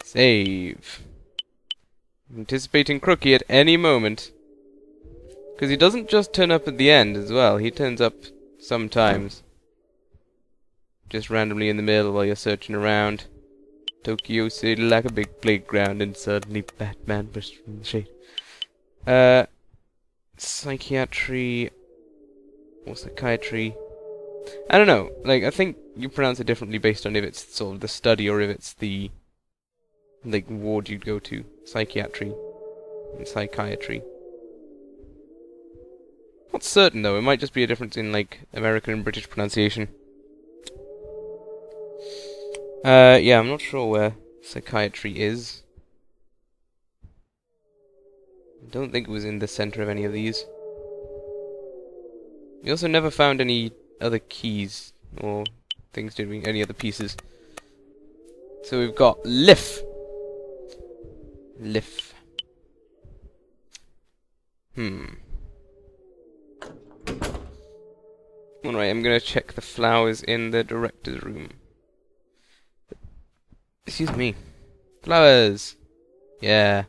Save. Anticipating Crookie at any moment. Because he doesn't just turn up at the end as well, he turns up sometimes. Just randomly in the middle while you're searching around. Tokyo City like a big playground, and suddenly Batman bursts from the shade. Psychiatry or psychiatry. I don't know. I think you pronounce it differently based on if it's sort of the study or if it's the ward you'd go to. Psychiatry and psychiatry. Not certain though. It might just be a difference in American and British pronunciation. Yeah, I'm not sure where psychiatry is. I don't think it was in the center of any of these. We also never found any other keys or things, did we? Any other pieces. So we've got Liff. Liff. Alright, I'm gonna check the flowers in the director's room. Excuse me. Flowers! Yeah.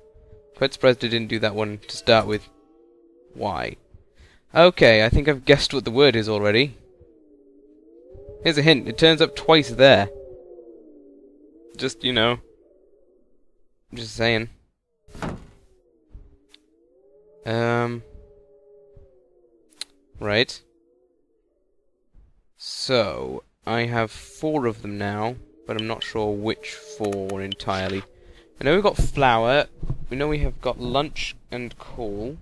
Quite surprised I didn't do that one to start with. Why? Okay, I think I've guessed what the word is already. Here's a hint, it turns up twice there. Just, you know. Just saying. Right. So, I have 4 of them now, but I'm not sure which 4 entirely. I know we've got flower, we know we have got lunch and coal.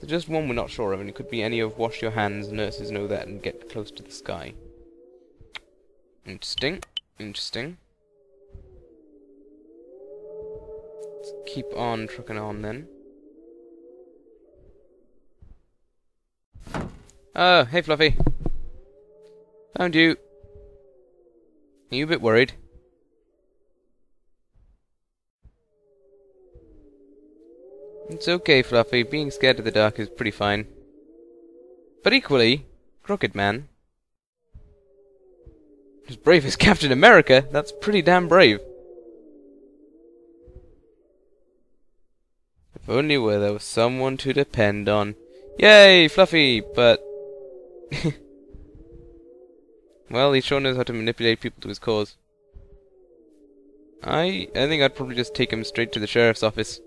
There's just one we're not sure of, and it could be any of wash your hands, nurses know that, and get close to the sky. Interesting. Interesting. Let's keep on trucking on then. Oh, hey Fluffy. Found you. Are you a bit worried? It's okay, Fluffy. Being scared of the dark is pretty fine. But equally, Crooked Man. As brave as Captain America, that's pretty damn brave. If only where there was someone to depend on. Yay, Fluffy! But... well, he sure knows how to manipulate people to his cause. I think I'd probably just take him straight to the sheriff's office.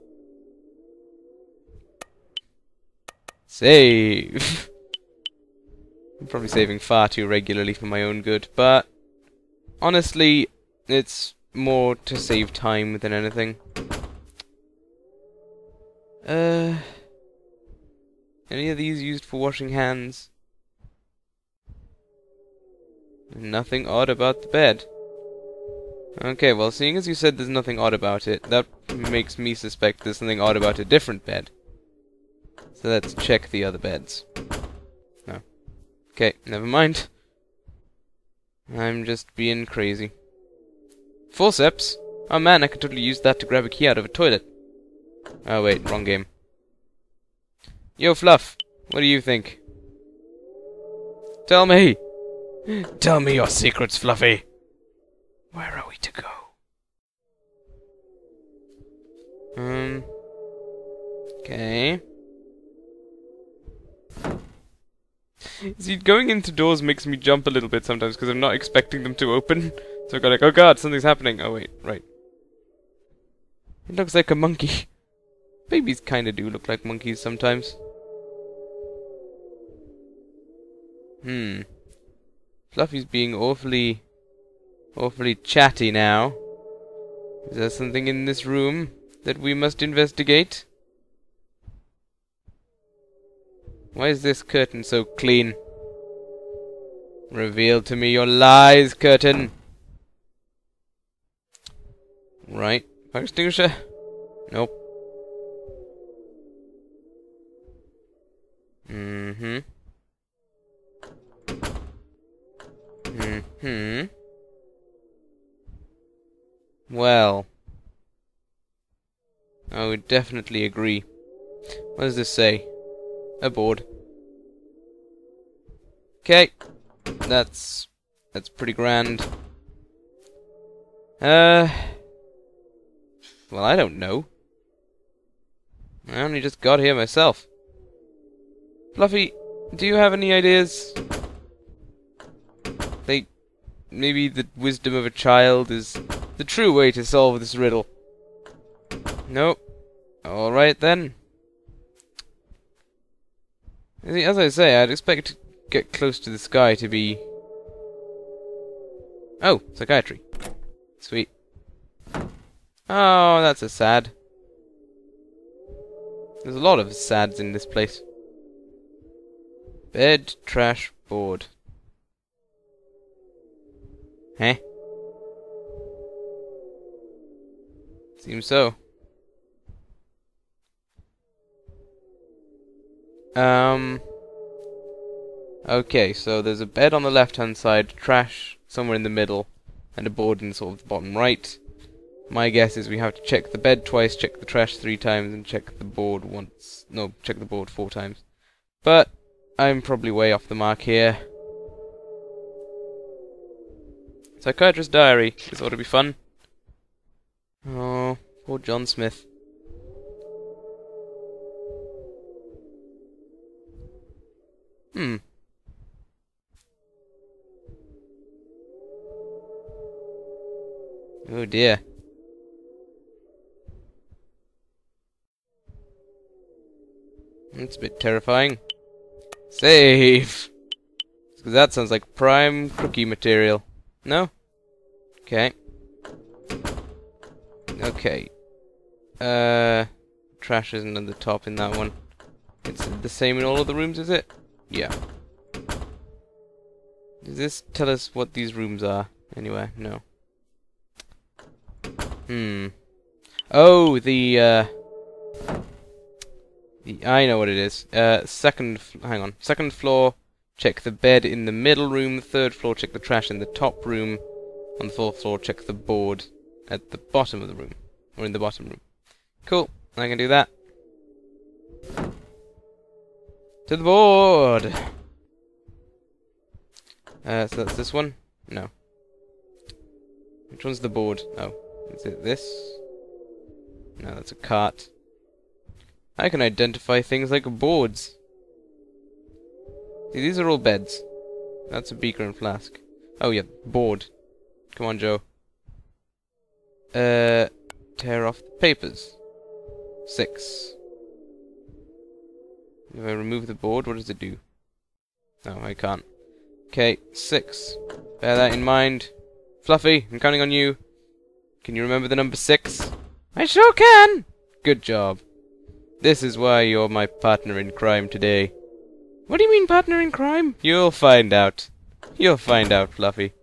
Save! I'm probably saving far too regularly for my own good, but... honestly, it's more to save time than anything. Any of these used for washing hands? Nothing odd about the bed. Okay, well, seeing as you said there's nothing odd about it, that makes me suspect there's something odd about a different bed. So let's check the other beds. No. Okay, never mind. I'm just being crazy. Forceps? Oh man, I could totally use that to grab a key out of a toilet. Oh wait, wrong game. Yo, Fluff, what do you think? Tell me! Tell me your secrets, Fluffy! Where are we to go? Okay. See, going into doors makes me jump a little bit sometimes because I'm not expecting them to open. So I go like, oh god, something's happening. Oh wait, right. It looks like a monkey. Babies kinda do look like monkeys sometimes. Fluffy's being awfully chatty now. Is there something in this room that we must investigate? Why is this curtain so clean? Reveal to me your lies, curtain! Right. Fire extinguisher? Nope. Well. I would definitely agree. What does this say? A board. Okay. That's pretty grand. Well, I don't know. I only just got here myself. Fluffy, do you have any ideas? Maybe the wisdom of a child is the true way to solve this riddle. Nope. Alright then. As I say, I'd expect to get close to the sky to be... oh, psychiatry. Sweet. Oh, that's a sad. There's a lot of sads in this place. Bed, trash, board. Heh? Seems so. Okay, so there's a bed on the left-hand side, trash somewhere in the middle, and a board in sort of the bottom right. My guess is we have to check the bed twice, check the trash 3 times, and check the board once. No, check the board 4 times. But I'm probably way off the mark here. Psychiatrist's diary. This ought to be fun. Oh, poor John Smith. Oh dear. That's a bit terrifying. Save! Because that sounds like prime cookie material. No? Okay. Okay. Trash isn't at the top in that one. It's the same in all of the rooms, is it? Yeah. Does this tell us what these rooms are? Anyway, no. Oh, I know what it is. Hang on. Second floor, check the bed in the middle room. Third floor, check the trash in the top room. On the fourth floor, check the board at the bottom of the room. Or in the bottom room. Cool. I can do that. To the board! So that's this one? No. Which one's the board? Oh. Is it this? No, that's a cart. I can identify things like boards. See, these are all beds. That's a beaker and flask. Oh yeah, board. Come on, Joe. Tear off the papers. 6. If I remove the board, what does it do? No, I can't. Okay, 6. Bear that in mind. Fluffy, I'm counting on you. Can you remember the number 6? I sure can! Good job. This is why you're my partner in crime today. What do you mean, partner in crime? You'll find out. You'll find out, Fluffy.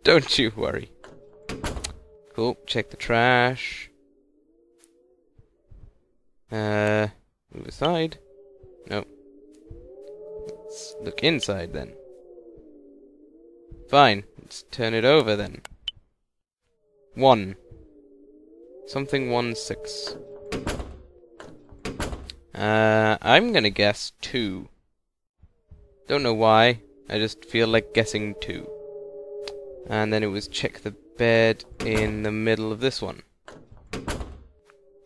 Don't you worry. Cool, check the trash. Move aside. Nope. Let's look inside then. Fine, let's turn it over then. 1. Something 1 6. I'm gonna guess 2. Don't know why, I just feel like guessing 2. And then it was check the bed in the middle of this one.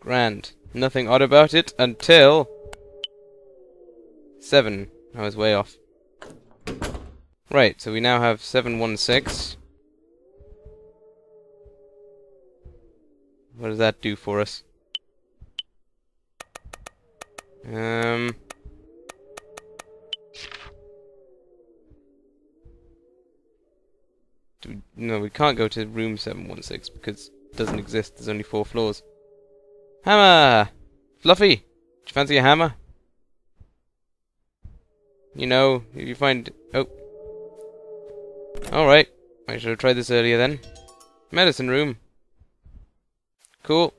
Grand. Nothing odd about it until 7. I was way off. Right, so we now have 716. What does that do for us? No, we can't go to room 716 because it doesn't exist. There's only 4 floors. Hammer! Fluffy! Do you fancy a hammer? You know, if you find... Oh. Alright. I should have tried this earlier then. Medicine room. Cool.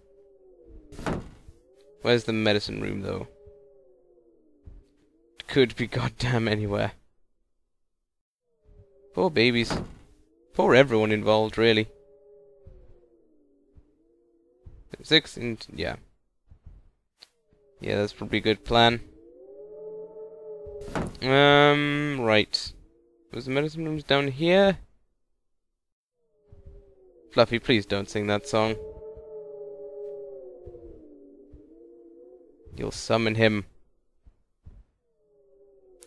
Where's the medicine room, though? It could be goddamn anywhere. Poor babies. Poor everyone involved, really. 6 and... yeah. Yeah, that's probably a good plan. Right. Was the medicine rooms down here? Fluffy, please don't sing that song. You'll summon him.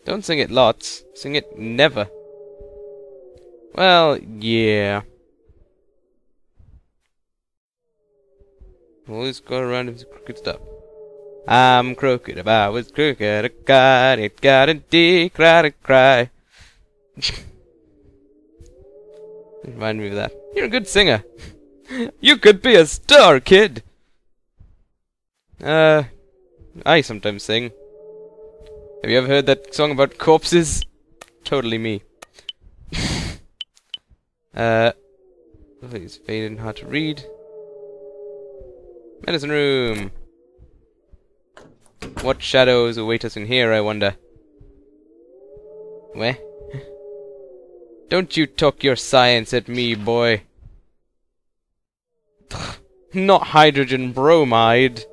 Don't sing it lots. Sing it never. Well, yeah. Always go around with crooked stuff. I'm crooked, if I was crooked, I got it, got a dick, cry to cry. Remind me of that. You're a good singer. You could be a star, kid. I sometimes sing. Have you ever heard that song about corpses? Totally me. It's faded and hard to read. Medicine room. What shadows await us in here, I wonder? Where? Don't you talk your science at me, boy. Not hydrogen bromide.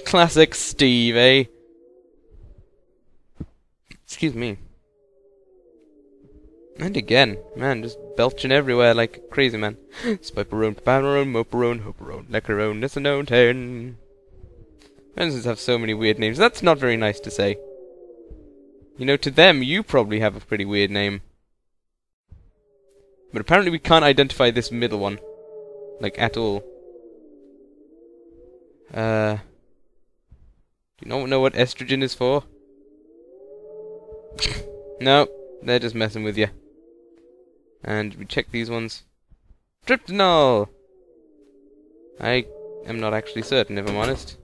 Classic Steve, eh? Excuse me. And again, man, just belching everywhere like a crazy man. Spiperone, paparone, moperone, hoperone, lecarone, nissanone, ten. Medicines have so many weird names. That's not very nice to say. You know, to them, you probably have a pretty weird name. But apparently we can't identify this middle one. Like, at all. Do you not know what estrogen is for? No, they're just messing with you. And we check these ones. Tryptanol! I am not actually certain, if I'm honest.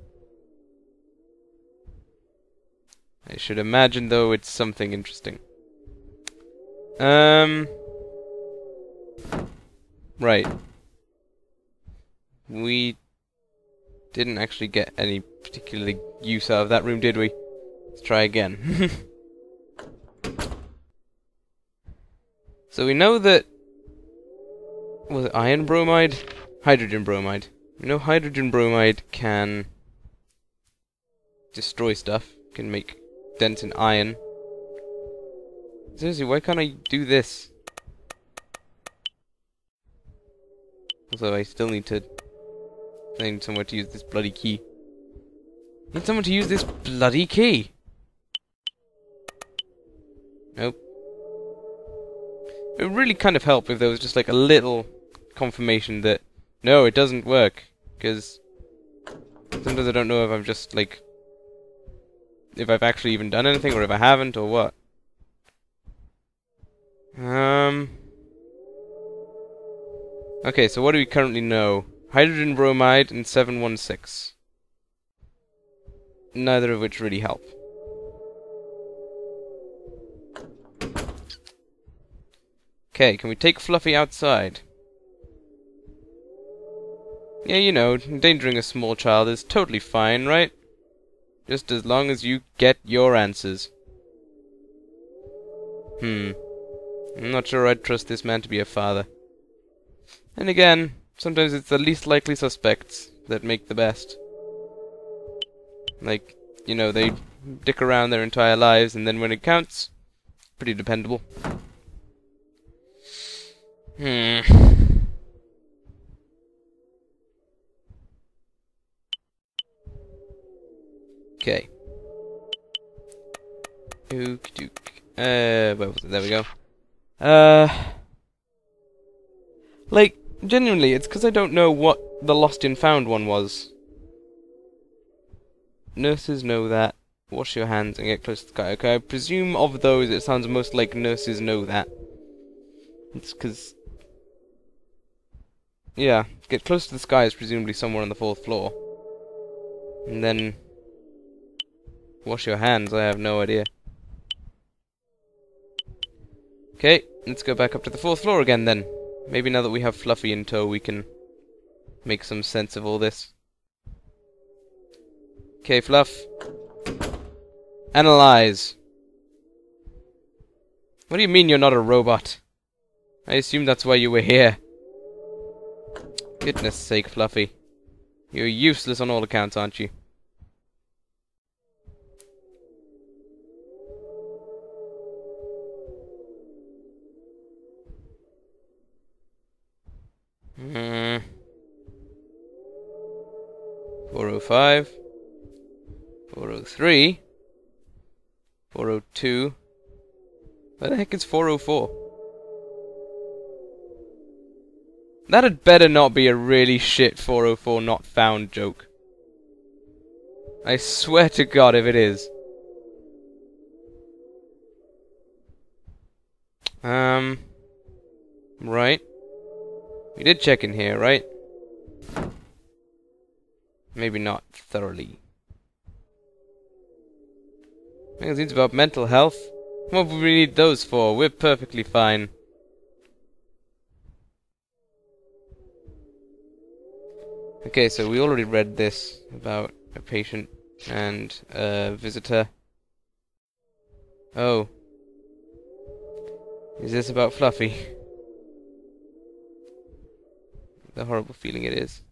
I should imagine, though, it's something interesting. Right. We didn't actually get any particular use out of that room, did we? Let's try again. So we know that... was it iron bromide? Hydrogen bromide. We know hydrogen bromide can destroy stuff, can make dents in iron. Seriously, why can't I do this? Also, I still need to find somewhere to use this bloody key. Need someone to use this bloody key. Nope. It would really kind of help if there was just like a little confirmation that no, it doesn't work. Because sometimes I don't know if I'm just like if I've actually even done anything or if I haven't or what. Okay, so what do we currently know? Hydrogen bromide and 716. Neither of which really help. Okay, can we take Fluffy outside? Yeah, you know, endangering a small child is totally fine, right? Just as long as you get your answers. I'm not sure I'd trust this man to be a father. And again, sometimes it's the least likely suspects that make the best. Like, you know, they dick around their entire lives and then when it counts, pretty dependable. Okay. Ook dook. Where was it? There we go. Like, genuinely, it's because I don't know what the lost and found one was. Nurses know that. Wash your hands and get close to the sky. Okay, I presume of those it sounds most like nurses know that. It's because... yeah, get close to the sky is presumably somewhere on the 4th floor. And then... wash your hands, I have no idea. Okay, let's go back up to the 4th floor again then. Maybe now that we have Fluffy in tow we can make some sense of all this. Okay, Fluff. Analyze. What do you mean you're not a robot? I assume that's why you were here. Goodness sake, Fluffy. You're useless on all accounts, aren't you? Hmm. 405. 403. 402. Where the heck is 404? That had better not be a really shit 404 not found joke. I swear to God if it is. Right. We did check in here, right? Maybe not thoroughly. Magazines about mental health? What would we need those for? We're perfectly fine. Okay, so we already read this about a patient and a visitor. Oh. Is this about Fluffy? The horrible feeling it is.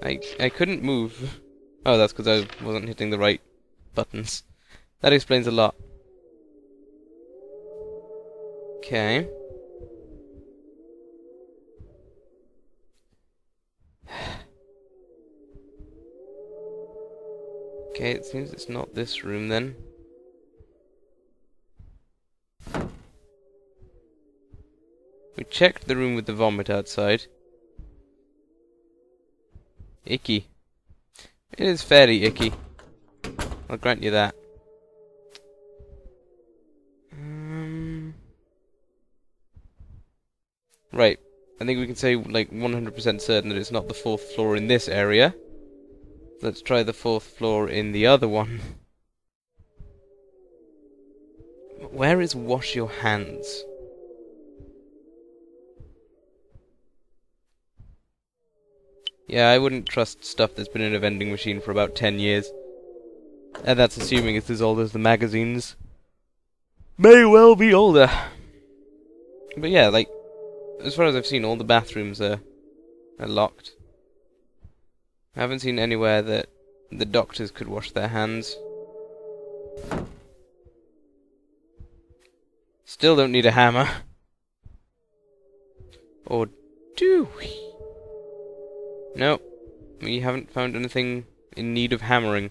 I couldn't move. Oh, that's because I wasn't hitting the right buttons. That explains a lot. Okay. Okay, it seems it's not this room then. We checked the room with the vomit outside. Icky. It is fairly icky. I'll grant you that. Right. I think we can say, like, 100% certain that it's not the 4th floor in this area. Let's try the 4th floor in the other one. Where is wash your hands? Yeah, I wouldn't trust stuff that's been in a vending machine for about 10 years. And that's assuming it's as old as the magazines. May well be older. But yeah, like, as far as I've seen, all the bathrooms are locked. I haven't seen anywhere that the doctors could wash their hands. Still don't need a hammer. Or do we? Nope. We haven't found anything in need of hammering,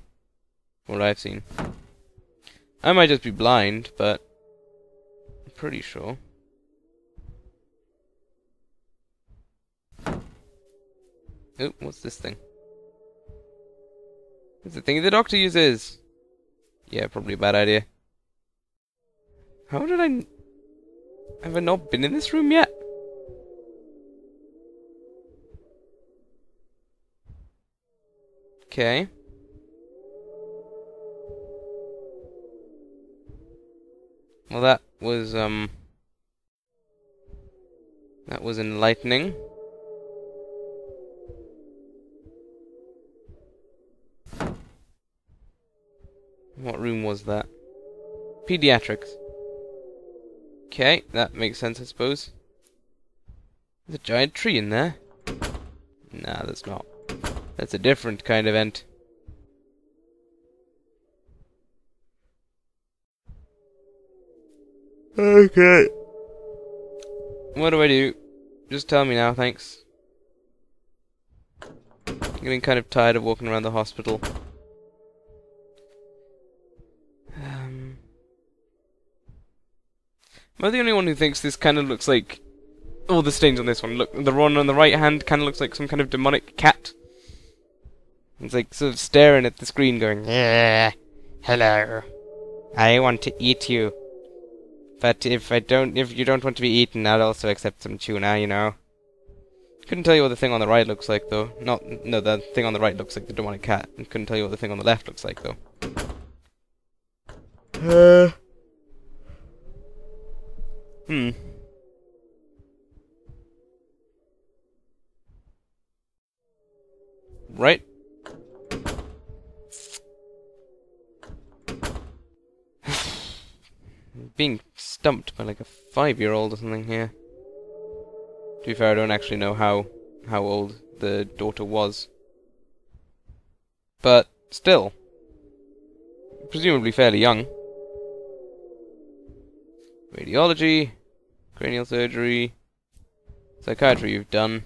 from what I've seen. I might just be blind, but I'm pretty sure. Oh, what's this thing? It's the thing the doctor uses! Yeah, probably a bad idea. How did I... Have I not been in this room yet? Okay. Well, that was enlightening. What room was that? Pediatrics. Okay, that makes sense, I suppose. There's a giant tree in there. Nah, that's not. That's a different kind of ent. Okay. What do I do? Just tell me now, thanks. I'm getting kind of tired of walking around the hospital. Am I the only one who thinks this kind of looks like... Oh, the stains on this one. Look, the one on the right hand kind of looks like some kind of demonic cat. It's like sort of staring at the screen going, yeah, hello. I want to eat you. But if you don't want to be eaten, I'll also accept some tuna, you know. Couldn't tell you what the thing on the right looks like, though. No, the thing on the right looks like the demonic cat. And couldn't tell you what the thing on the left looks like, though. Right. Being stumped by like a 5-year-old or something here. To be fair, I don't actually know how old the daughter was. But still. Presumably fairly young. Radiology, cranial surgery, psychiatry you've done.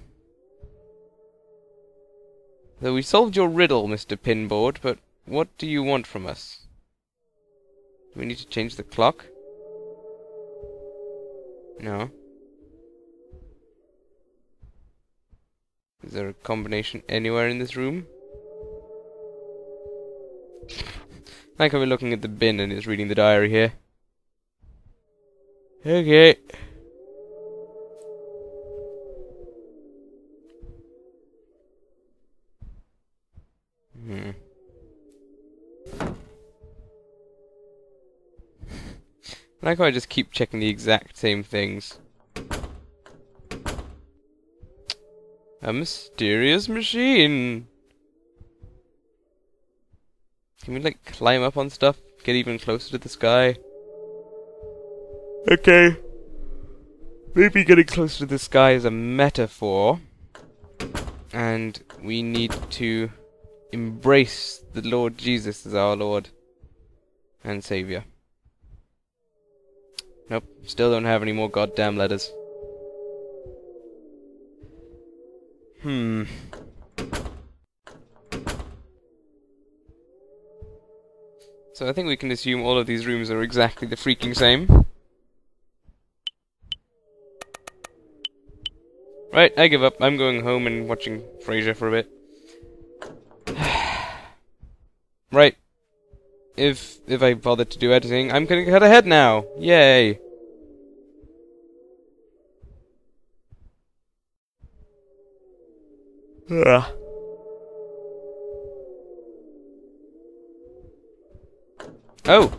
So we solved your riddle, Mr. Pinboard, but what do you want from us? Do we need to change the clock? No. Is there a combination anywhere in this room? Like how we're looking at the bin and it's reading the diary here. Okay. I like how I just keep checking the exact same things. A mysterious machine! Can we, like, climb up on stuff? Get even closer to the sky? Okay. Maybe getting closer to the sky is a metaphor. And we need to embrace the Lord Jesus as our Lord and Saviour. Nope, still don't have any more goddamn letters. So I think we can assume all of these rooms are exactly the freaking same. Right, I give up. I'm going home and watching Frasier for a bit. Right. If I bother to do editing, I'm gonna cut ahead now. Yay. Ugh. Oh!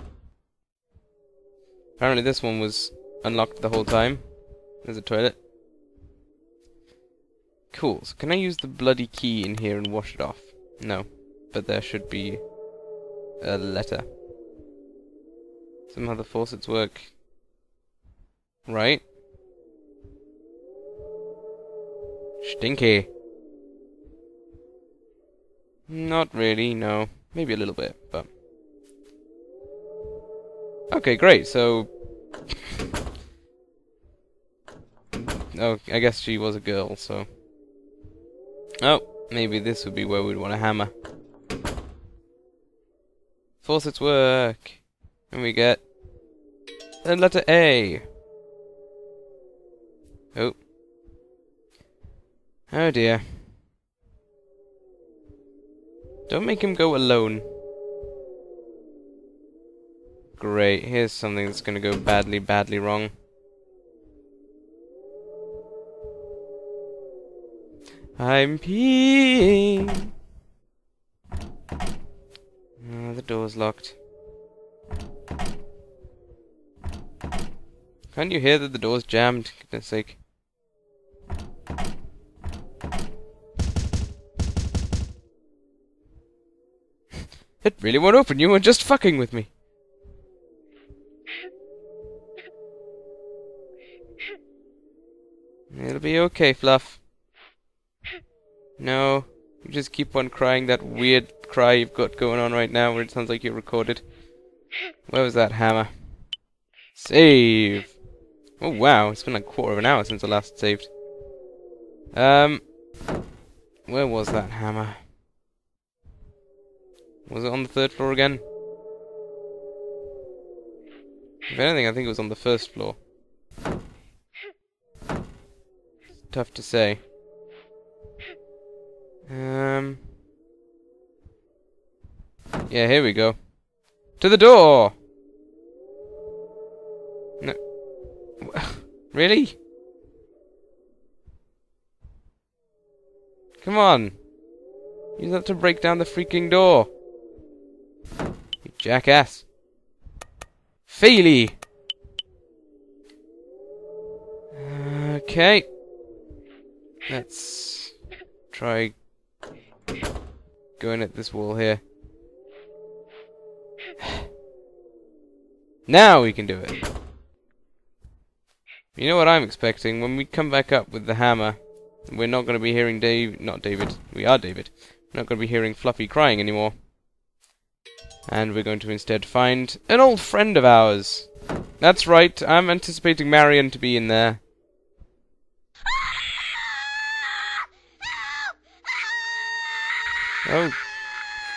Apparently this one was unlocked the whole time. There's a toilet. Cool, so can I use the bloody key in here and wash it off? No. But there should be a letter. Somehow the faucets work. Right? Stinky. Not really, no. Maybe a little bit, but... Okay, great, so... Oh, I guess she was a girl, so... Oh, maybe this would be where we'd want to hammer. Faucets work. And we get a letter A. Oh. Oh dear. Don't make him go alone. Great, here's something that's gonna go badly, badly wrong. I'm peeing! Oh, the door's locked. Can't you hear that the door's jammed? For goodness sake. It really won't open, you were just fucking with me. It'll be okay, Fluff. No, you just keep on crying that weird cry you've got going on right now where it sounds like you're recorded. Where was that hammer? Save! Oh wow, it's been like a quarter of an hour since I last saved. Where was that hammer? Was it on the 3rd floor again? If anything, I think it was on the 1st floor. Tough to say. Yeah, here we go. To the door! No. Really? Come on. You have to break down the freaking door. You jackass. Feely! Okay. Let's try going at this wall here. Now we can do it. You know what I'm expecting? When we come back up with the hammer, we're not going to be hearing not David. We are David. We're not going to be hearing Fluffy crying anymore. And we're going to instead find an old friend of ours. That's right, I'm anticipating Marion to be in there. Oh,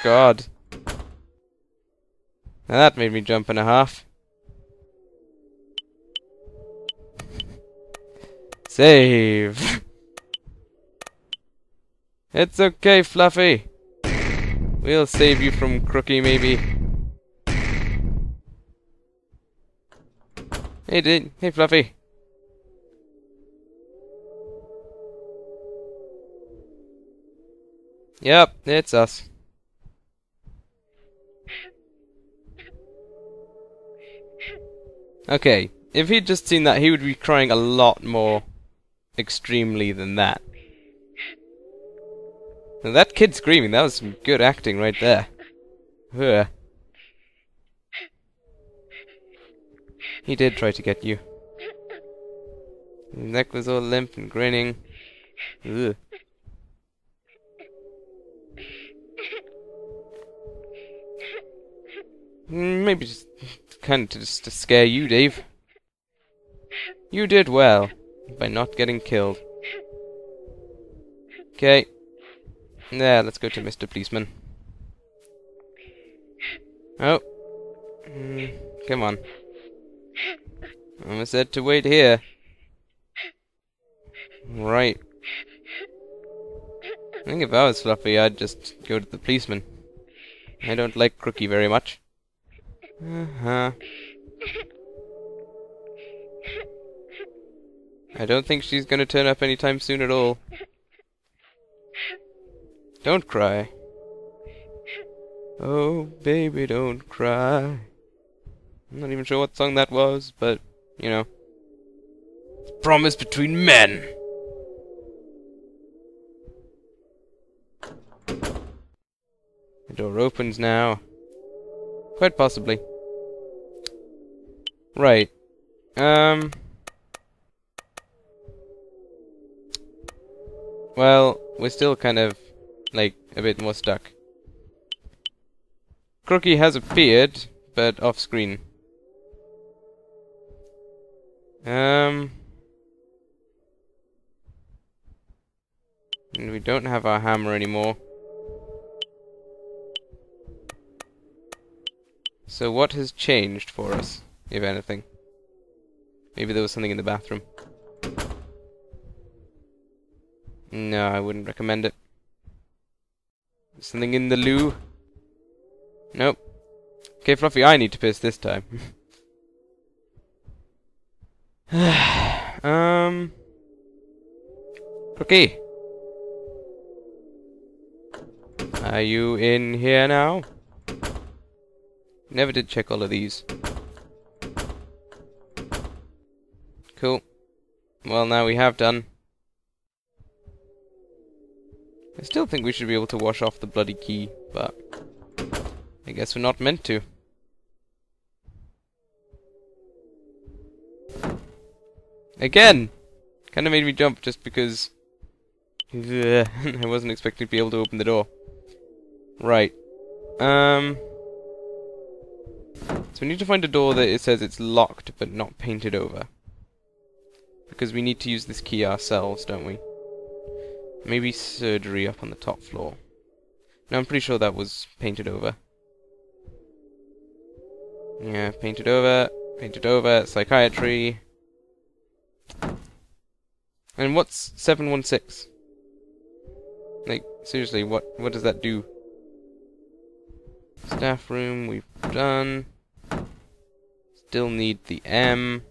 God. Now that made me jump and a half. Save. It's okay, Fluffy. We'll save you from Crookie, maybe. Hey, Fluffy. Yep, it's us. Okay, if he'd just seen that, he would be crying a lot more extremely than that. Now that kid screaming, that was some good acting right there. Ugh. He did try to get you. His neck was all limp and grinning. Ugh. Maybe just kind of just to scare you, Dave. You did well by not getting killed. Okay. There, let's go to Mr. Policeman. Oh. Come on. I said to wait here. Right. I think if I was Fluffy, I'd just go to the policeman. I don't like Crookie very much. I don't think she's gonna turn up anytime soon at all. Don't cry. Oh, baby, don't cry. I'm not even sure what song that was, but, you know. It's a promise between men. The door opens now. Quite possibly. Right. Well, we're still kind of, like, a bit more stuck. Crookie has appeared, but off screen. And we don't have our hammer anymore. So what has changed for us, if anything? Maybe there was something in the bathroom. No, I wouldn't recommend it. Something in the loo? Nope. Okay, Fluffy, I need to piss this time. Cookie. Are you in here now? Never did check all of these. Cool. Well, now we have done. I still think we should be able to wash off the bloody key, but I guess we're not meant to. Again! Kinda made me jump just because I wasn't expecting to be able to open the door. Right. So we need to find a door that it says it's locked but not painted over. Because we need to use this key ourselves, don't we? Maybe surgery up on the top floor. No, I'm pretty sure that was painted over. Yeah, painted over, psychiatry. And what's 716? Like, seriously, what does that do? Staff room, we've done. Still need the M.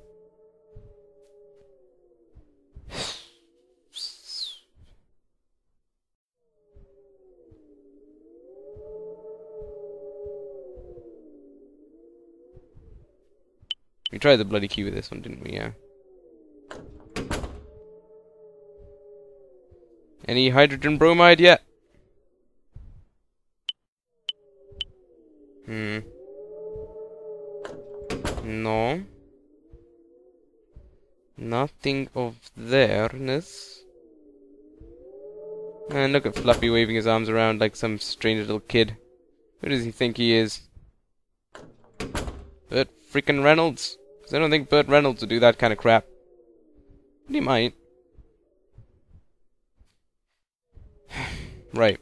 We tried the bloody key with this one, didn't we? Yeah. Any hydrogen bromide yet? No. Nothing of there-ness. And look at Fluffy waving his arms around like some strange little kid. Who does he think he is? Burt freaking Reynolds? Because I don't think Burt Reynolds would do that kind of crap. But he might. Right.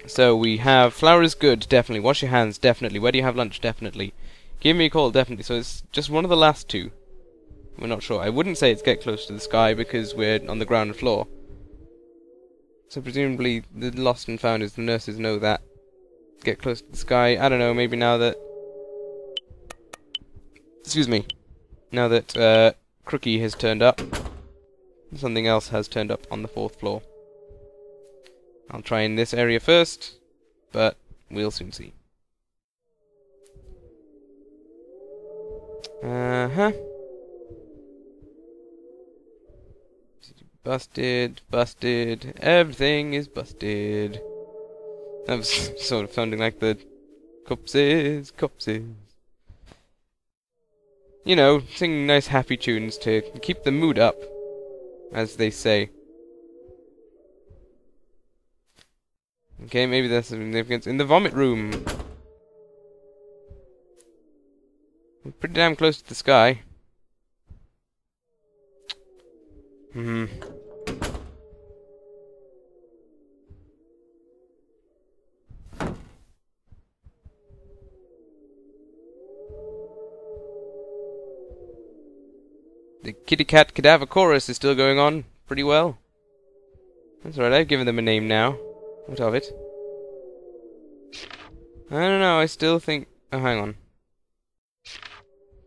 So we have flour is good, definitely. Wash your hands, definitely. Where do you have lunch, definitely. Give me a call, definitely. So it's just one of the last two. We're not sure. I wouldn't say it's get close to the sky because we're on the ground floor. So presumably the lost and found is the nurses know that. Get close to the sky. I don't know, maybe now that... Excuse me. Now that Crookie has turned up. Something else has turned up on the 4th floor. I'll try in this area first, but we'll soon see. Busted, busted, everything is busted. That was sort of sounding like the corpses, corpses. You know, singing nice happy tunes to keep the mood up, as they say. Okay, maybe there's some significance in the vomit room. We're pretty damn close to the sky. The kitty cat cadaver chorus is still going on pretty well. That's right, I've given them a name now. What of it? I don't know, I still think... Oh, hang on.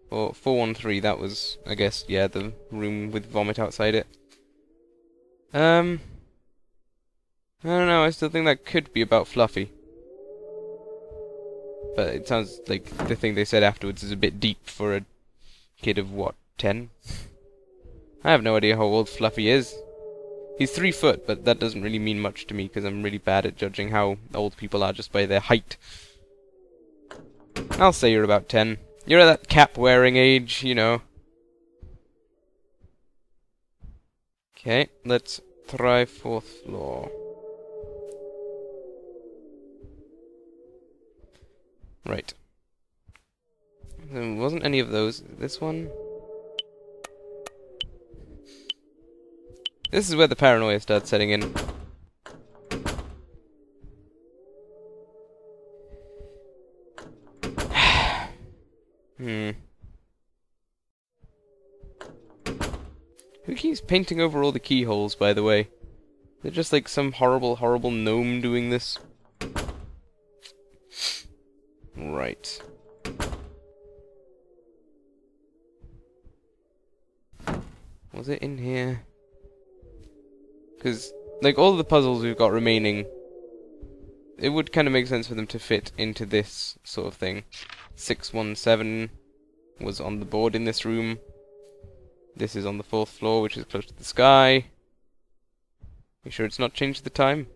Or 413, that was, I guess, yeah, the room with vomit outside it. I don't know, I still think that could be about Fluffy. But it sounds like the thing they said afterwards is a bit deep for a kid of, what, 10? I have no idea how old Fluffy is. He's 3 foot, but that doesn't really mean much to me because I'm really bad at judging how old people are just by their height. I'll say you're about 10. You're at that cap-wearing age, you know. Okay, let's try 4th floor. Right. There wasn't any of those. This one? This is where the paranoia starts setting in. Who keeps painting over all the keyholes, by the way? They're just like some horrible, horrible gnome doing this. Right. Was it in here? Because, like, all the puzzles we've got remaining, it would kind of make sense for them to fit into this sort of thing. 617 was on the board in this room. This is on the 4th floor, which is close to the sky. You sure it's not changed the time?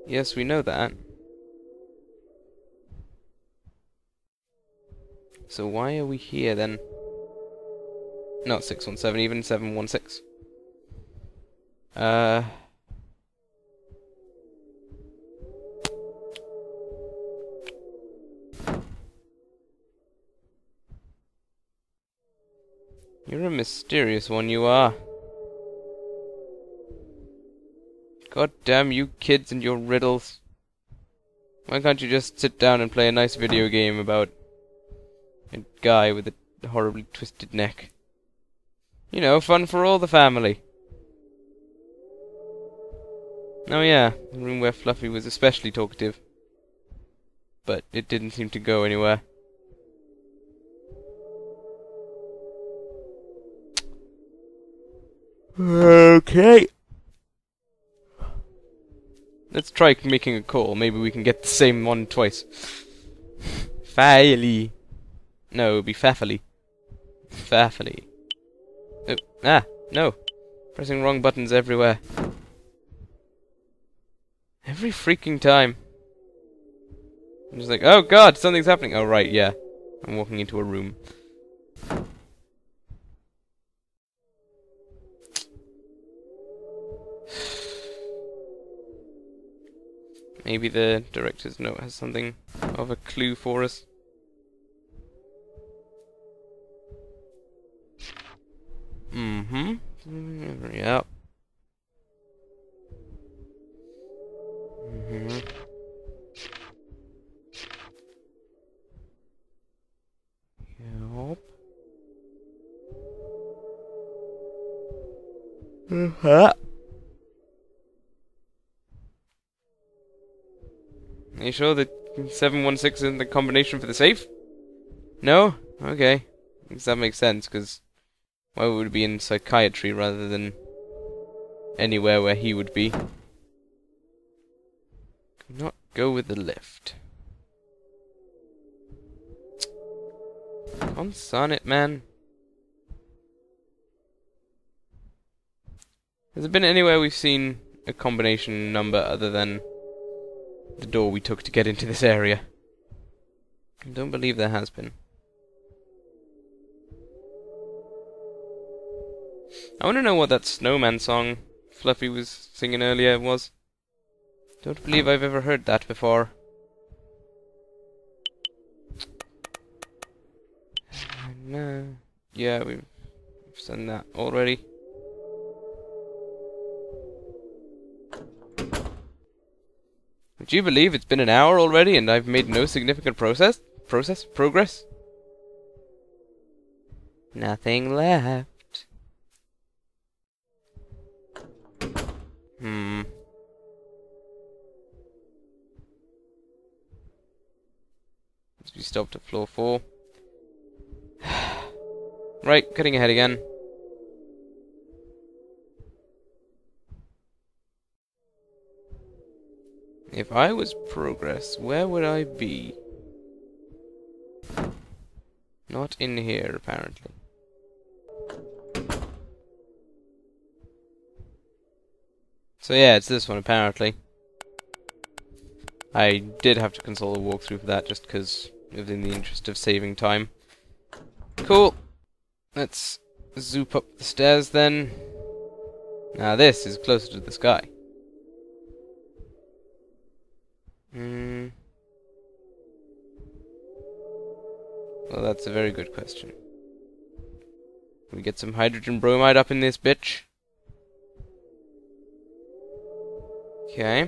Yes, we know that. So why are we here then? Not 617, even 716. You're a mysterious one, you are. God damn you kids and your riddles. Why can't you just sit down and play a nice video game about a guy with a horribly twisted neck? You know, fun for all the family. Oh yeah, the room where Fluffy was especially talkative. But it didn't seem to go anywhere. Okay. Let's try making a call. Maybe we can get the same one twice. Faily. No, it would be faffily. Faffily. Oh, no. Pressing wrong buttons everywhere. Every freaking time. I'm just like, oh god, something's happening. Oh right, yeah. I'm walking into a room. Maybe the director's note has something of a clue for us. Mm-hmm. Yep. Mm-hmm. Yep. Uh-huh. Are you sure that 716 isn't the combination for the safe? No? Okay. I guess that makes sense, because why would it be in psychiatry rather than anywhere where he would be? Could not go with the lift. On Sonnet, man. Has there been anywhere we've seen a combination number other than the door we took to get into this area? I don't believe there has been. I want to know what that snowman song Fluffy was singing earlier was. Don't believe I've ever heard that before. No. Yeah, we've done that already. Would you believe it's been an hour already and I've made no significant progress? Nothing left. We stopped at floor 4. Right, cutting ahead again. If I was progress, where would I be? Not in here, apparently. So yeah, it's this one, apparently. I did have to console a walkthrough for that, just because it was in the interest of saving time. Cool. Let's zoop up the stairs then. Now this is closer to the sky. Well, that's a very good question. Can we get some hydrogen bromide up in this bitch? Okay.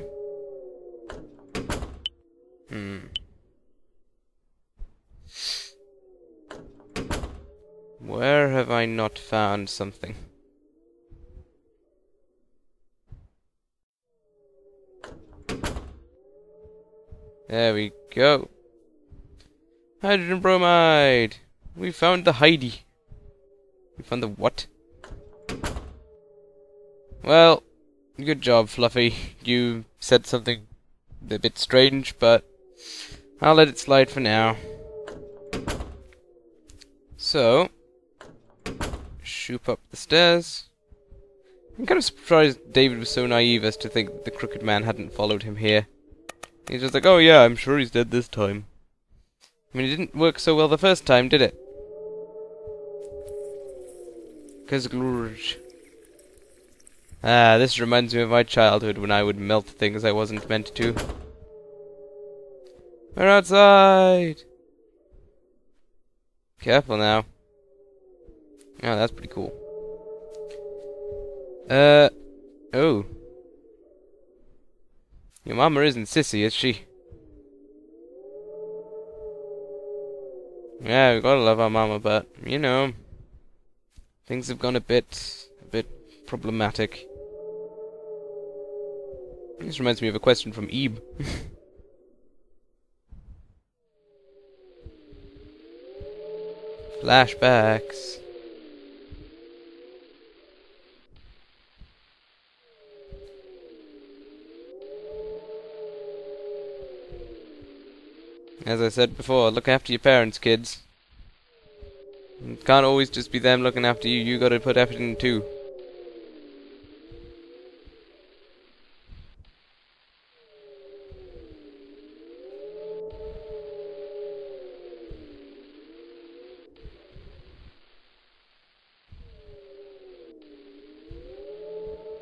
Where have I not found something? There we go. Hydrogen bromide! We found the Heidi. We found the what? Well, good job, Fluffy. You said something a bit strange, but I'll let it slide for now. So, shoop up the stairs. I'm kind of surprised David was so naive as to think that the crooked man hadn't followed him here. He's just like, oh yeah, I'm sure he's dead this time. I mean, it didn't work so well the first time, did it? Ah, this reminds me of my childhood when I would melt things I wasn't meant to. We're outside! Careful now. Oh, that's pretty cool. Oh. Your mama isn't sissy, is she? Yeah, we gotta love our mama, but, you know, things have gone a bit problematic. This reminds me of a question from Ebe. Flashbacks. As I said before, look after your parents, kids. It can't always just be them looking after you, you gotta put effort in too.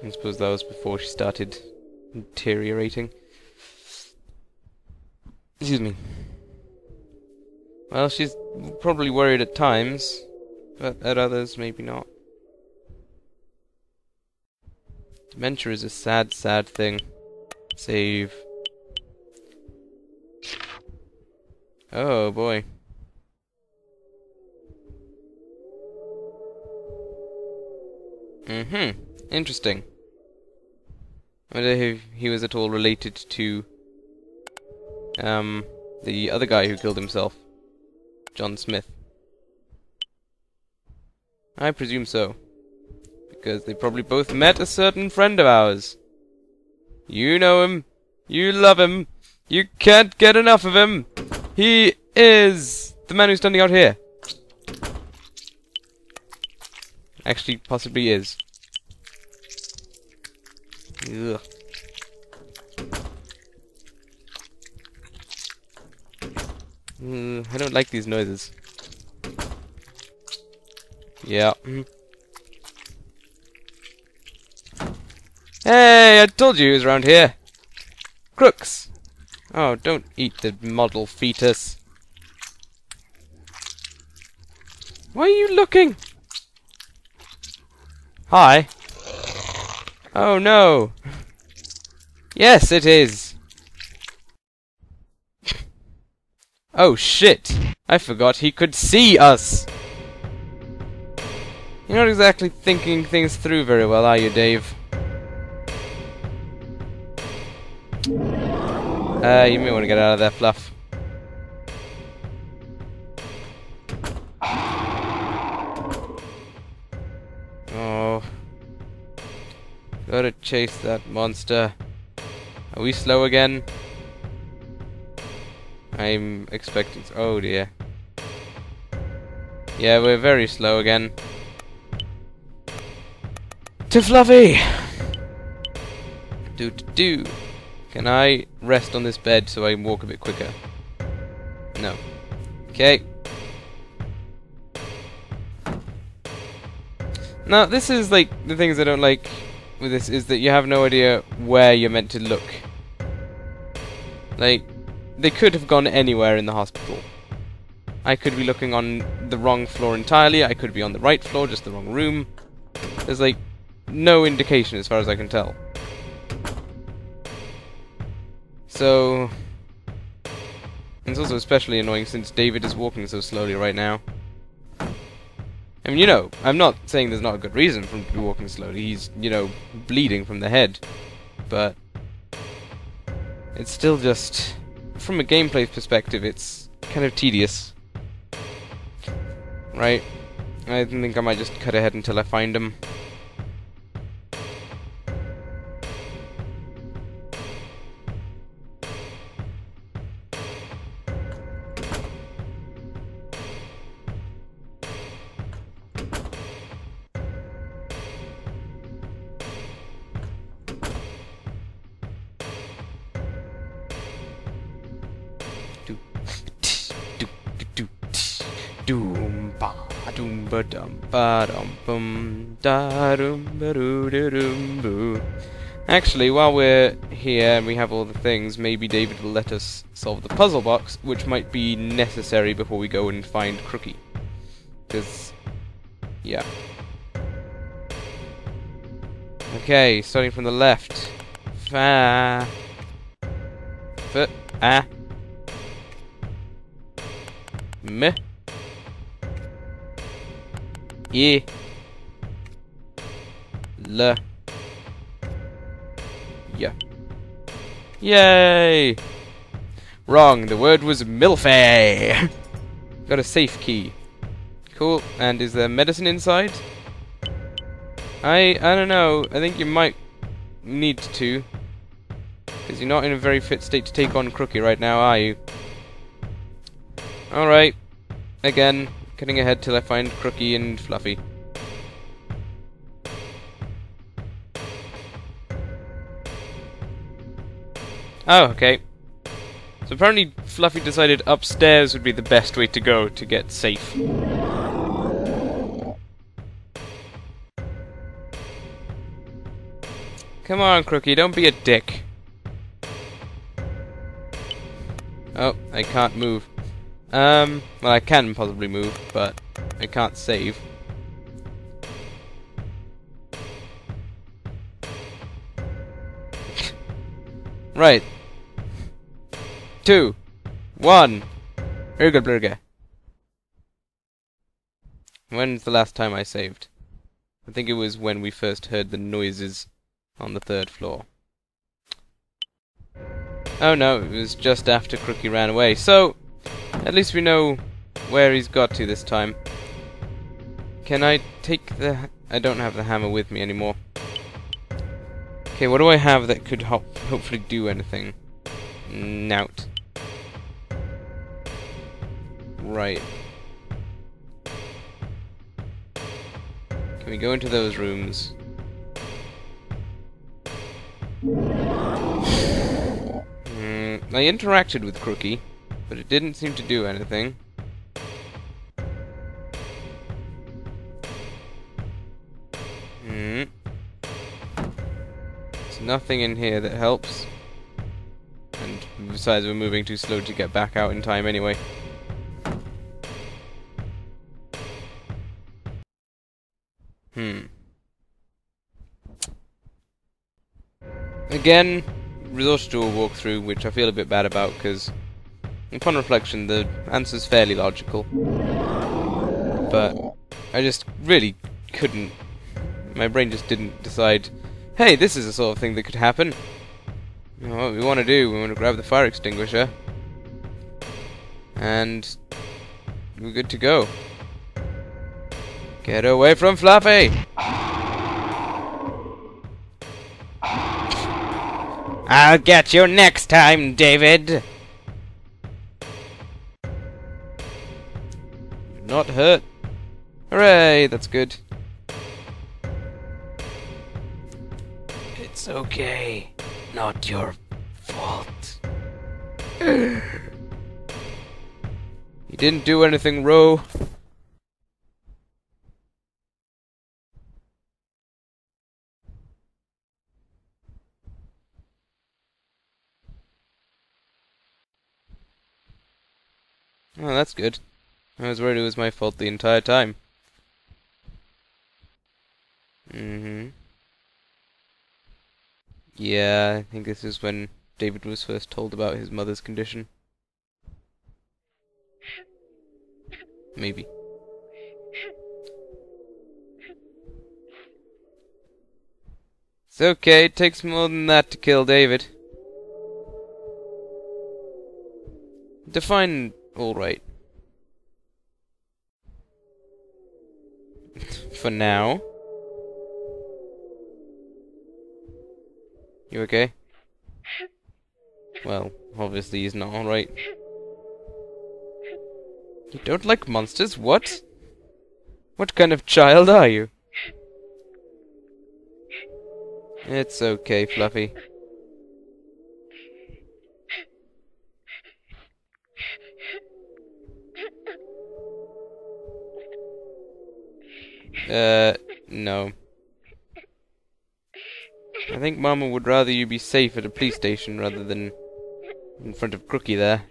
I suppose that was before she started deteriorating. Excuse me. Well, she's probably worried at times, but at others, maybe not. Dementia is a sad, sad thing. Save. Oh, boy. Interesting. I wonder if he was at all related to the other guy who killed himself, John Smith. I presume so, because they probably both met a certain friend of ours. You know him, you love him, you can't get enough of him. He is the man who's standing out here. Actually, possibly is. Ugh. I don't like these noises. Yeah. Hey, I told you he was around here. Crooks. Oh, don't eat the model fetus. Why are you looking? Hi. Oh no. Yes, it is. Oh shit! I forgot he could see us! You're not exactly thinking things through very well, are you, Dave? You may want to get out of there, Fluff. Oh. Gotta chase that monster. Are we slow again? I'm expecting... Oh dear. Yeah, we're very slow again. To Fluffy! Do. Can I rest on this bed so I can walk a bit quicker? No. Okay. Now, this is like the things I don't like with this is that you have no idea where you're meant to look. Like, they could have gone anywhere in the hospital. I could be looking on the wrong floor entirely. I could be on the right floor, just the wrong room. There's like no indication as far as I can tell. So it's also especially annoying since David is walking so slowly right now. I mean, you know, I'm not saying there's not a good reason for him to be walking slowly. He's, you know, bleeding from the head. But it's still just, from a gameplay perspective, it's kind of tedious. Right? I think I might just cut ahead until I find him. Doom ba doom ba dum ba dum bum da dum ba doo doo doom boo. Actually, while we're here and we have all the things, maybe David will let us solve the puzzle box, which might be necessary before we go and find Crookie. Because, yeah. Okay, starting from the left. Fa. F. A. M. E. L. Yeah. Yay! Wrong, the word was Milfay! Got a safe key. Cool, and is there medicine inside? I don't know, I think you might need to. Because you're not in a very fit state to take on Crookie right now, are you? Alright. Again, cutting ahead till I find Crookie and Fluffy. Oh, okay. So apparently Fluffy decided upstairs would be the best way to go to get safe. Come on, Crookie, don't be a dick. Oh, I can't move. Well, I can possibly move, but I can't save. Right. 2, 1. Urga blurga. When's the last time I saved? I think it was when we first heard the noises on the 3rd floor. Oh no, it was just after Crookie ran away. So, at least we know where he's got to this time. Can I take the... I don't have the hammer with me anymore. Okay, what do I have that could hopefully do anything? Nout. Right. Can we go into those rooms? I interacted with Crookie, but it didn't seem to do anything. There's nothing in here that helps. And besides, we're moving too slow to get back out in time anyway. Again, resorted to a walkthrough, which I feel a bit bad about, because upon reflection, the answer's fairly logical. But I just really couldn't. My brain just didn't decide, hey, this is the sort of thing that could happen. You know, what we want to do, we want to grab the fire extinguisher. And we're good to go. Get away from Fluffy! I'll get you next time, David! Not hurt. Hooray, that's good. It's okay. Not your fault. You didn't do anything, Ro. Oh, that's good. I was worried it was my fault the entire time. Yeah, I think this is when David was first told about his mother's condition. Maybe. It's okay, it takes more than that to kill David. Define alright. For now. You okay? Well, obviously he's not alright. You don't like monsters? What? What kind of child are you? It's okay, Fluffy. No. I think Mama would rather you be safe at a police station rather than in front of Crookie there.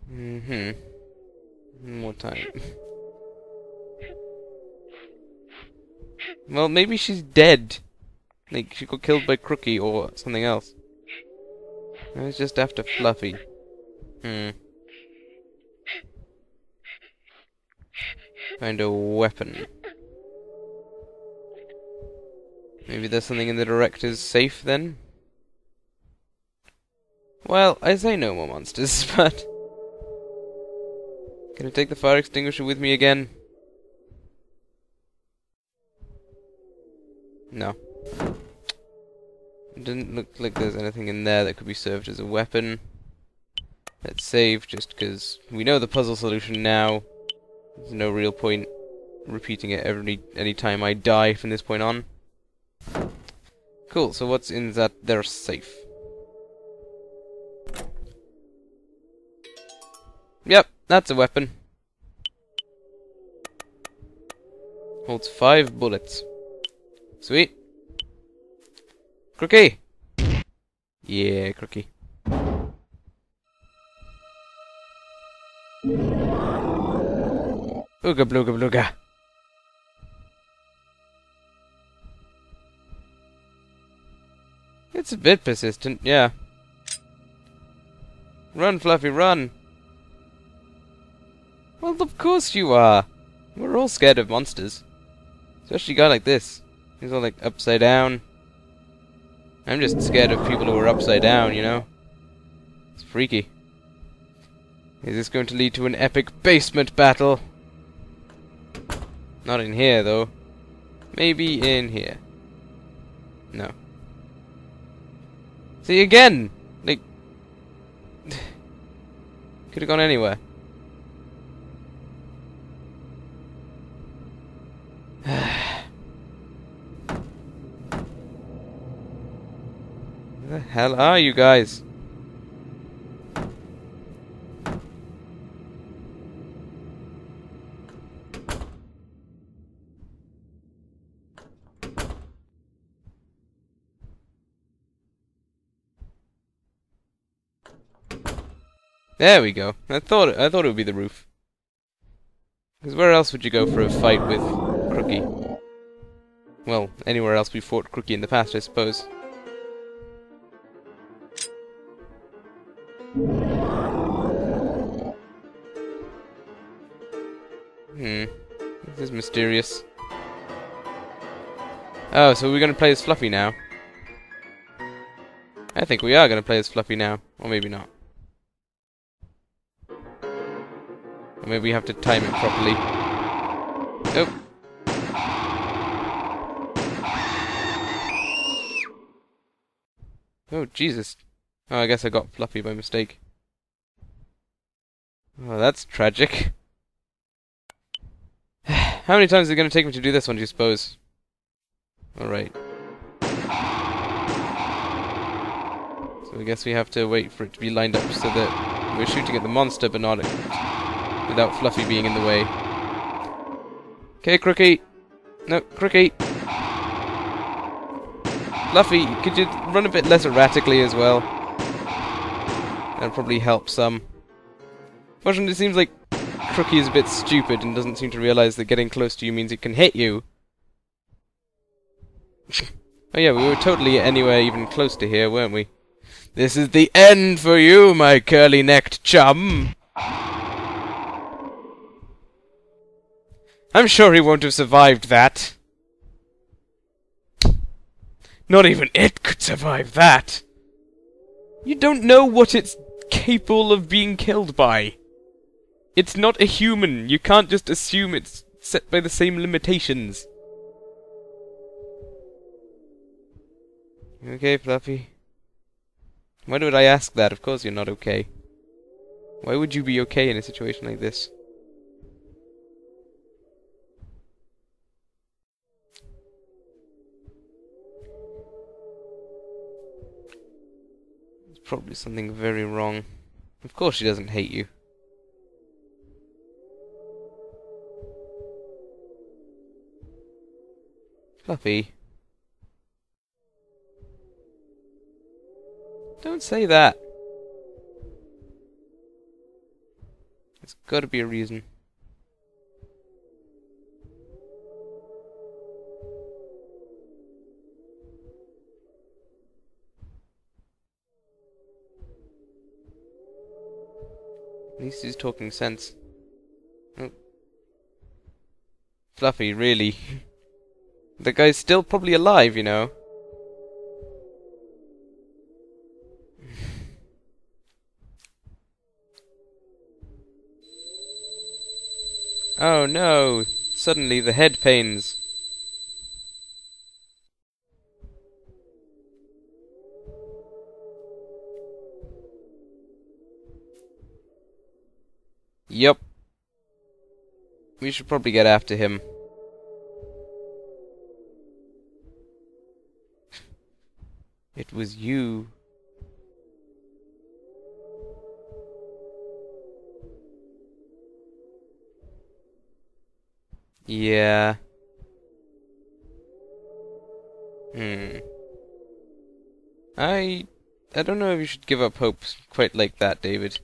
One more time. Well, maybe she's dead. Like, she got killed by Crookie or something else. I was just after Fluffy. Find a weapon. Maybe there's something in the director's safe then? Well, I say no more monsters, but... Can I take the fire extinguisher with me again? No. It doesn't look like there's anything in there that could be served as a weapon. Let's save, just because we know the puzzle solution now. There's no real point repeating it any time I die from this point on. Cool, so what's in that there safe? Yep, that's a weapon. Holds 5 bullets. Sweet. Crookie! Yeah, Crookie. Ooga blooga blooga. It's a bit persistent, yeah. Run, Fluffy, run! Well, of course you are! We're all scared of monsters. Especially a guy like this. He's all like upside down. I'm just scared of people who are upside down, you know? It's freaky. Is this going to lead to an epic basement battle? Not in here, though. Maybe in here. No. See, again! Like... could have gone anywhere. Where the hell are you guys? There we go. I thought it would be the roof. Because where else would you go for a fight with Crookie? Well, anywhere else we fought Crookie in the past, I suppose. This is mysterious. Oh, so we're going to play as Fluffy now. I think we are going to play as Fluffy now. Or maybe not. Or maybe we have to time it properly. Nope. Oh, Jesus. Oh, I guess I got Fluffy by mistake. Oh, that's tragic. How many times is it going to take me to do this one, do you suppose? Alright. So I guess we have to wait for it to be lined up so that we're shooting at the monster, but not without Fluffy being in the way. Okay, Crookie! No, Crookie! Fluffy, could you run a bit less erratically as well? That'll probably help some. Fortunately, it seems like Crookie is a bit stupid and doesn't seem to realise that getting close to you means it can hit you. Oh yeah, we were totally anywhere even close to here, weren't we? This is the end for you, my curly-necked chum! I'm sure he won't have survived that. Not even it could survive that! You don't know what it's capable of being killed by. It's not a human. You can't just assume it's set by the same limitations. You okay, Fluffy? Why would I ask that? Of course you're not okay. Why would you be okay in a situation like this? There's probably something very wrong. Of course she doesn't hate you. Fluffy. Don't say that. There's gotta be a reason. At least he's talking sense. Oh. Fluffy, really? The guy's still probably alive, you know. Oh no! Suddenly the head pains. Yup. We should probably get after him. It was you. Yeah. I don't know if you should give up hope quite like that, David.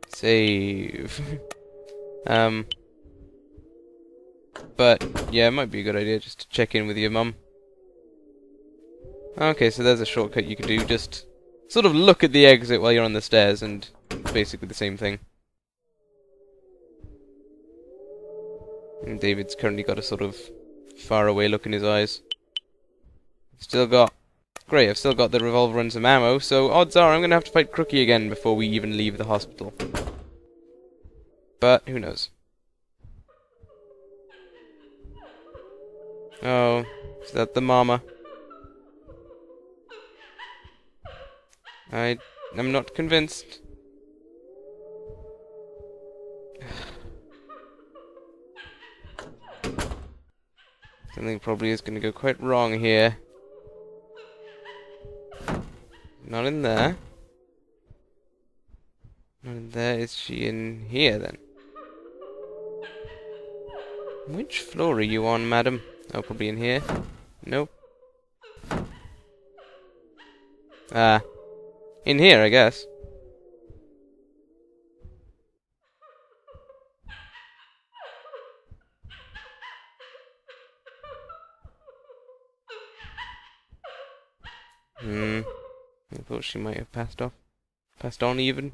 Save. But yeah, it might be a good idea just to check in with your mum. Okay, so there's a shortcut you can do. Just sort of look at the exit while you're on the stairs, and it's basically the same thing. And David's currently got a sort of far away look in his eyes. Still got... Great, I've still got the revolver and some ammo, so odds are I'm going to have to fight Crookie again before we even leave the hospital. But, who knows. Oh, is that the mama? I'm not convinced. Something probably is going to go quite wrong here. Not in there. Not in there. Is she in here, then? Which floor are you on, madam? Oh, probably in here. Nope. Ah. In here, I guess. I thought she might have passed off. Passed on, even.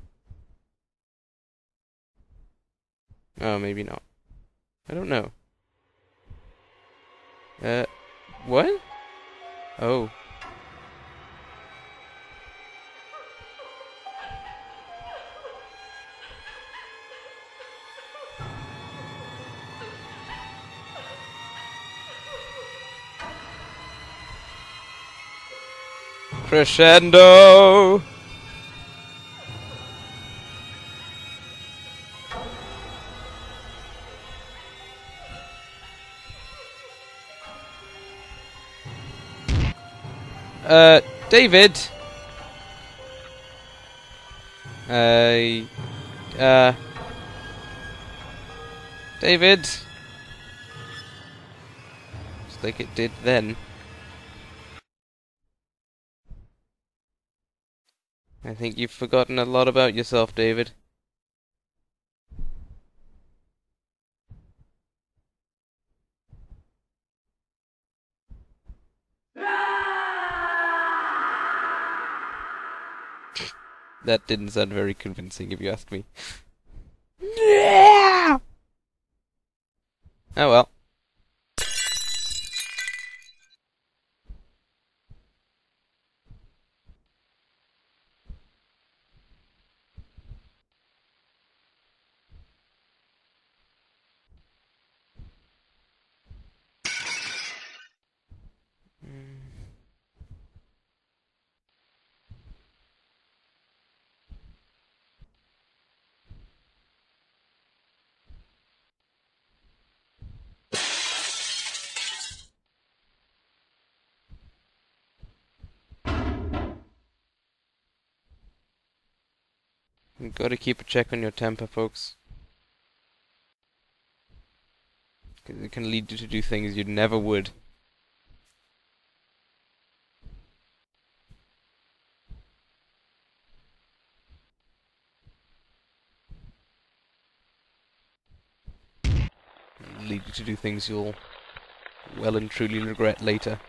Oh, maybe not. I don't know. What? Oh. Crescendo! David? David? Just like it did then. I think you've forgotten a lot about yourself, David. That didn't sound very convincing, if you ask me. Yeah! Oh well. You gotta keep a check on your temper, folks. 'Cause it can lead you to do things you never would. Lead you to do things you'll well and truly regret later.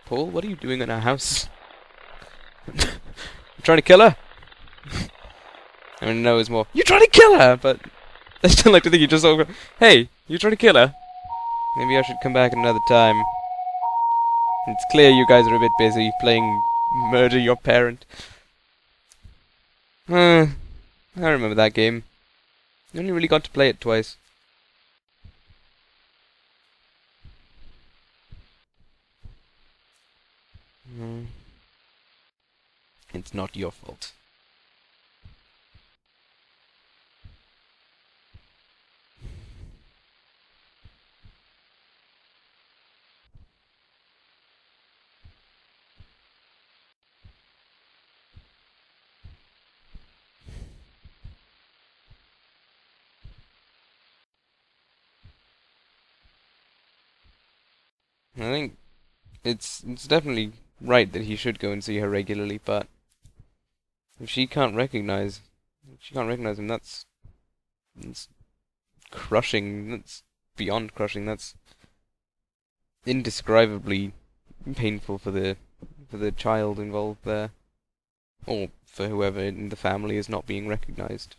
Paul, what are you doing in our house? I'm trying to kill her? I mean, no, it's more, you're trying to kill her! But I still like to think you just all go, hey, you're trying to kill her? Maybe I should come back another time. It's clear you guys are a bit busy playing murder your parent. I remember that game. I only really got to play it twice. It's not your fault. I think it's definitely right that he should go and see her regularly, but if she can't recognize him, that's crushing. That's beyond crushing. That's indescribably painful for the child involved there, or for whoever in the family is not being recognized.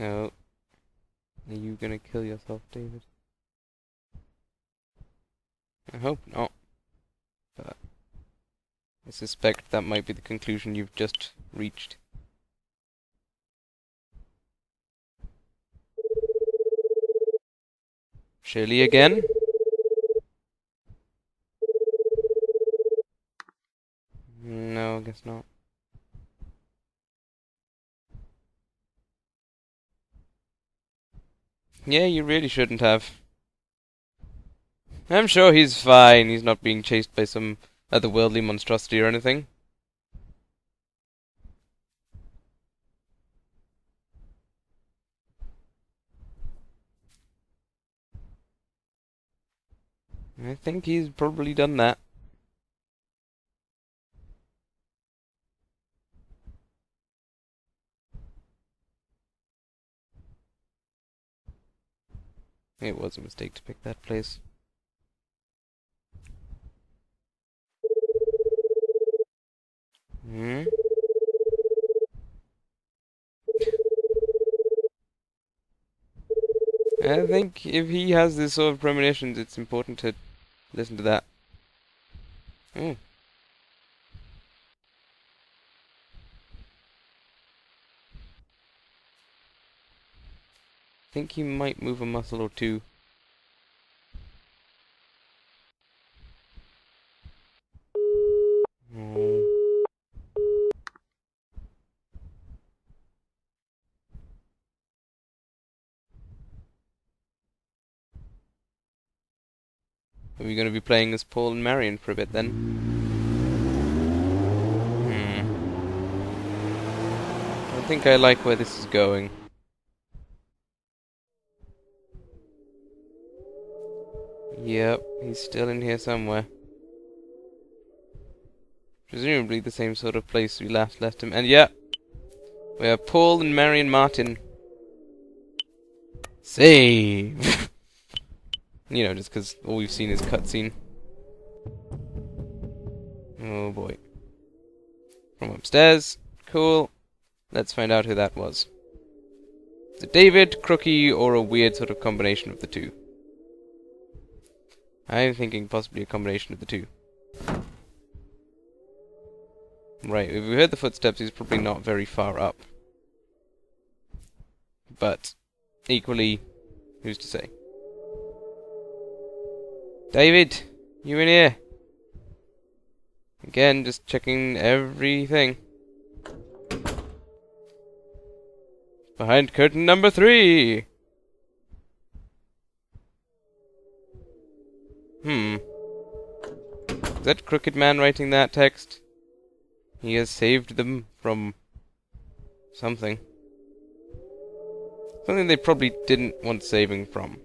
Oh, are you gonna kill yourself, David? I hope not, but I suspect that might be the conclusion you've just reached. Shirley again? No, I guess not. Yeah, you really shouldn't have. I'm sure he's fine. He's not being chased by some otherworldly monstrosity or anything. I think he's probably done that. It was a mistake to pick that place. Hmm? I think if he has this sort of premonitions, it's important to listen to that. Oh. I think he might move a muscle or two. Oh. Are we going to be playing as Paul and Marion for a bit then? I don't think I like where this is going. Yep, he's still in here somewhere. Presumably the same sort of place we last left him. And yeah, we have Paul and Marion Martin. Save! You know, just because all we've seen is cutscene. Oh boy. From upstairs. Cool. Let's find out who that was. Is it David, Crookie, or a weird sort of combination of the two? I'm thinking possibly a combination of the two. Right, if we heard the footsteps, he's probably not very far up. But, equally, who's to say? David, you in here? Again, just checking everything. Behind curtain number 3! Is that Crooked Man writing that text? He has saved them from something. Something they probably didn't want saving from.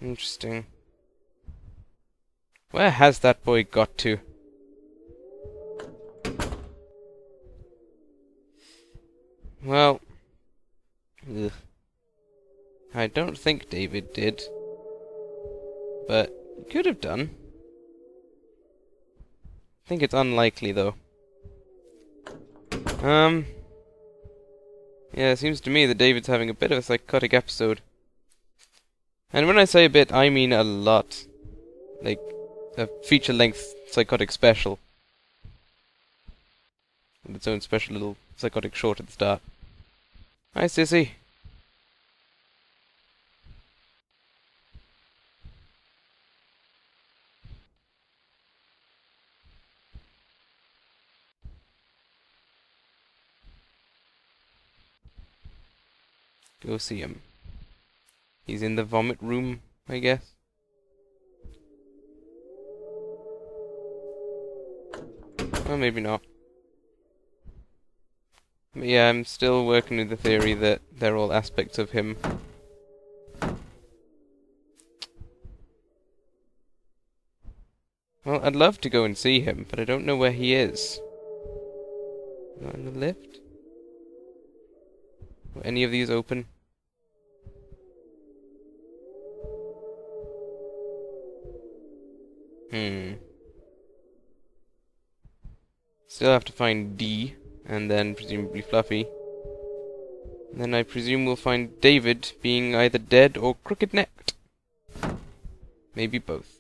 Interesting. Where has that boy got to? Well, ugh. I don't think David did, but he could have done. I think it's unlikely, though. Yeah, it seems to me that David's having a bit of a psychotic episode. And when I say a bit, I mean a lot. Like, a feature-length psychotic special. With its own special little psychotic short at the start. Hi, Sissy. Go see him. He's in the vomit room, I guess. Well, maybe not. But yeah, I'm still working with the theory that they're all aspects of him. Well, I'd love to go and see him, but I don't know where he is. Not in the lift? Were any of these open? Still have to find D, and then presumably Fluffy. And then I presume we'll find David being either dead or crooked-necked. Maybe both.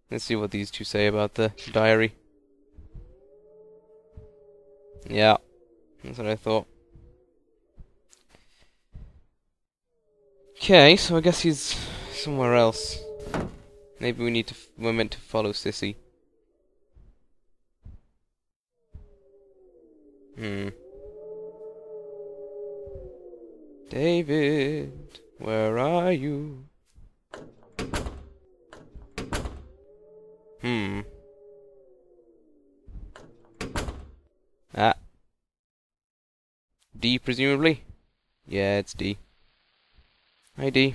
Let's see what these two say about the diary. Yeah, that's what I thought. Okay, so I guess he's somewhere else. Maybe we're meant to follow Sissy. David, where are you? Ah. D, presumably? Yeah, it's D. Hi, D.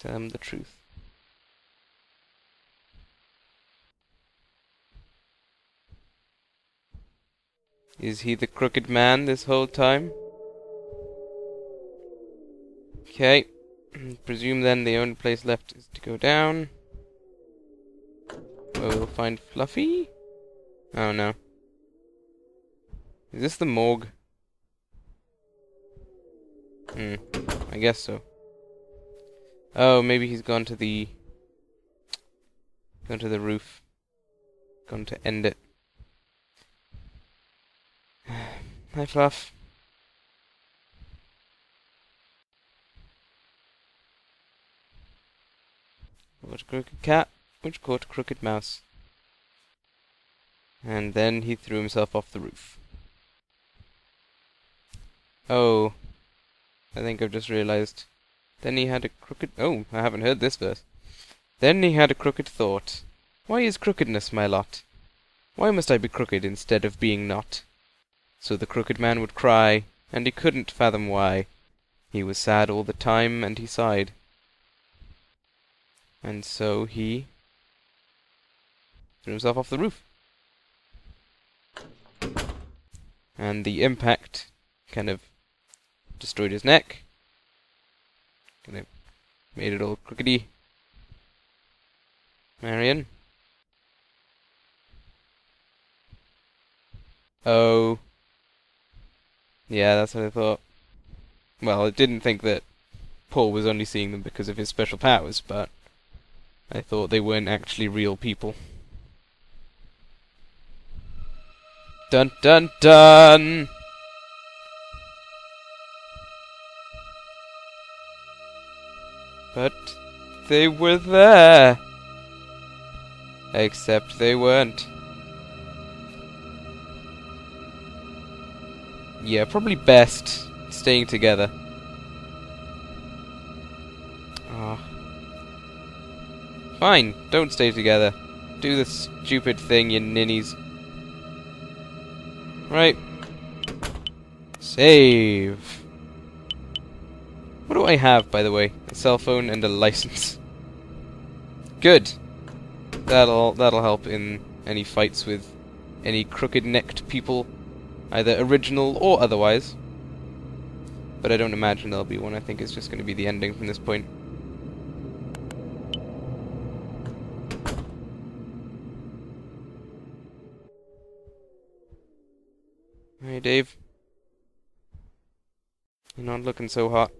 Tell him the truth. Is he the crooked man this whole time? Okay. Presume then the only place left is to go down. Where we'll find Fluffy? Oh no. Is this the morgue? I guess so. Oh, maybe he's gone to the roof. Gone to end it. Hi, Fluff. Caught a crooked cat, which caught a crooked mouse. And then he threw himself off the roof. Oh, I think I've just realized. Then he had a crooked... Oh, I haven't heard this verse. Then he had a crooked thought. Why is crookedness my lot? Why must I be crooked instead of being not? So the crooked man would cry, and he couldn't fathom why. He was sad all the time, and he sighed. And so he threw himself off the roof. And the impact kind of destroyed his neck. Kind of made it all crookedy. Marion? Oh. Yeah, that's what I thought. Well, I didn't think that Paul was only seeing them because of his special powers, but I thought they weren't actually real people. Dun dun dun! But they were there. Except they weren't. Yeah, probably best staying together. Oh. Fine, don't stay together. Do the stupid thing, you ninnies. Right. Save. What do I have, by the way? A cell phone and a license. Good. That'll help in any fights with any crooked-necked people, either original or otherwise. But I don't imagine there'll be one. I think it's just going to be the ending from this point. Hey, Dave. You're not looking so hot.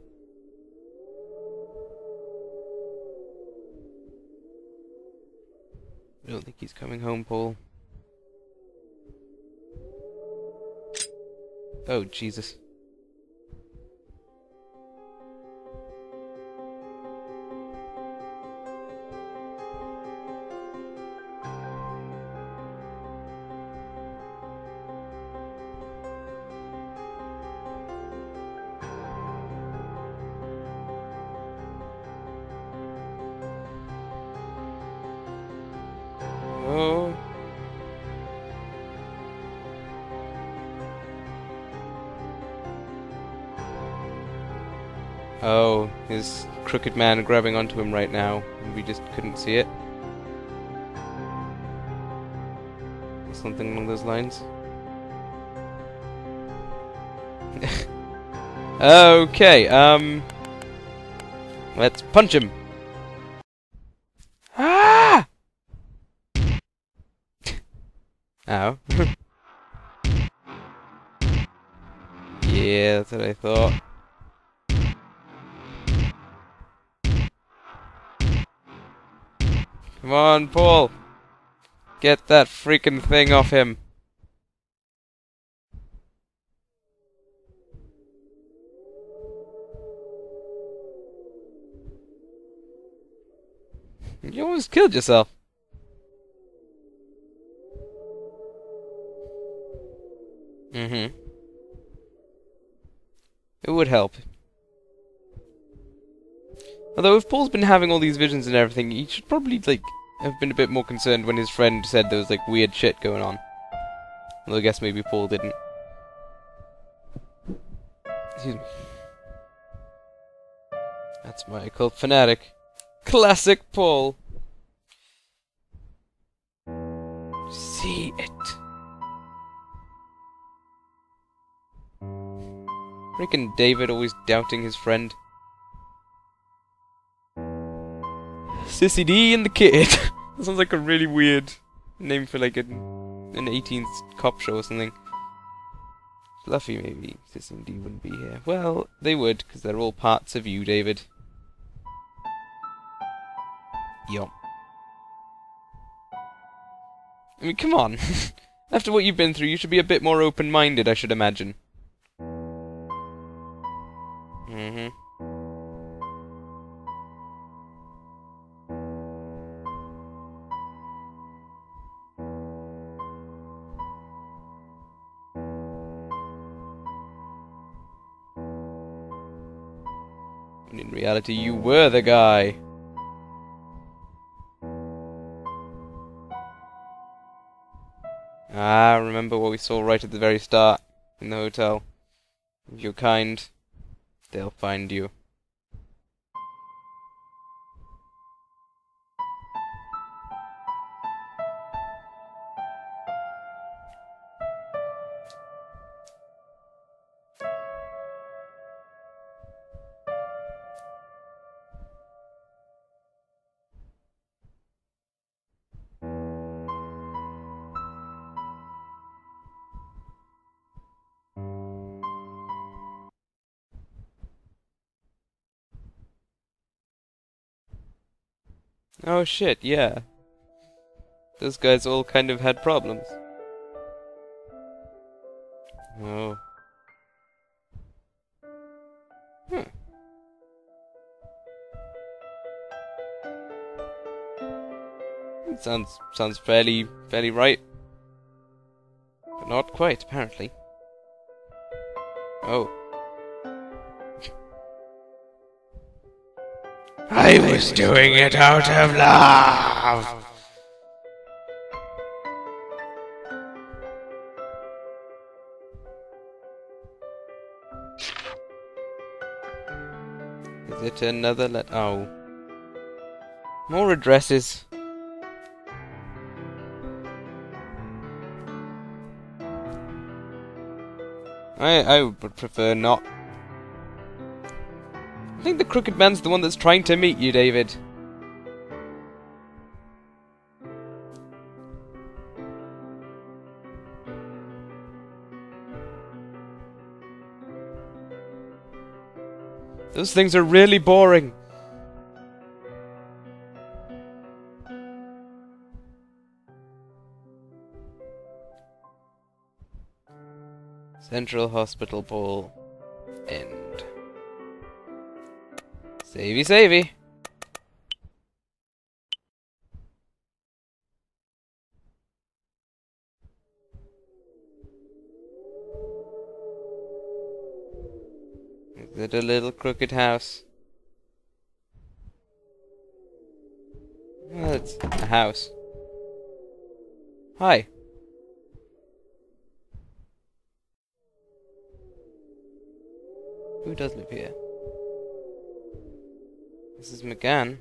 I don't think he's coming home, Paul. Oh, Jesus. Oh. Oh, his crooked man grabbing onto him right now, and we just couldn't see it. Something along those lines. Okay, let's punch him. Ah! Ow. Yeah, that's what I thought. Come on, Paul! Get that freaking thing off him! You almost killed yourself. Mm-hmm. It would help. Although if Paul's been having all these visions and everything, he should probably, like, have been a bit more concerned when his friend said there was, like, weird shit going on. Although I guess maybe Paul didn't. Excuse me. That's my occult fanatic. Classic Paul! See it. Freaking David always doubting his friend. Sissy D and the Kid. That sounds like a really weird name for like an 18th cop show or something. Fluffy maybe. Sissy and D wouldn't be here. Well, they would, because they're all parts of you, David. Yup. I mean, come on. After what you've been through, you should be a bit more open-minded, I should imagine. Mm-hmm. When in reality, you were the guy. Ah, remember what we saw right at the very start in the hotel. If you're kind, they'll find you. Oh shit, yeah. Those guys all kind of had problems. Oh. Hmm. It sounds fairly right. But not quite, apparently. Oh. I was doing it out of love. Is it another oh. More addresses. I would prefer not. I think the Crooked Man's the one that's trying to meet you, David. Those things are really boring. Central Hospital Ball. End. Savey, savey. Is it a little crooked house? Well, it's a house. Hi. Who does live here? Mrs. McGann.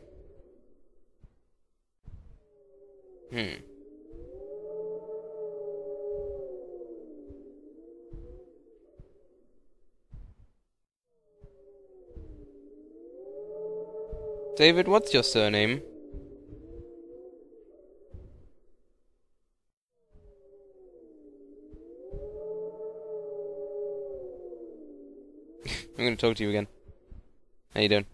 David, what's your surname? I'm gonna talk to you again. How you doing?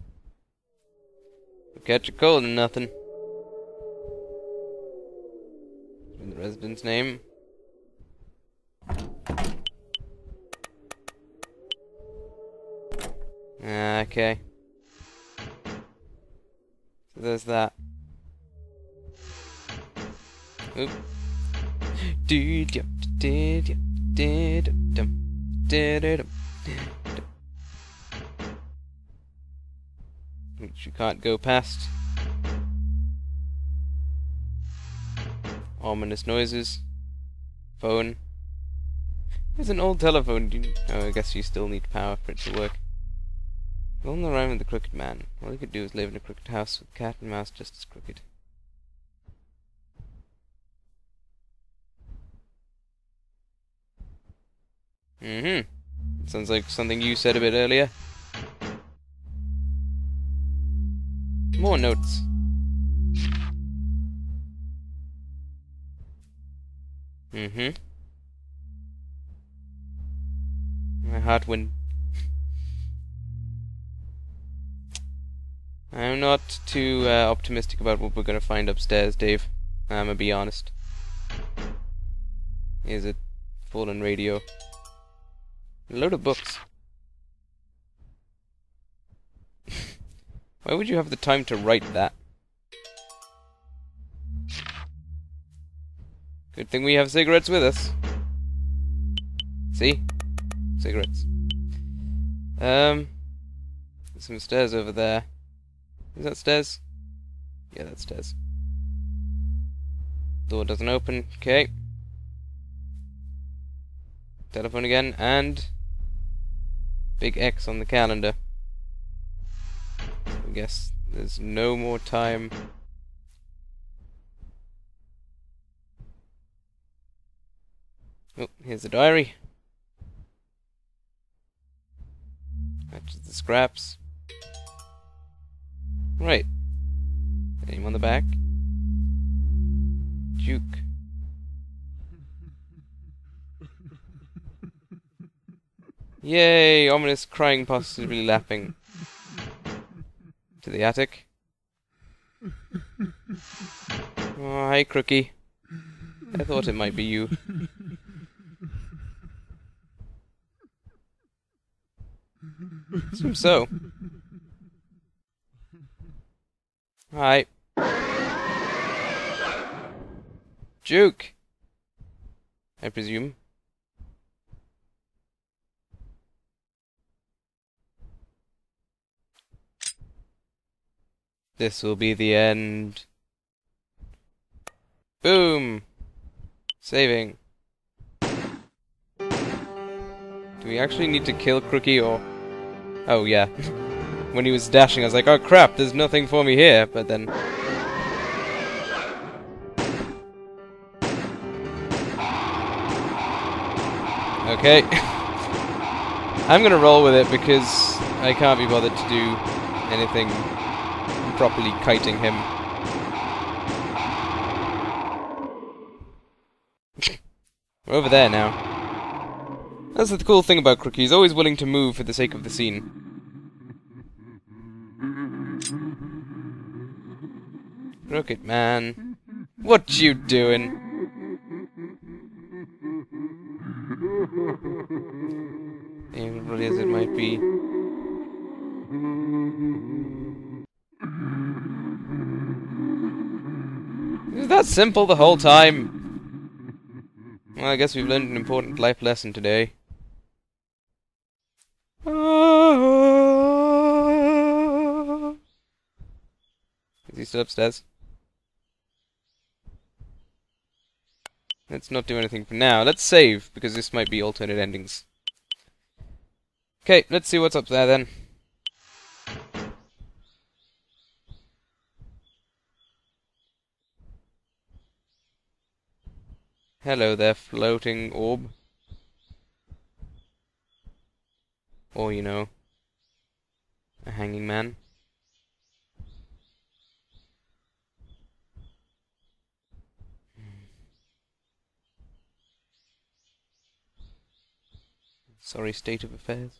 Catch a cold or nothing. And the resident's name. Okay. So there's that. Oop. Which you can't go past. Ominous noises. Phone. There's an old telephone. Oh, I guess you still need power for it to work. Rolling around with the Crooked Man. All he could do is live in a crooked house with cat and mouse just as crooked. Sounds like something you said a bit earlier. More notes. My heart went. I'm not too optimistic about what we're gonna find upstairs, Dave. I'm gonna be honest. Here's a fallen radio. A load of books. Why would you have the time to write that? Good thing we have cigarettes with us. See? Cigarettes. There's some stairs over there. Is that stairs? Yeah, that's stairs. Door doesn't open. Okay. Telephone again, and big X on the calendar. I guess there's no more time. Oh, here's the diary. Matches the scraps. Right. Name on the back. Duke. Yay! Ominous crying, possibly laughing. To the attic. Oh, hi, Crookie. I thought it might be you. Seems so. Hi. Duke! I presume. This will be the end. Boom! Saving. Do we actually need to kill Crookie or... Oh, yeah. When he was dashing, I was like, oh crap, there's nothing for me here, but then... Okay. I'm gonna roll with it because I can't be bothered to do anything properly kiting him. We're over there now. That's the cool thing about Crookie, he's always willing to move for the sake of the scene. Crooked man. What you doing? Everybody as it might be. It was that simple the whole time. Well, I guess we've learned an important life lesson today. Is he still upstairs? Let's not do anything for now. Let's save, because this might be alternate endings. Okay, let's see what's up there then. Hello there, floating orb. Or, you know, a hanging man. Sorry state of affairs.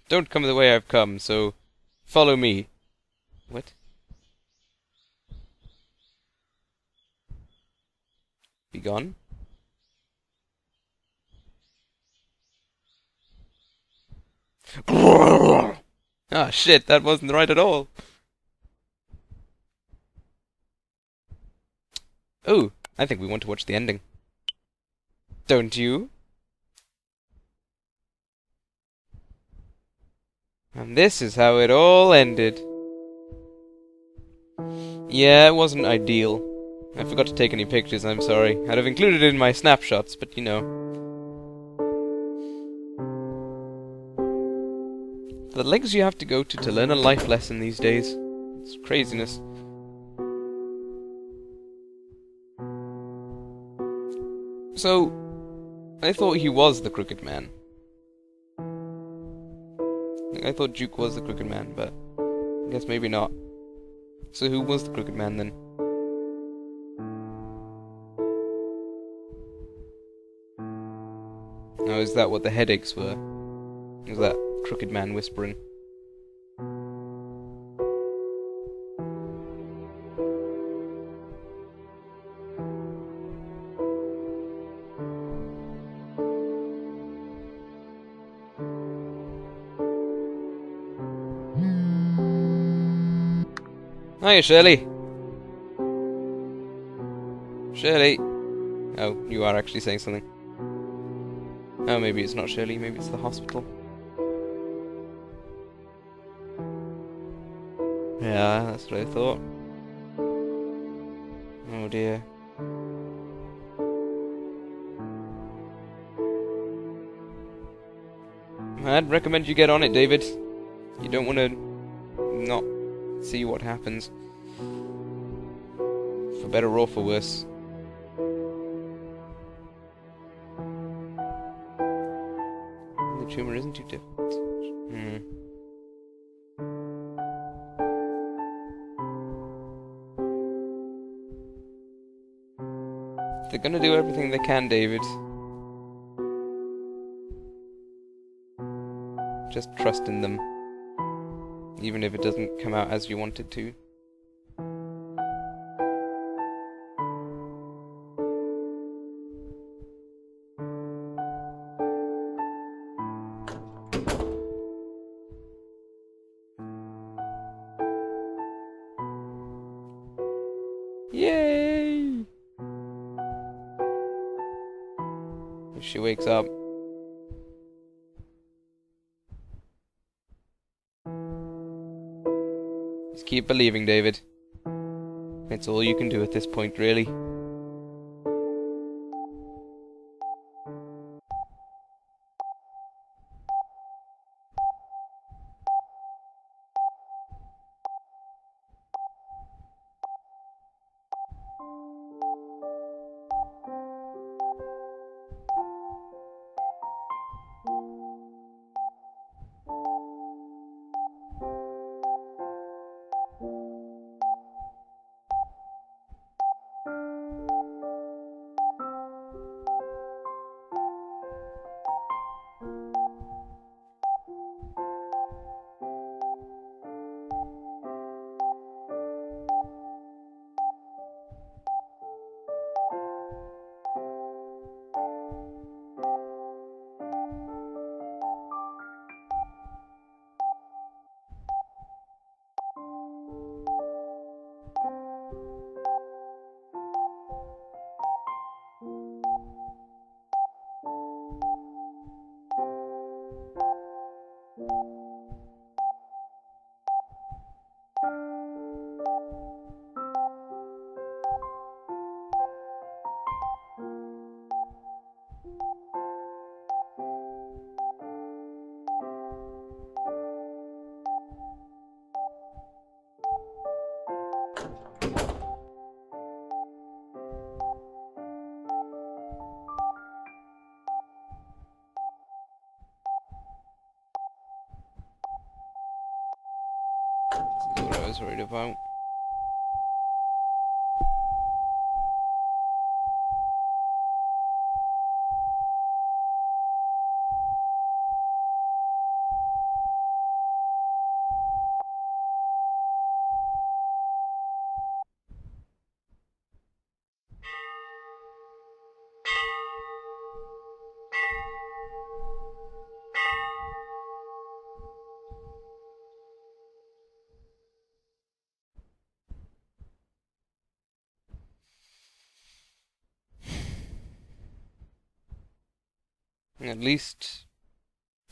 Don't come the way I've come, so follow me. What? Be gone? Ah, shit, that wasn't right at all. Oh, I think we want to watch the ending. Don't you? And this is how it all ended. Yeah, it wasn't ideal. I forgot to take any pictures, I'm sorry. I'd have included it in my snapshots, but you know. The lengths you have to go to learn a life lesson these days. It's craziness. So, I thought he was the Crooked Man. I thought Duke was the Crooked Man, but I guess maybe not. So who was the Crooked Man then? Oh, is that what the headaches were? Was that crooked man whispering? Hiya, Shirley! Shirley! Oh, you are actually saying something. Oh, maybe it's not Shirley, maybe it's the hospital. Yeah, that's what I thought. Oh dear. I'd recommend you get on it, David. You don't want to not see what happens. For better or for worse. The tumor isn't too difficult. They're gonna do everything they can, David. Just trust in them. Even if it doesn't come out as you want it to. Yay! If she wakes up. Just keep believing, David. It's all you can do at this point, really. That's what I was worried about.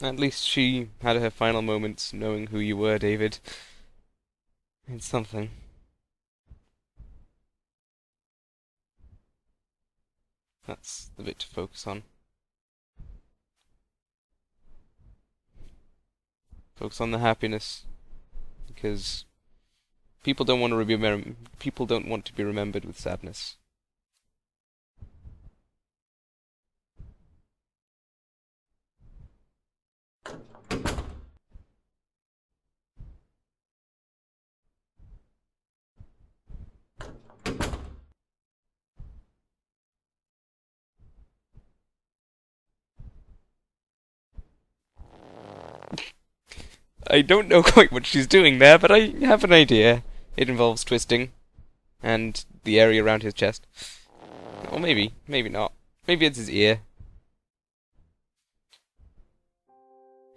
At least she had her final moments knowing who you were, David. It's something. That's the bit to focus on. Focus on the happiness, because people don't want to be remembered with sadness. I don't know quite what she's doing there, but I have an idea. It involves twisting. And the area around his chest. Or maybe not. Maybe it's his ear.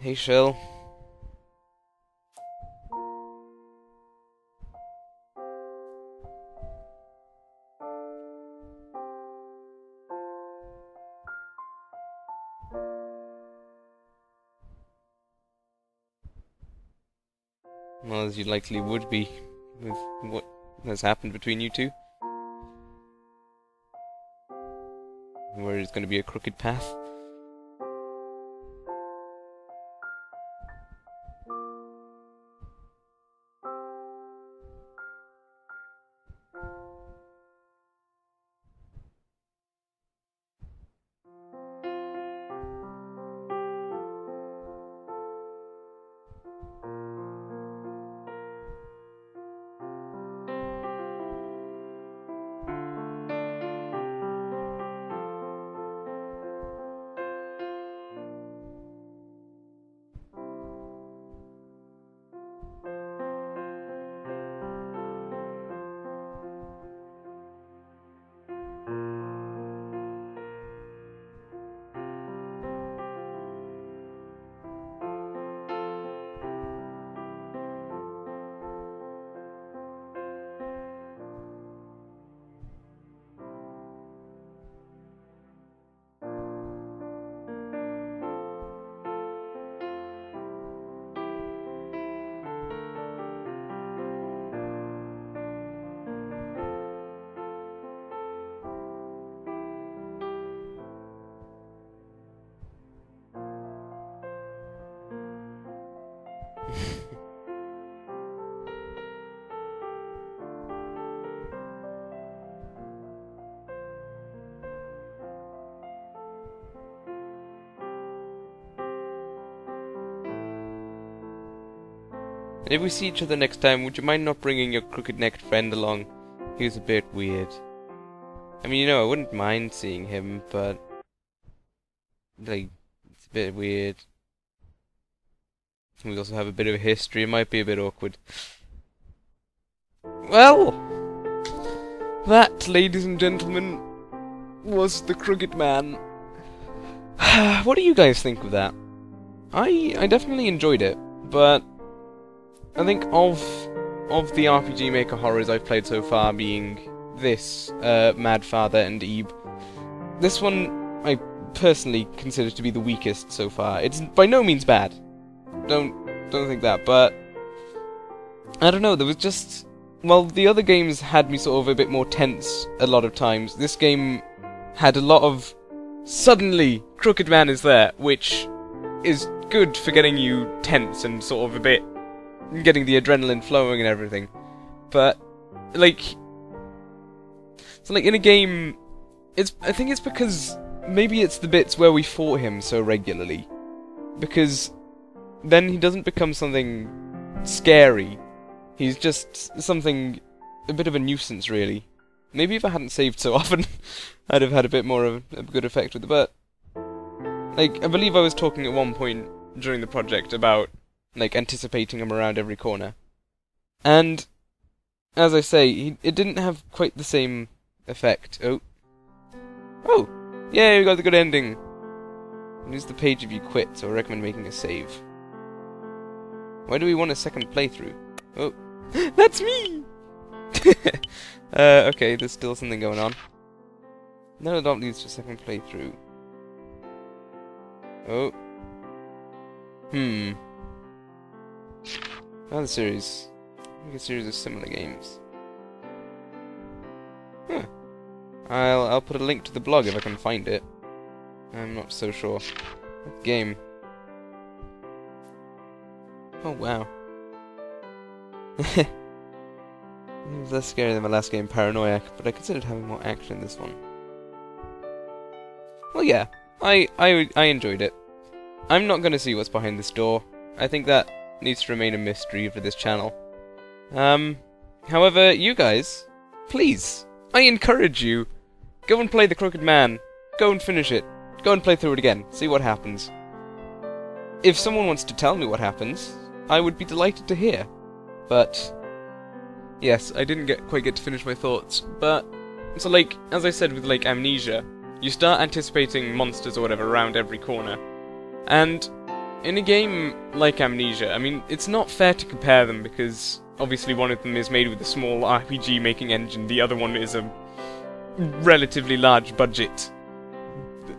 Hey, Shell. Well, as you likely would be with what has happened between you two. Where it's going to be a crooked path. And if we see each other next time, would you mind not bringing your crooked-necked friend along? He was a bit weird. I mean, you know, I wouldn't mind seeing him, but... like, it's a bit weird. We also have a bit of a history, it might be a bit awkward. Well! That, ladies and gentlemen, was the Crooked Man. What do you guys think of that? I definitely enjoyed it, but... I think of the RPG Maker horrors I've played so far, being this, Mad Father and Ebe, this one I personally consider to be the weakest so far. It's by no means bad. Don't think that, but I don't know, there was just... well, the other games had me sort of a bit more tense a lot of times. This game had a lot of suddenly Crooked Man is there, which is good for getting you tense and sort of a bit getting the adrenaline flowing and everything. But like, so like in a game, I think it's because maybe it's the bits where we fought him so regularly, because then he doesn't become something scary. He's just something, a bit of a nuisance, really. Maybe if I hadn't saved so often, I'd have had a bit more of a good effect with it, but... like, I believe I was talking at one point during the project about, like, anticipating him around every corner. And, as I say, it didn't have quite the same effect. Oh. Yay, we got the good ending! Use the page if you quit, so I recommend making a save. Why do we want a second playthrough? Oh. That's me! Okay, there's still something going on. No, don't lead to a second playthrough. Oh. Another series. I think a series of similar games. Huh. I'll put a link to the blog if I can find it. I'm not so sure. What game? Oh wow. It was less scary than my last game, Paranoiac, but I considered having more action in this one. Well, yeah, I enjoyed it. I'm not going to see what's behind this door. I think that needs to remain a mystery for this channel. However, you guys, please, I encourage you, go and play The Crooked Man. Go and finish it. Go and play through it again. See what happens. If someone wants to tell me what happens, I would be delighted to hear. But yes, I didn't quite get to finish my thoughts. But so, like, as I said with like Amnesia, you start anticipating monsters or whatever around every corner, and in a game like Amnesia, I mean, it's not fair to compare them because obviously one of them is made with a small RPG making engine, the other one is a relatively large budget,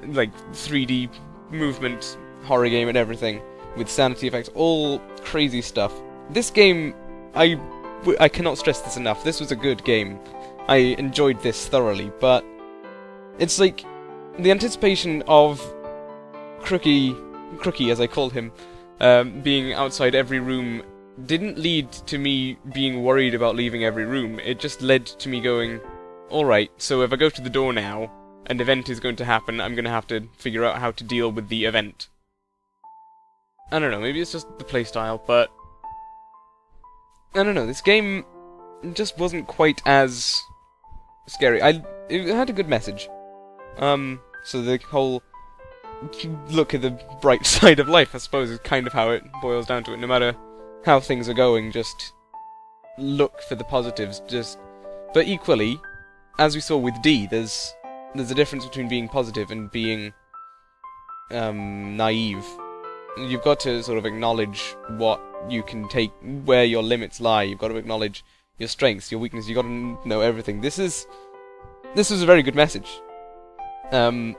like 3D movement horror game and everything, with sanity effects, all crazy stuff. This game, I cannot stress this enough, this was a good game. I enjoyed this thoroughly, but it's like the anticipation of Crookie as I called him, being outside every room didn't lead to me being worried about leaving every room. It just led to me going, alright, so if I go to the door now, an event is going to happen, I'm going to have to figure out how to deal with the event. I don't know, maybe it's just the playstyle, but I don't know, this game just wasn't quite as scary. It had a good message. So the whole look at the bright side of life, I suppose, is kind of how it boils down to it. No matter how things are going, just look for the positives. But equally, as we saw with D, there's a difference between being positive and being naive. You've got to sort of acknowledge what you can take, where your limits lie. You've got to acknowledge your strengths, your weaknesses. You've got to know everything. This was a very good message. And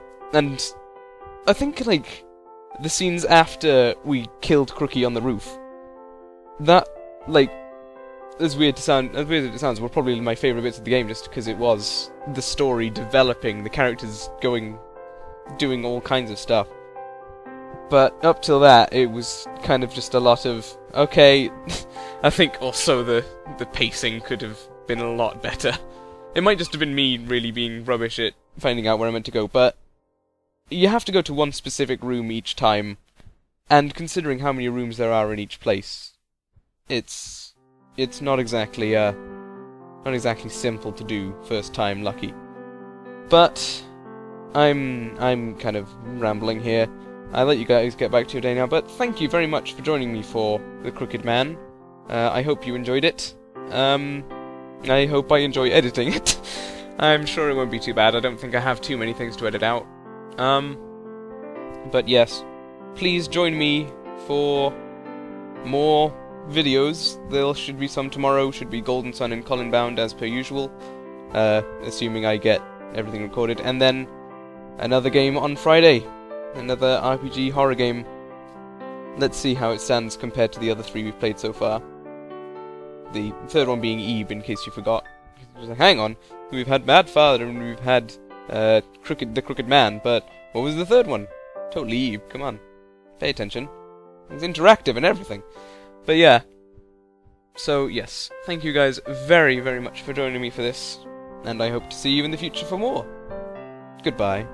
I think, like, the scenes after we killed Crookie on the roof, that, like, as weird as it sounds, were probably my favourite bits of the game, just because it was the story developing, the characters doing all kinds of stuff. But up till that, it was kind of just a lot of, okay, I think also the pacing could have been a lot better. It might just have been me really being rubbish at finding out where I meant to go, but you have to go to one specific room each time, and considering how many rooms there are in each place, it's not exactly simple to do first time lucky. But I'm kind of rambling here. I'll let you guys get back to your day now, but thank you very much for joining me for The Crooked Man. I hope you enjoyed it. I hope I enjoy editing it. I'm sure it won't be too bad. I don't think I have too many things to edit out. But yes, please join me for more videos. There should be some tomorrow, should be Golden Sun and Colin Bound as per usual, assuming I get everything recorded, and then another game on Friday, another RPG horror game. Let's see how it stands compared to the other three we've played so far. The third one being Eve, in case you forgot. Hang on, we've had Bad Father and we've had the Crooked Man, but what was the third one? Totally Eve, come on. Pay attention. It's interactive and everything. But yeah. So yes, thank you guys very, very much for joining me for this, and I hope to see you in the future for more. Goodbye.